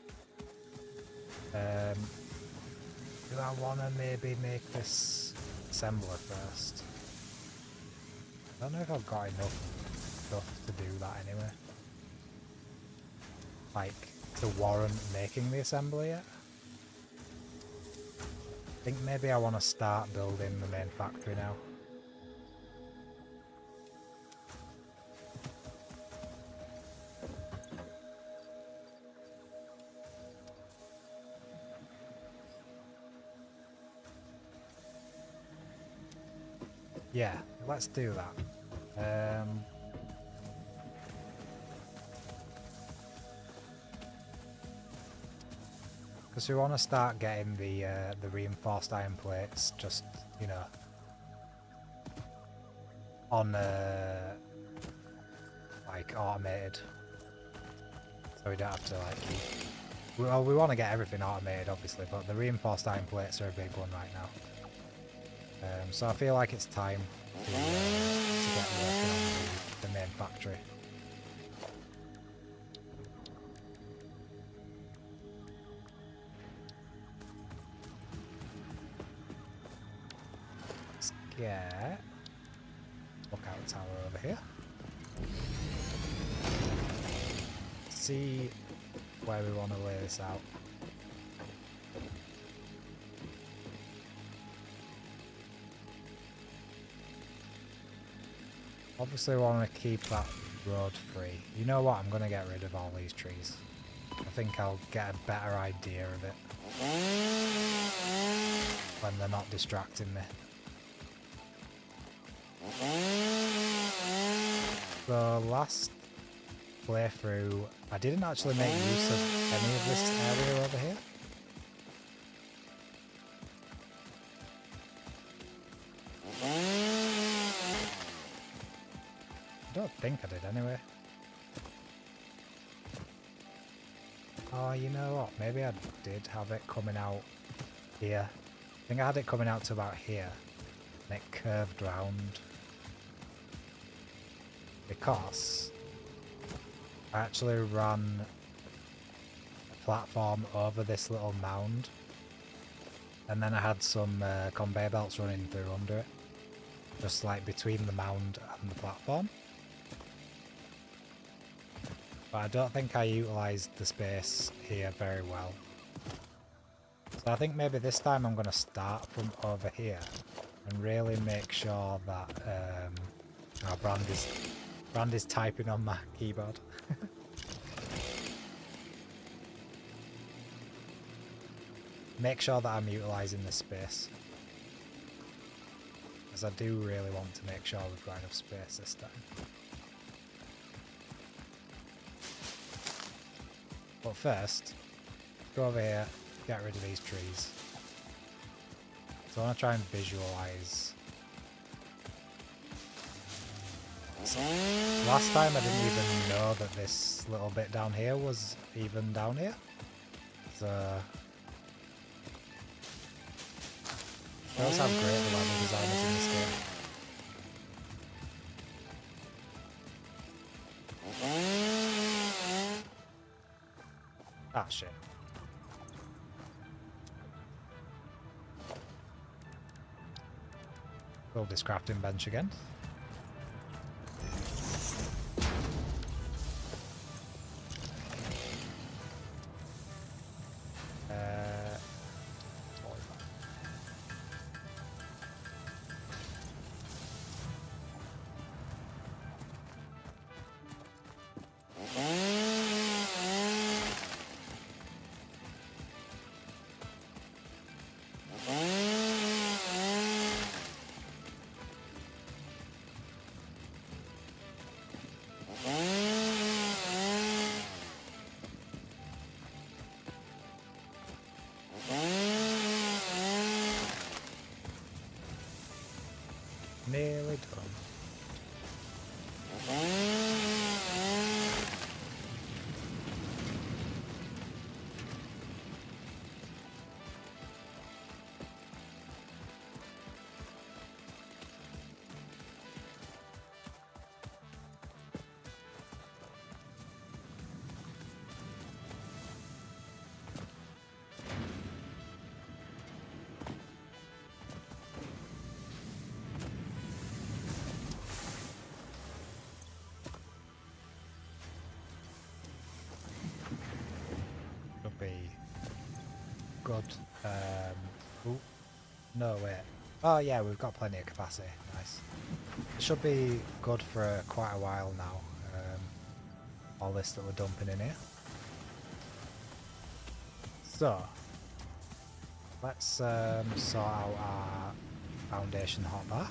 Do I want to maybe make this assembler first? I don't know if I've got enough stuff to do that anyway. Like, to warrant making the assembly yet. I think maybe I want to start building the main factory now. Yeah, let's do that. Because we want to start getting the reinforced iron plates, just, you know, on like automated, so we don't have to like keep. Well, we want to get everything automated, obviously, but the reinforced iron plates are a big one right now. So I feel like it's time to get working on the main factory. Let's get lookout tower over here. See where we want to lay this out. Obviously, we want to keep that road free. You know what? I'm going to get rid of all these trees. I think I'll get a better idea of it when they're not distracting me. So last playthrough, I didn't actually make use of any of this area over here. I don't think I did anyway. Oh, you know what? Maybe I did have it coming out here. I think I had it coming out to about here. And it curved round. Because I actually ran a platform over this little mound. And then I had some conveyor belts running through under it. Just like between the mound and the platform. But I don't think I utilised the space here very well. So I think maybe this time I'm going to start from over here and really make sure that Brand is typing on my keyboard. Make sure that I'm utilising this space, as I do really want to make sure we've got enough space this time. But first, go over here, get rid of these trees. So I want to try and visualise. Last time I didn't even know that this little bit down here was even down here. So shows how great the level design is in this game. Ah, shit. Build this crafting bench again. good. Ooh, no, wait. Oh yeah, we've got plenty of capacity. Nice. It should be good for quite a while now. All this that we're dumping in here. So, let's sort out our foundation hotbar.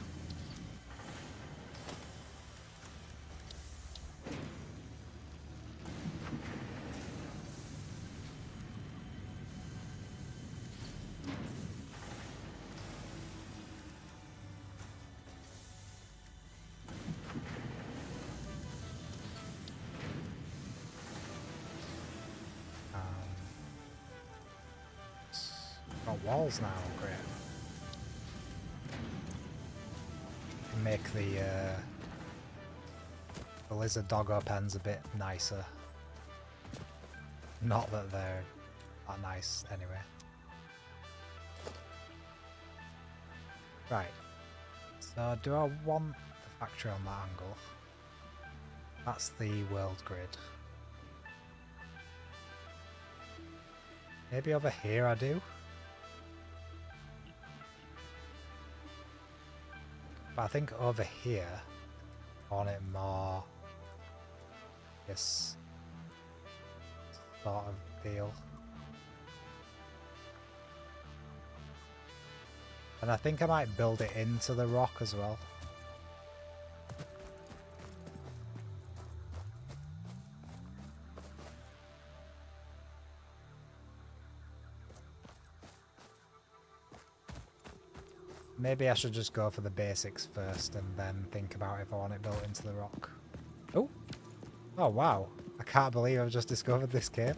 Got walls now, great. Can make the lizard doggo pens a bit nicer. Not that they're that nice anyway. Right. So do I want the factory on that angle? That's the world grid. Maybe over here I do. But I think over here, I want it more this sort of deal. And I think I might build it into the rock as well. Maybe I should just go for the basics first and then think about if I want it built into the rock. Oh! Oh wow! I can't believe I've just discovered this cave.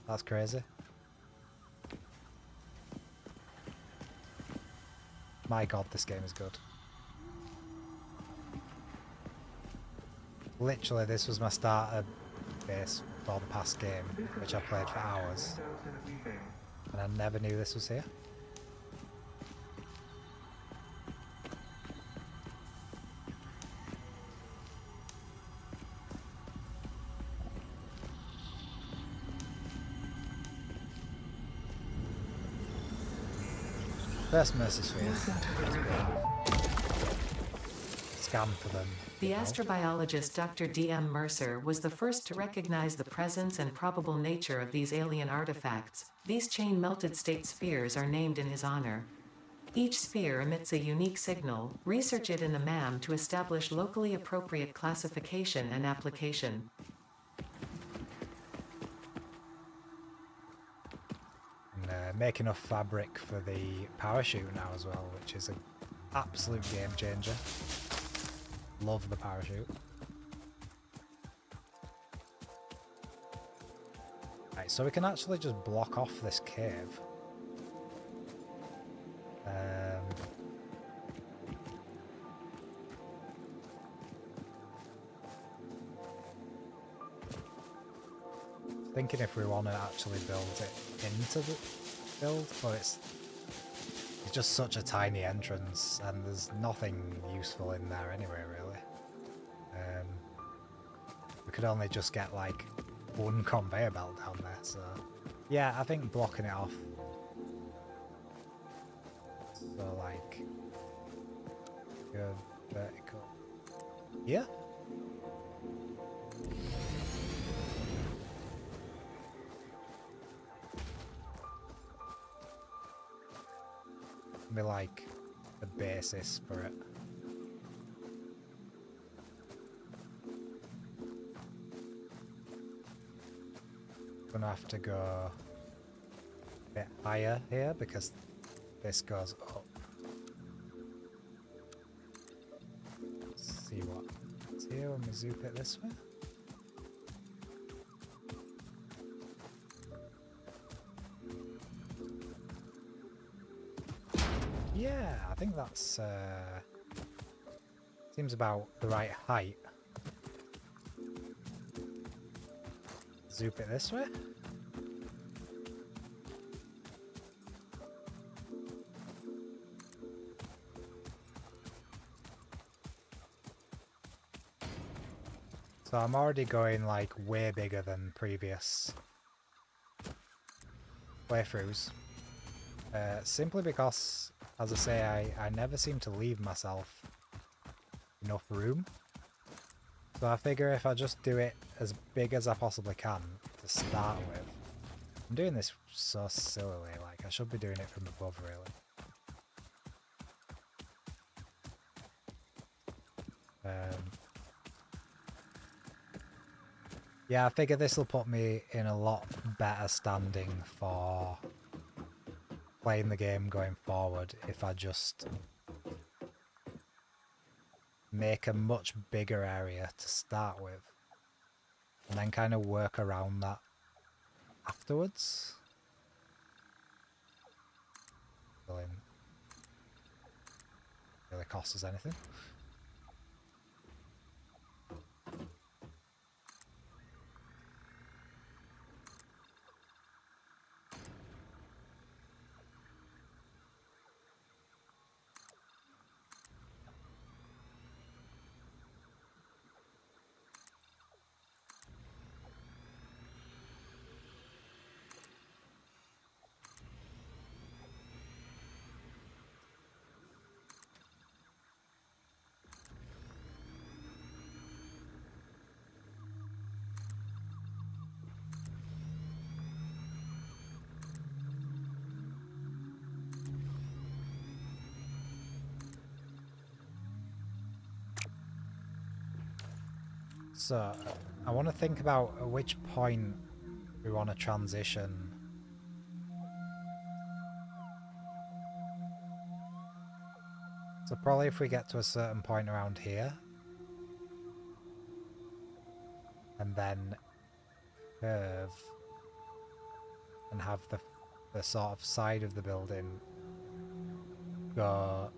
That's crazy. My god, this game is good. Literally, this was my starter base for the past game, which I played for hours. And I never knew this was here. First Mercy Sphere. Scan for them. The astrobiologist Dr. D.M. Mercer was the first to recognize the presence and probable nature of these alien artifacts. These chain-melted state spheres are named in his honor. Each sphere emits a unique signal. Research it in the MAM to establish locally appropriate classification and application. Make enough fabric for the parachute now as well, which is an absolute game changer. Love the parachute. Right, so we can actually just block off this cave. Thinking if we want to actually build it into the build, but it's just such a tiny entrance and there's nothing useful in there anyway, really. We could only just get like one conveyor belt down there, so yeah, I think blocking it off. So like go vertical. Yeah. Be like the basis for it. Gonna have to go a bit higher here because this goes up. Let's see what's here when we zoop it this way. Yeah, I think that's seems about the right height. Zoop it this way. So I'm already going like way bigger than previous playthroughs. Simply because, as I say, I never seem to leave myself enough room. So I figure if I just do it as big as I possibly can to start with. I'm doing this so sillily, like I should be doing it from above really. Yeah, I figure this will put me in a lot better standing for playing the game going forward if I just make a much bigger area to start with and then kind of work around that afterwards. Doesn't really cost us anything. So I want to think about at which point we want to transition. So probably if we get to a certain point around here and then curve and have the sort of side of the building go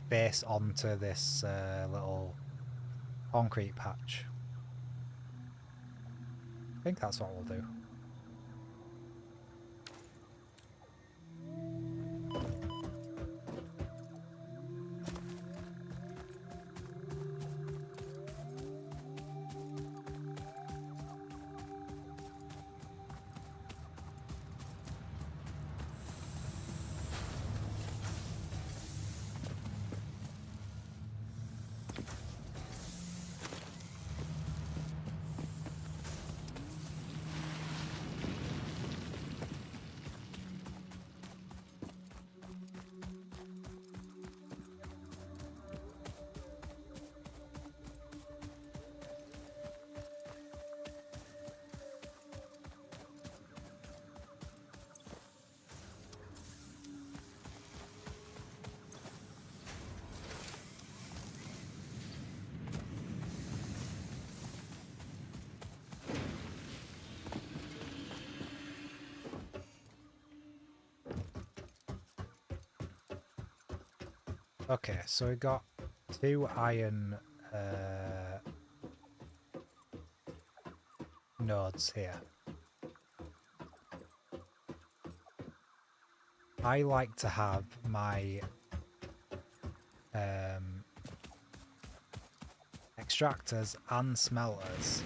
face onto this little concrete patch. I think that's what we'll do. Okay, so we got 2 iron nodes here. I like to have my extractors and smelters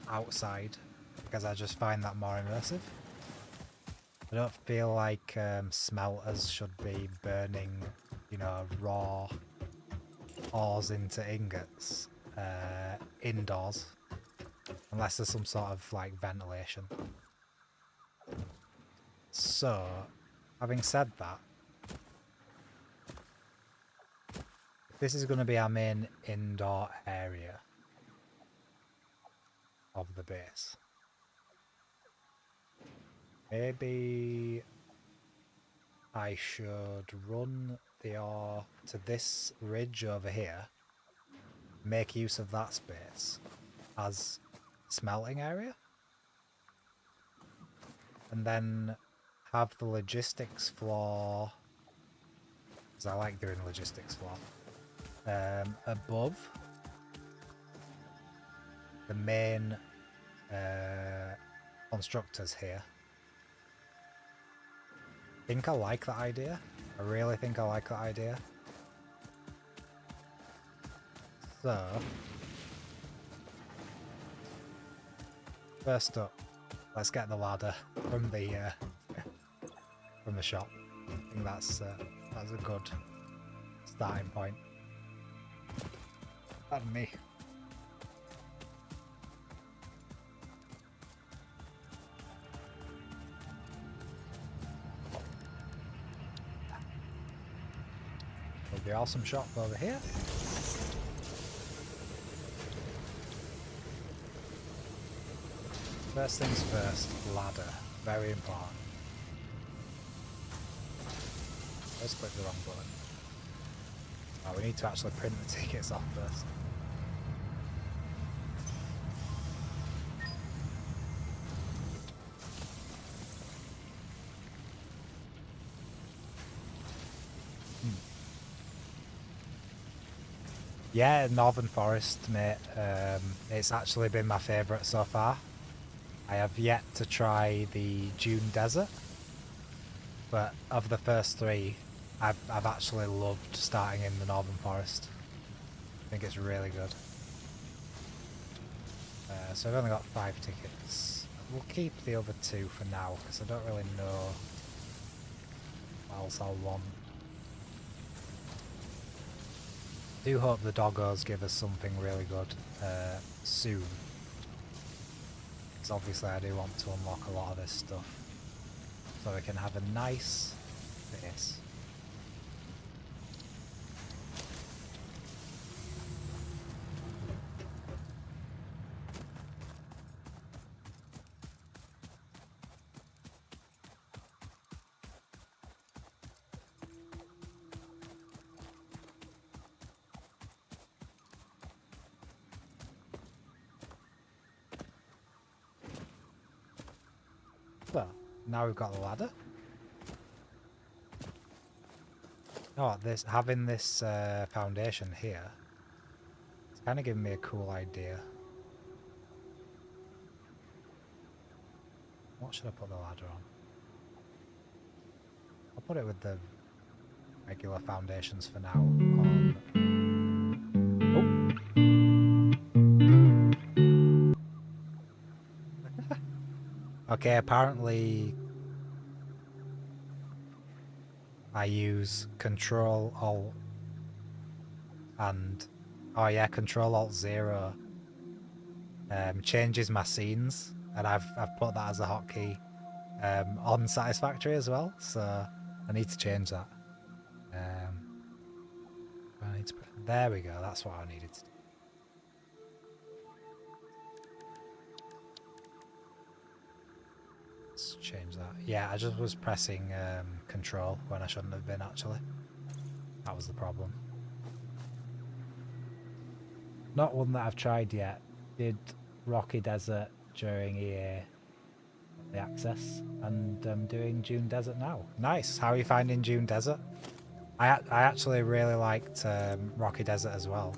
outside because I just find that more immersive. I don't feel like smelters should be burning, you know, raw ores into ingots indoors unless there's some sort of like ventilation. So, having said that, this is going to be our main indoor area of the base. Maybe I should run the ore to this ridge over here, make use of that space as smelting area, and then have the logistics floor, because I like doing logistics floor, above the main constructors here. I think I like that idea. I really think I like that idea. So, first up, let's get the ladder from the shop. I think that's a good starting point. Pardon me. There'll be awesome shop over here. First things first, ladder. Very important. Let's click the wrong button. Oh, we need to actually print the tickets off first. Yeah, Northern Forest, mate. It's actually been my favourite so far. I have yet to try the Dune Desert, but of the first three, I've actually loved starting in the Northern Forest. I think it's really good. So I've only got 5 tickets. We'll keep the other 2 for now, because I don't really know what else I'll want. I do hope the doggos give us something really good soon. Because obviously I do want to unlock a lot of this stuff. So we can have a nice base. Well, now we've got the ladder. Oh, having this foundation here, it's kind of giving me a cool idea. What should I put the ladder on? I'll put it with the regular foundations for now. Oh. Okay, apparently I use Control Alt and Control Alt 0 changes my scenes, and I've put that as a hotkey on Satisfactory as well, so I need to change that. I need to there we go, that's what I needed to do. Let's change that. Yeah, I just was pressing Control when I shouldn't have been, actually. That was the problem. Not one that I've tried yet. Did Rocky Desert during EA the access, and I'm doing Dune Desert now. Nice. How are you finding Dune Desert? I actually really liked Rocky Desert as well.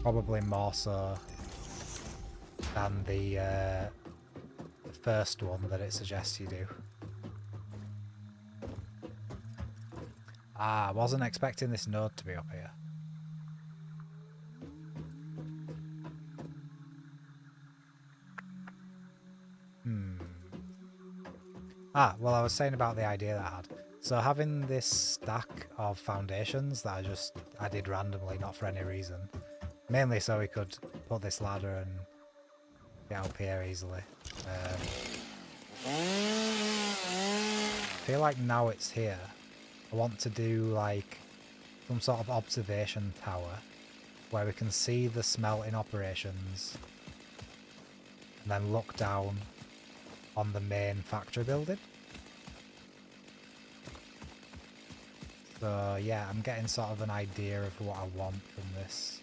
Probably more so than the first one that it suggests you do. Ah, I wasn't expecting this node to be up here. Ah, well, I was saying about the idea that I had. So having this stack of foundations that I did randomly, not for any reason. Mainly so we could put this ladder and get up here easily. I feel like now it's here, I want to do like some sort of observation tower where we can see the smelting operations and then look down on the main factory building. So yeah, I'm getting sort of an idea of what I want from this.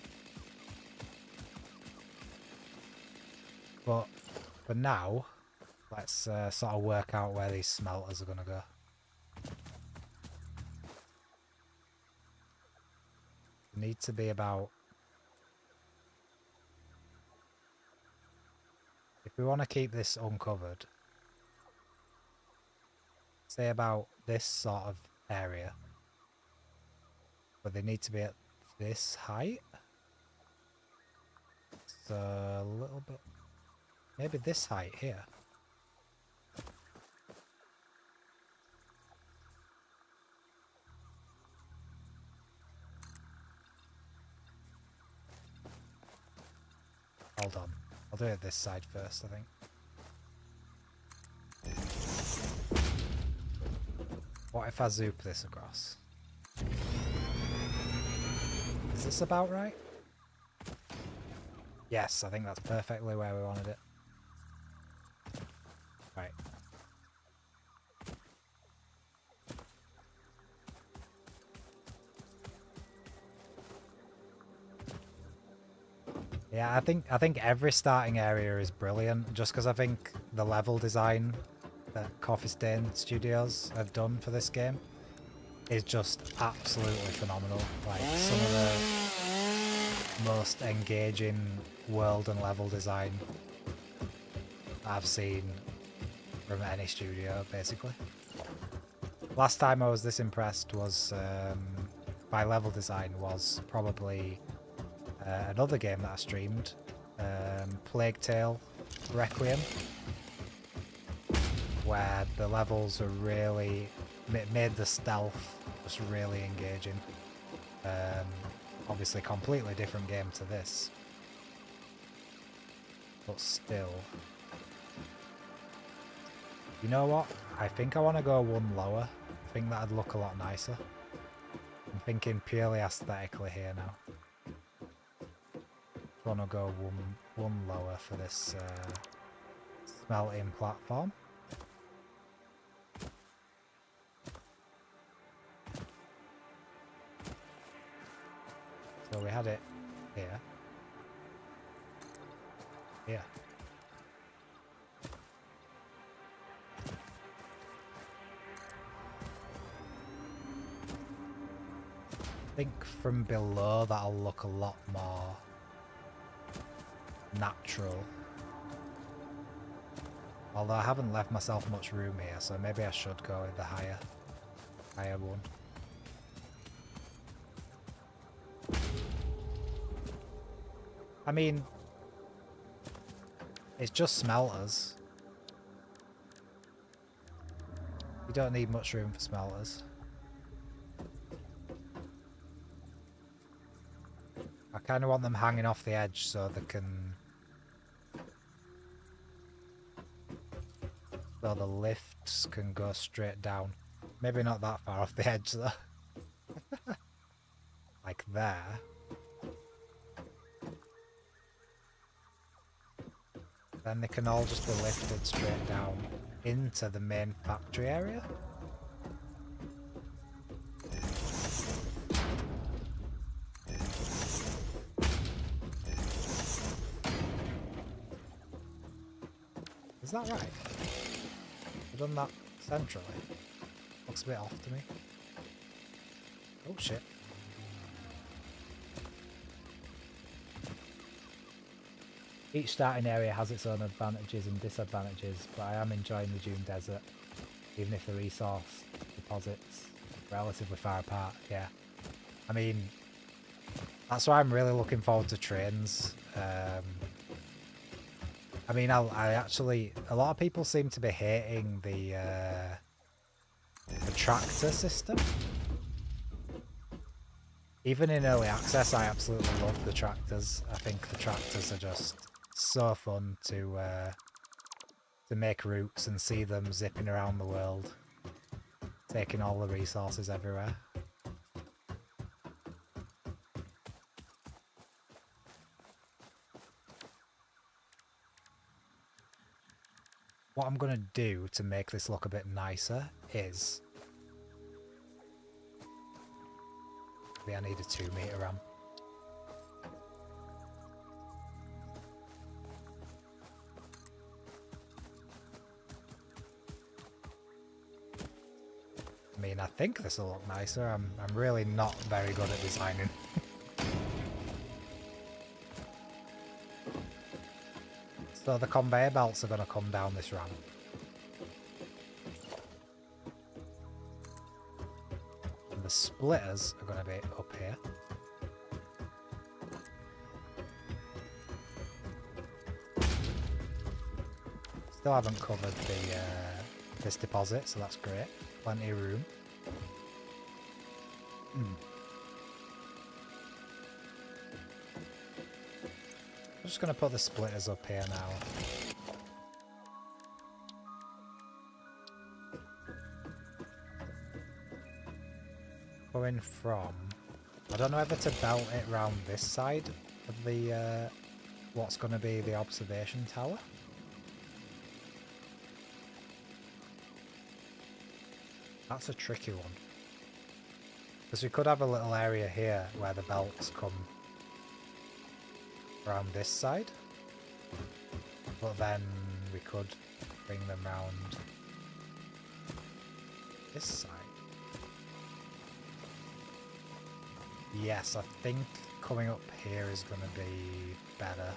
But for now, let's sort of work out where these smelters are going to go. They need to be about... If we want to keep this uncovered, say about this sort of area. But they need to be at this height. So a little bit Maybe this height here. Hold on. I'll do it this side first, I think. What if I zoop this across? Is this about right? Yes, I think that's perfectly where we wanted it. Right. Yeah, I think every starting area is brilliant, just because I think the level design that Coffee Stain Studios have done for this game is just absolutely phenomenal. Like, some of the most engaging world and level design I've seen from any studio, basically. Last time I was this impressed was by level design was probably another game that I streamed, Plague Tale Requiem, where the levels are really made the stealth just really engaging. Obviously, completely different game to this, but still. You know what? I think I want to go one lower. I think that'd look a lot nicer. I'm thinking purely aesthetically here now. I want to go one lower for this smelting platform. So we had it here. Here. I think from below that'll look a lot more natural. Although I haven't left myself much room here, so maybe I should go with the higher one. I mean, it's just smelters. You don't need much room for smelters. I kind of want them hanging off the edge so they can... so the lifts can go straight down. Maybe not that far off the edge though. Like there. Then they can all just be lifted straight down into the main factory area. Is that right? I've done that centrally. Looks a bit off to me. Oh shit. Each starting area has its own advantages and disadvantages, but I am enjoying the Dune Desert, even if the resource deposits are relatively far apart. Yeah, I mean, that's why I'm really looking forward to trains. I mean, I actually, a lot of people seem to be hating the tractor system. Even in early access, I absolutely love the tractors. I think the tractors are just so fun to make routes and see them zipping around the world, taking all the resources everywhere. What I'm going to do to make this look a bit nicer is... maybe I need a 2-meter RAM. I mean, I think this will look nicer. I'm really not very good at designing. So the conveyor belts are going to come down this ramp. And the splitters are going to be up here. Still haven't covered the this deposit, so that's great. Plenty of room. I'm just going to put the splitters up here now. Going from... I don't know whether to belt it round this side of the what's going to be the observation tower. That's a tricky one. Because we could have a little area here where the belts come around this side. But then we could bring them round this side. Yes, I think coming up here is going to be better.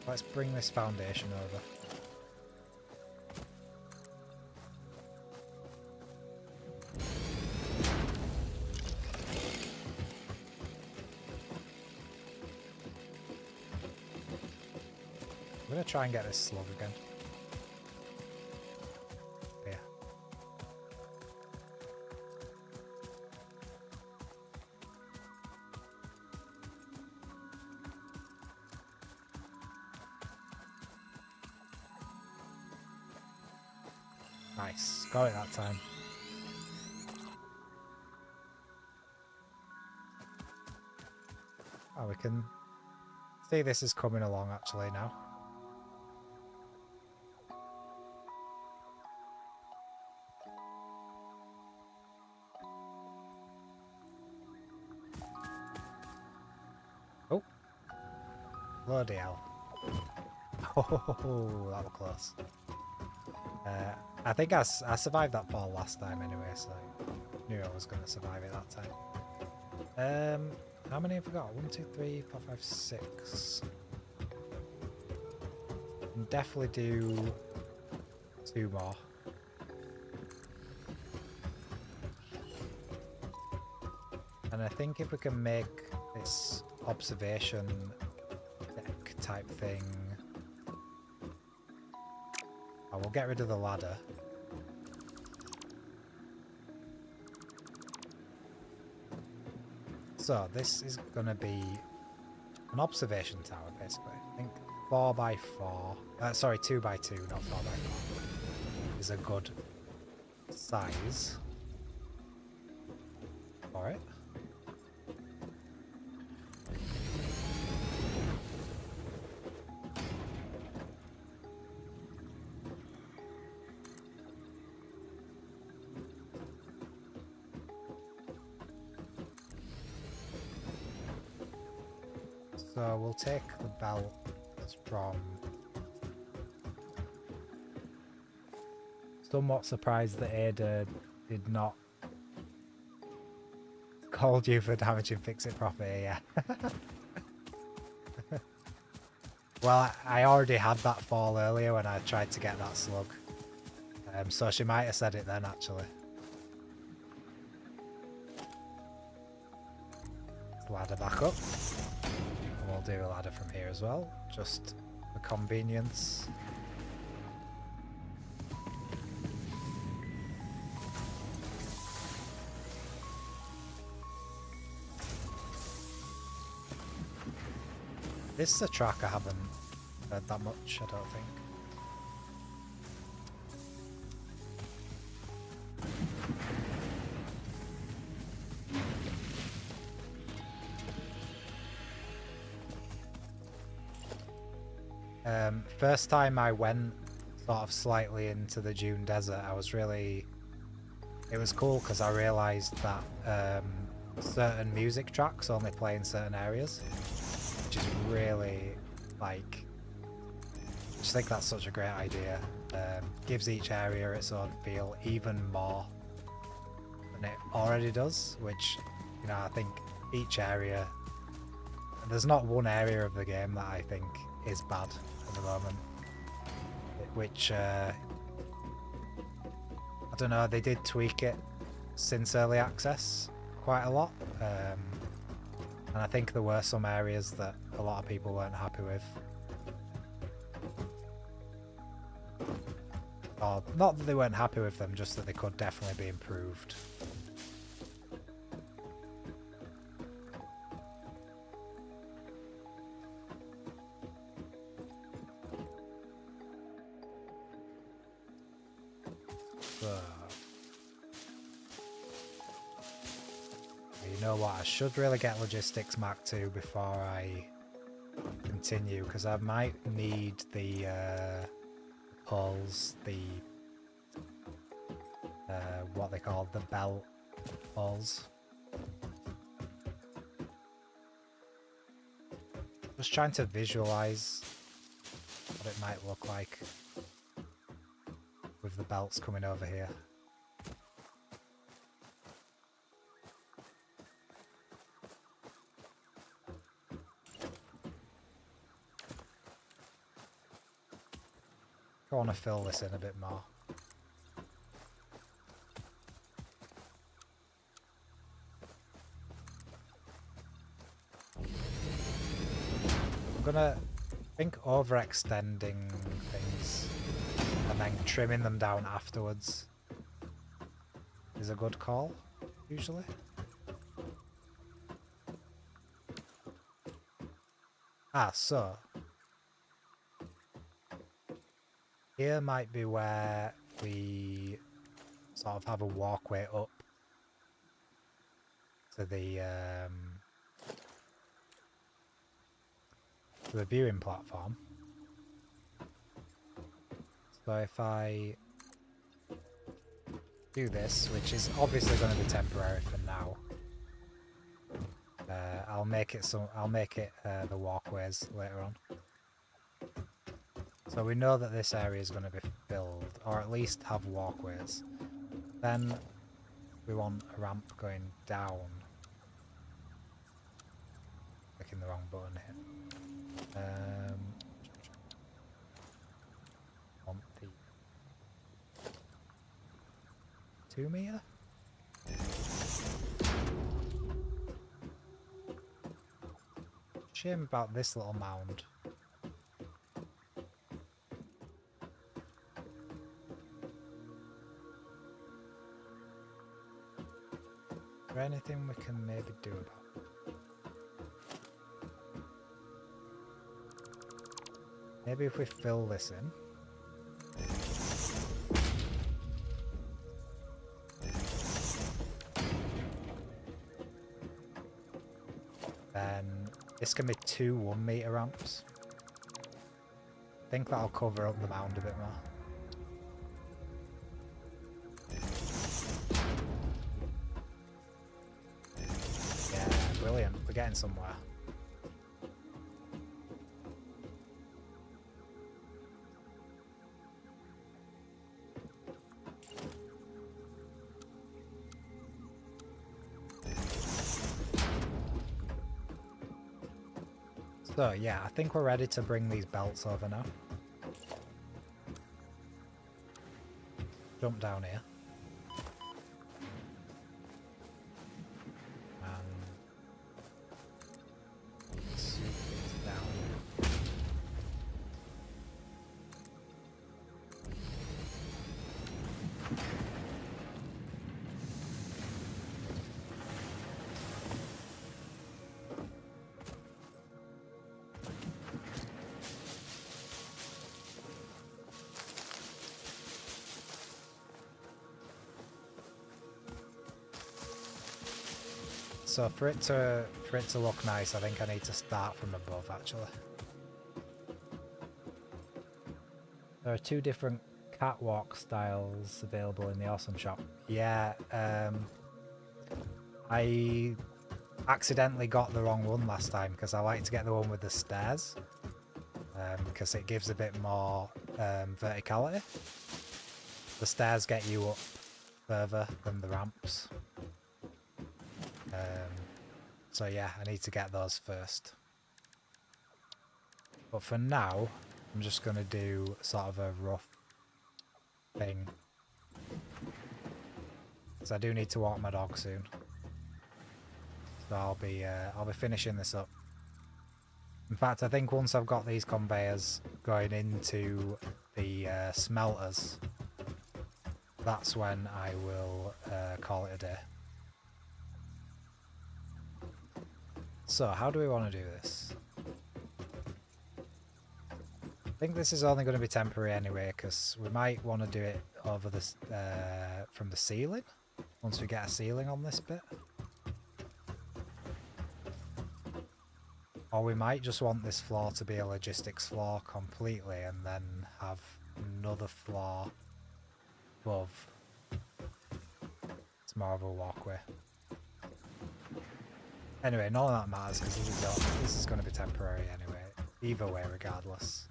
Let's bring this foundation over. I'm going to try and get this slug again. Yeah. Nice. Got it that time. Oh, we can see this is coming along actually now. Oh. Bloody hell. Oh, that was close. I think I survived that fall last time anyway, so I knew I was going to survive it that time. How many have we got? 1, 2, 3, 4, 5, 6. Can definitely do 2 more. And I think if we can make this observation deck type thing... Oh, we'll get rid of the ladder. So this is going to be an observation tower, basically. I think 4x4. Sorry, 2x2, not 4x4. Is a good size for it. So we'll take the belt from... Somewhat surprised that Ada did not call you for damage and fix it properly, yeah. Well, I already had that fall earlier when I tried to get that slug. So she might have said it then, actually. Ladder back up. And we'll do a ladder from here as well, just for convenience. This is a track I haven't heard that much, I don't think. First time I went sort of slightly into the Dune Desert, I was really... It was cool because I realised that certain music tracks only play in certain areas, which is really, like... I just think that's such a great idea. Gives each area its own feel even more than it already does, which, you know, I think each area... There's not one area of the game that I think is bad at the moment, which I don't know, they did tweak it since early access quite a lot, and I think there were some areas that a lot of people weren't happy with, Or, not that they weren't happy with them, just that they could definitely be improved. So, you know what, I should really get Logistics Mark 2 before I continue, because I might need the poles, the what they call the belt poles. Just trying to visualize what it might look like with the belts coming over here. I want to fill this in a bit more. I'm gonna think overextending things and then trimming them down afterwards is a good call, usually. So here might be where we sort of have a walkway up to the viewing platform. So if I do this, which is obviously going to be temporary for now, I'll make it the walkways later on. So we know that this area is going to be filled, or at least have walkways. Then we want a ramp going down. Clicking the wrong button here. Want the 2 meter? Shame about this little mound. Is there anything we can maybe do about it? Maybe if we fill this in. Then this can be 2 1 meter ramps. I think that'll cover up the mound a bit more. Yeah, brilliant. We're getting somewhere. So yeah, I think we're ready to bring these belts over now. Jump down here. And swoop these down. So for it to look nice, I think I need to start from above actually. There are 2 different catwalk styles available in the Awesome Shop. Yeah, I accidentally got the wrong one last time because I like to get the one with the stairs because it gives a bit more verticality. The stairs get you up further than the ramps. So yeah, I need to get those first. But for now, I'm just going to do sort of a rough thing. Because I do need to walk my dog soon. So I'll be finishing this up. In fact, I think once I've got these conveyors going into the smelters, that's when I will call it a day. So how do we want to do this? I think this is only going to be temporary anyway, because we might want to do it over this from the ceiling, once we get a ceiling on this bit. Or we might just want this floor to be a logistics floor completely and then have another floor above. It's more of a walkway. Anyway, none of that matters because this is going to be temporary anyway. Either way, regardless.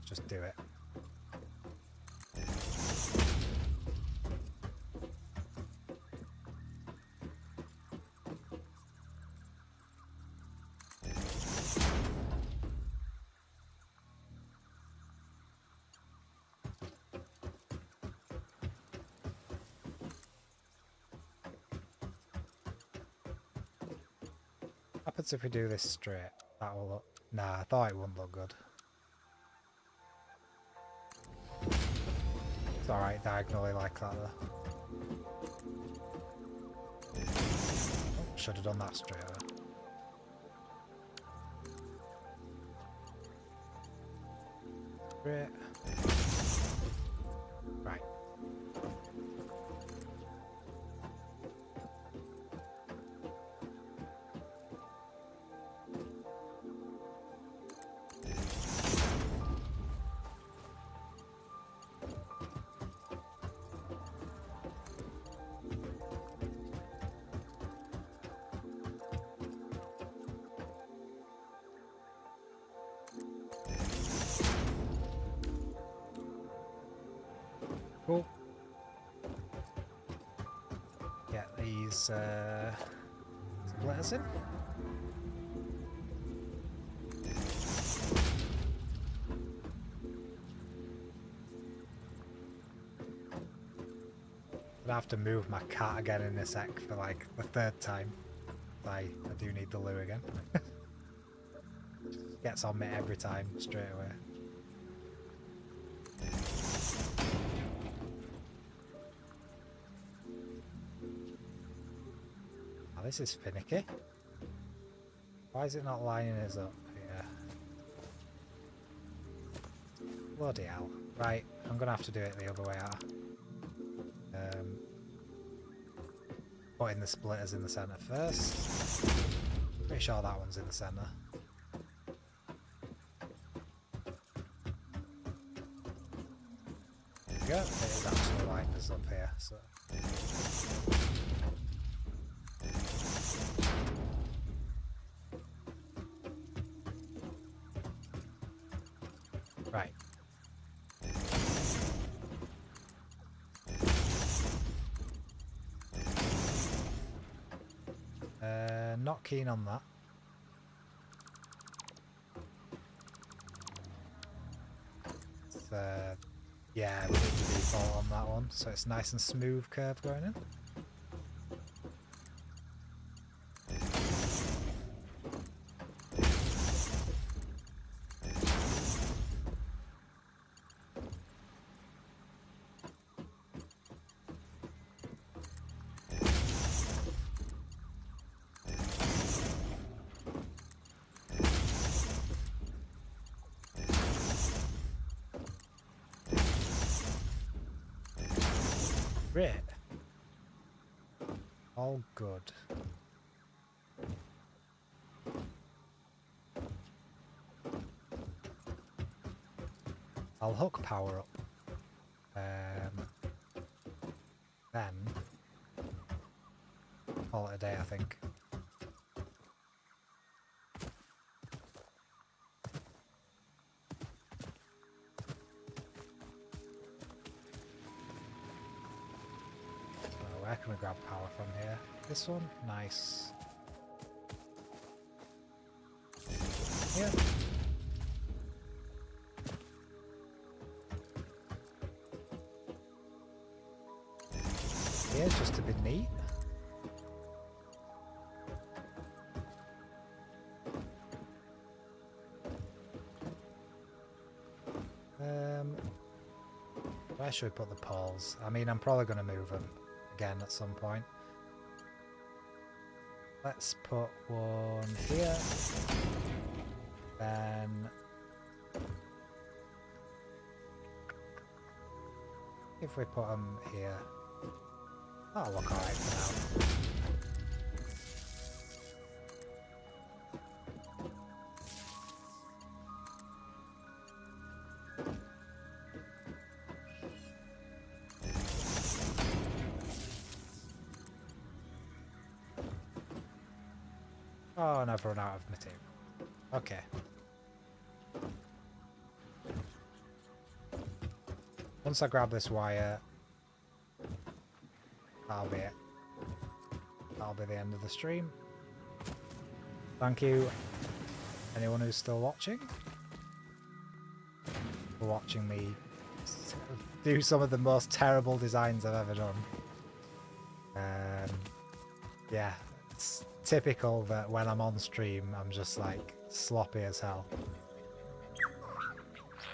Just do it. What happens if we do this straight? That will look... Nah, I thought it wouldn't look good. It's alright diagonally like that though. Oh, should have done that straight away. Straight. Right. Cool. Get these splitters in. I'd have to move my cat again in a sec for like the third time. I do need the loo again. Gets on me every time straight away. Oh, this is finicky. Why is it not lining us up here? Bloody hell. Right, I'm gonna have to do it the other way out. Putting the splitters in the centre first. Pretty sure that one's in the centre. There we go. It is actually lined us up here, so. Right. Not keen on that. Yeah, we need to default on that one, so it's nice and smooth curve going in. Great. All good. I'll hook power up. Then call it a day, I think. Where can we grab power from here? This one? Nice. Yeah. Yeah, just a bit neat. Do I Where should we put the poles? I mean, I'm probably going to move them again at some point. Let's put one here. Then if we put them here, that'll look alright for now. Oh, and I've run out of material. Okay. Once I grab this wire, that'll be it. That'll be the end of the stream. Thank you, anyone who's still watching, for watching me do some of the most terrible designs I've ever done. Yeah, it's typical that when I'm on stream, I'm just like sloppy as hell.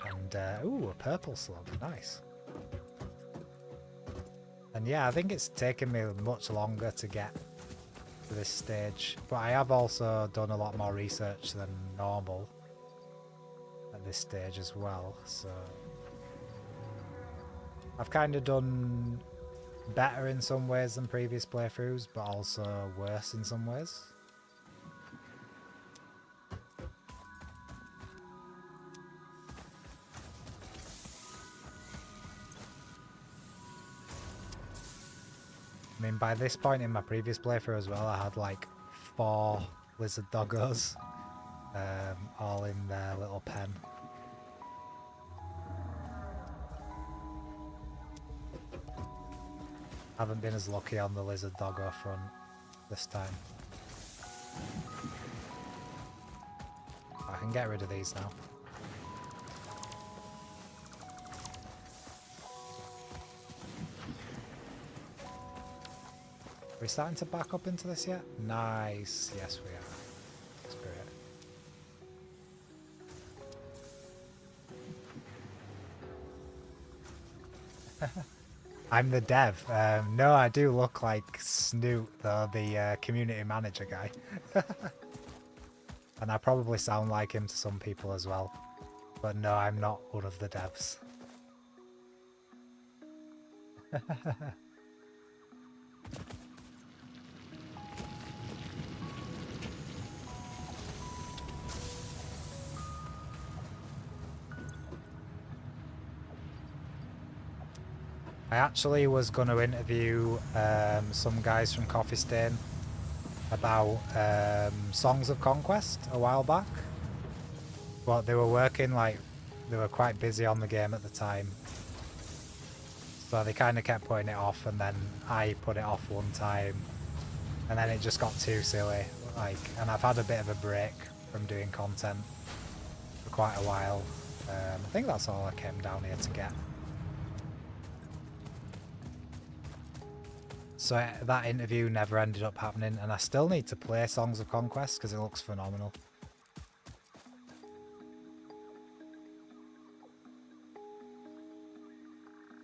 And, ooh, a purple slug, nice. And yeah, I think it's taken me much longer to get to this stage, but I have also done a lot more research than normal at this stage as well, so I've kind of done better in some ways than previous playthroughs, but also worse in some ways. I mean, by this point in my previous playthrough as well, I had like 4 lizard doggos, all in their little pen. Haven't been as lucky on the lizard doggo front this time. I can get rid of these now. Are we starting to back up into this yet? Nice. Yes, we are. That's great. I'm the dev. No, I do look like Snoot, though, the community manager guy. And I probably sound like him to some people as well. But no, I'm not one of the devs. I actually was going to interview some guys from Coffee Stain about Songs of Conquest a while back, but they were working, like, they were quite busy on the game at the time, so they kind of kept putting it off, and then I put it off one time, and then it just got too silly, like, and I've had a bit of a break from doing content for quite a while. I think that's all I came down here to get. So that interview never ended up happening, and I still need to play Songs of Conquest because it looks phenomenal.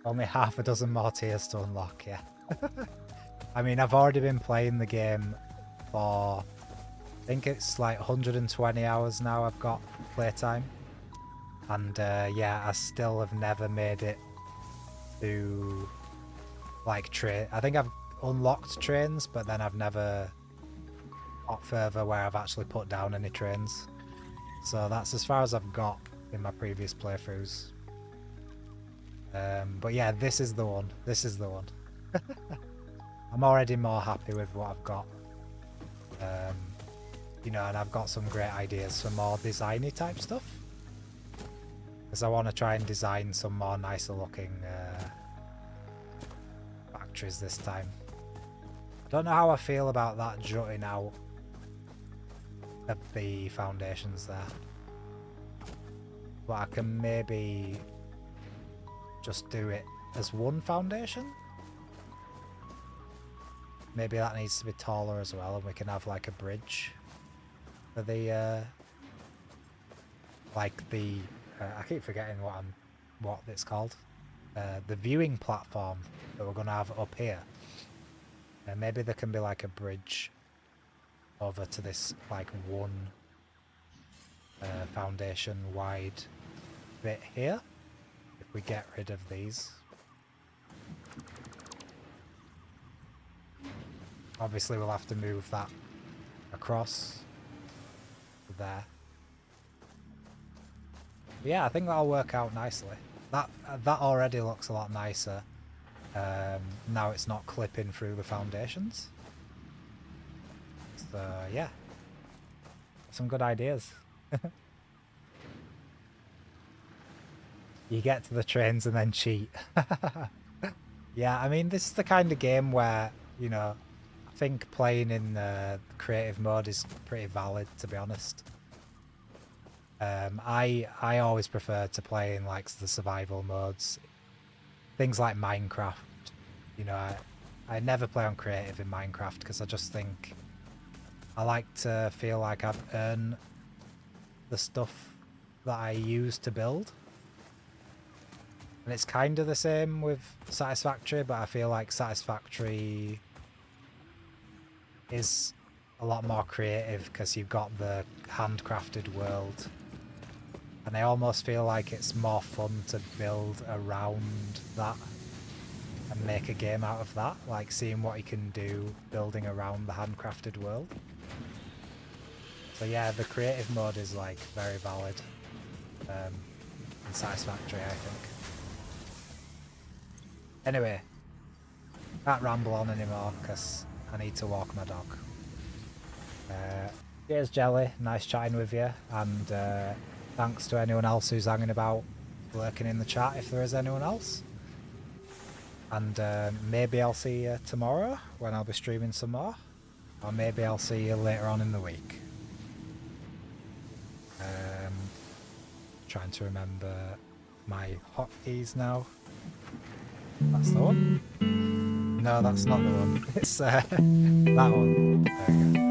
Only half a dozen more tiers to unlock, yeah. I mean, I've already been playing the game for, I think it's like 120 hours now I've got playtime. And yeah, I still have never made it to, like, train. I think I've unlocked trains, but then I've never got further where I've actually put down any trains. So that's as far as I've got in my previous playthroughs. But yeah, this is the one. This is the one. I'm already more happy with what I've got. You know, and I've got some great ideas for more designy type stuff. Because I want to try and design some more nicer looking factories this time. Don't know how I feel about that jutting out of the foundations there. But I can maybe just do it as one foundation. Maybe that needs to be taller as well, and we can have like a bridge for the like the I keep forgetting what it's called. the viewing platform that we're going to have up here. And maybe there can be like a bridge over to this like one foundation wide bit here. If we get rid of these. Obviously we'll have to move that across there. But yeah, I think that'll work out nicely. That already looks a lot nicer. Now it's not clipping through the foundations. So yeah, some good ideas. You get to the trains and then cheat. Yeah, I mean, this is the kind of game where, you know, I think playing in creative mode is pretty valid, to be honest. I always prefer to play in like the survival modes. Things like Minecraft, you know, I never play on creative in Minecraft because I just think I like to feel like I've earned the stuff that I use to build. And it's kind of the same with Satisfactory, but I feel like Satisfactory is a lot more creative because you've got the handcrafted world. And I almost feel like it's more fun to build around that and make a game out of that, like seeing what you can do building around the handcrafted world. So yeah, the creative mode is like very valid in Satisfactory, I think. Anyway, can't ramble on anymore because I need to walk my dog. Cheers, Jelly. Nice chatting with you, and thanks to anyone else who's hanging about, lurking in the chat if there is anyone else. And maybe I'll see you tomorrow when I'll be streaming some more, or maybe I'll see you later on in the week. Trying to remember my hotkeys now. That's the one? No, that's not the one. It's that one. There we go.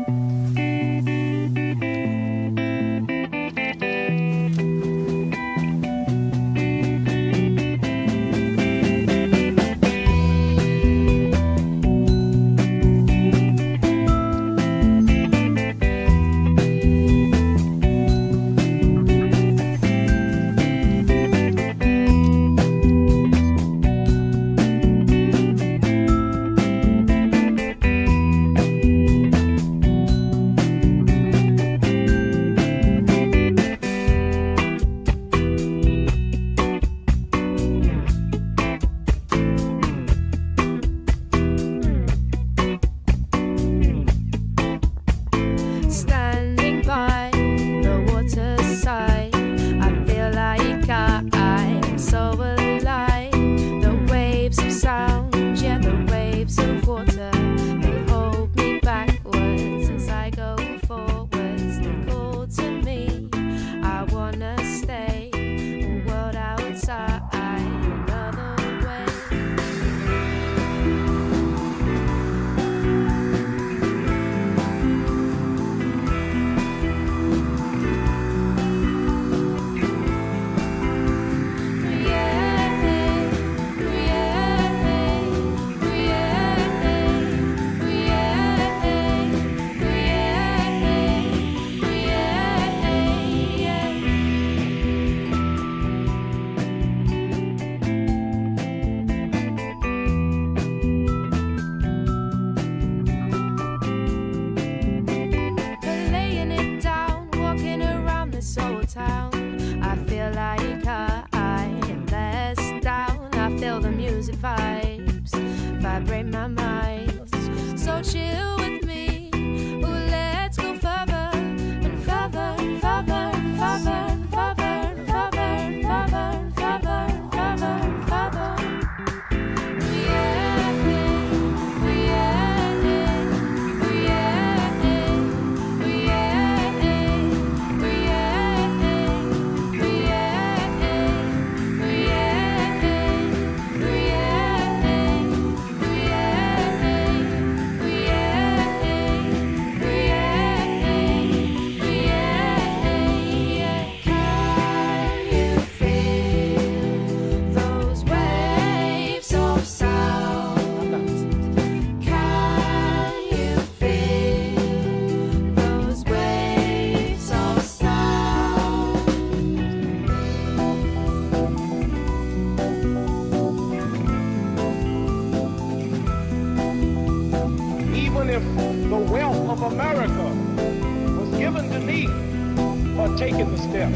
not taken the step.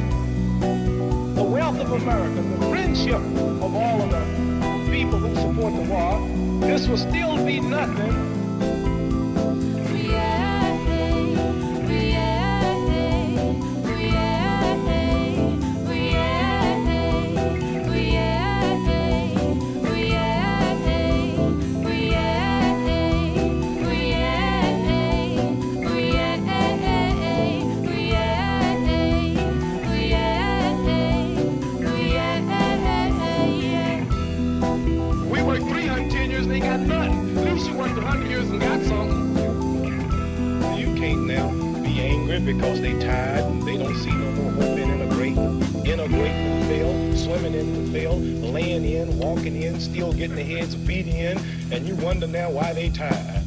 The wealth of America, the friendship of all of the people who support the war, this will still be nothing. We worked 310 years and they got nothing. At least you worked 100 years and got something. You can't now be angry because they tired and they don't see no more hope in integrating the field, swimming in the field, laying in, walking in, still getting their heads beat in, and you wonder now why they tired.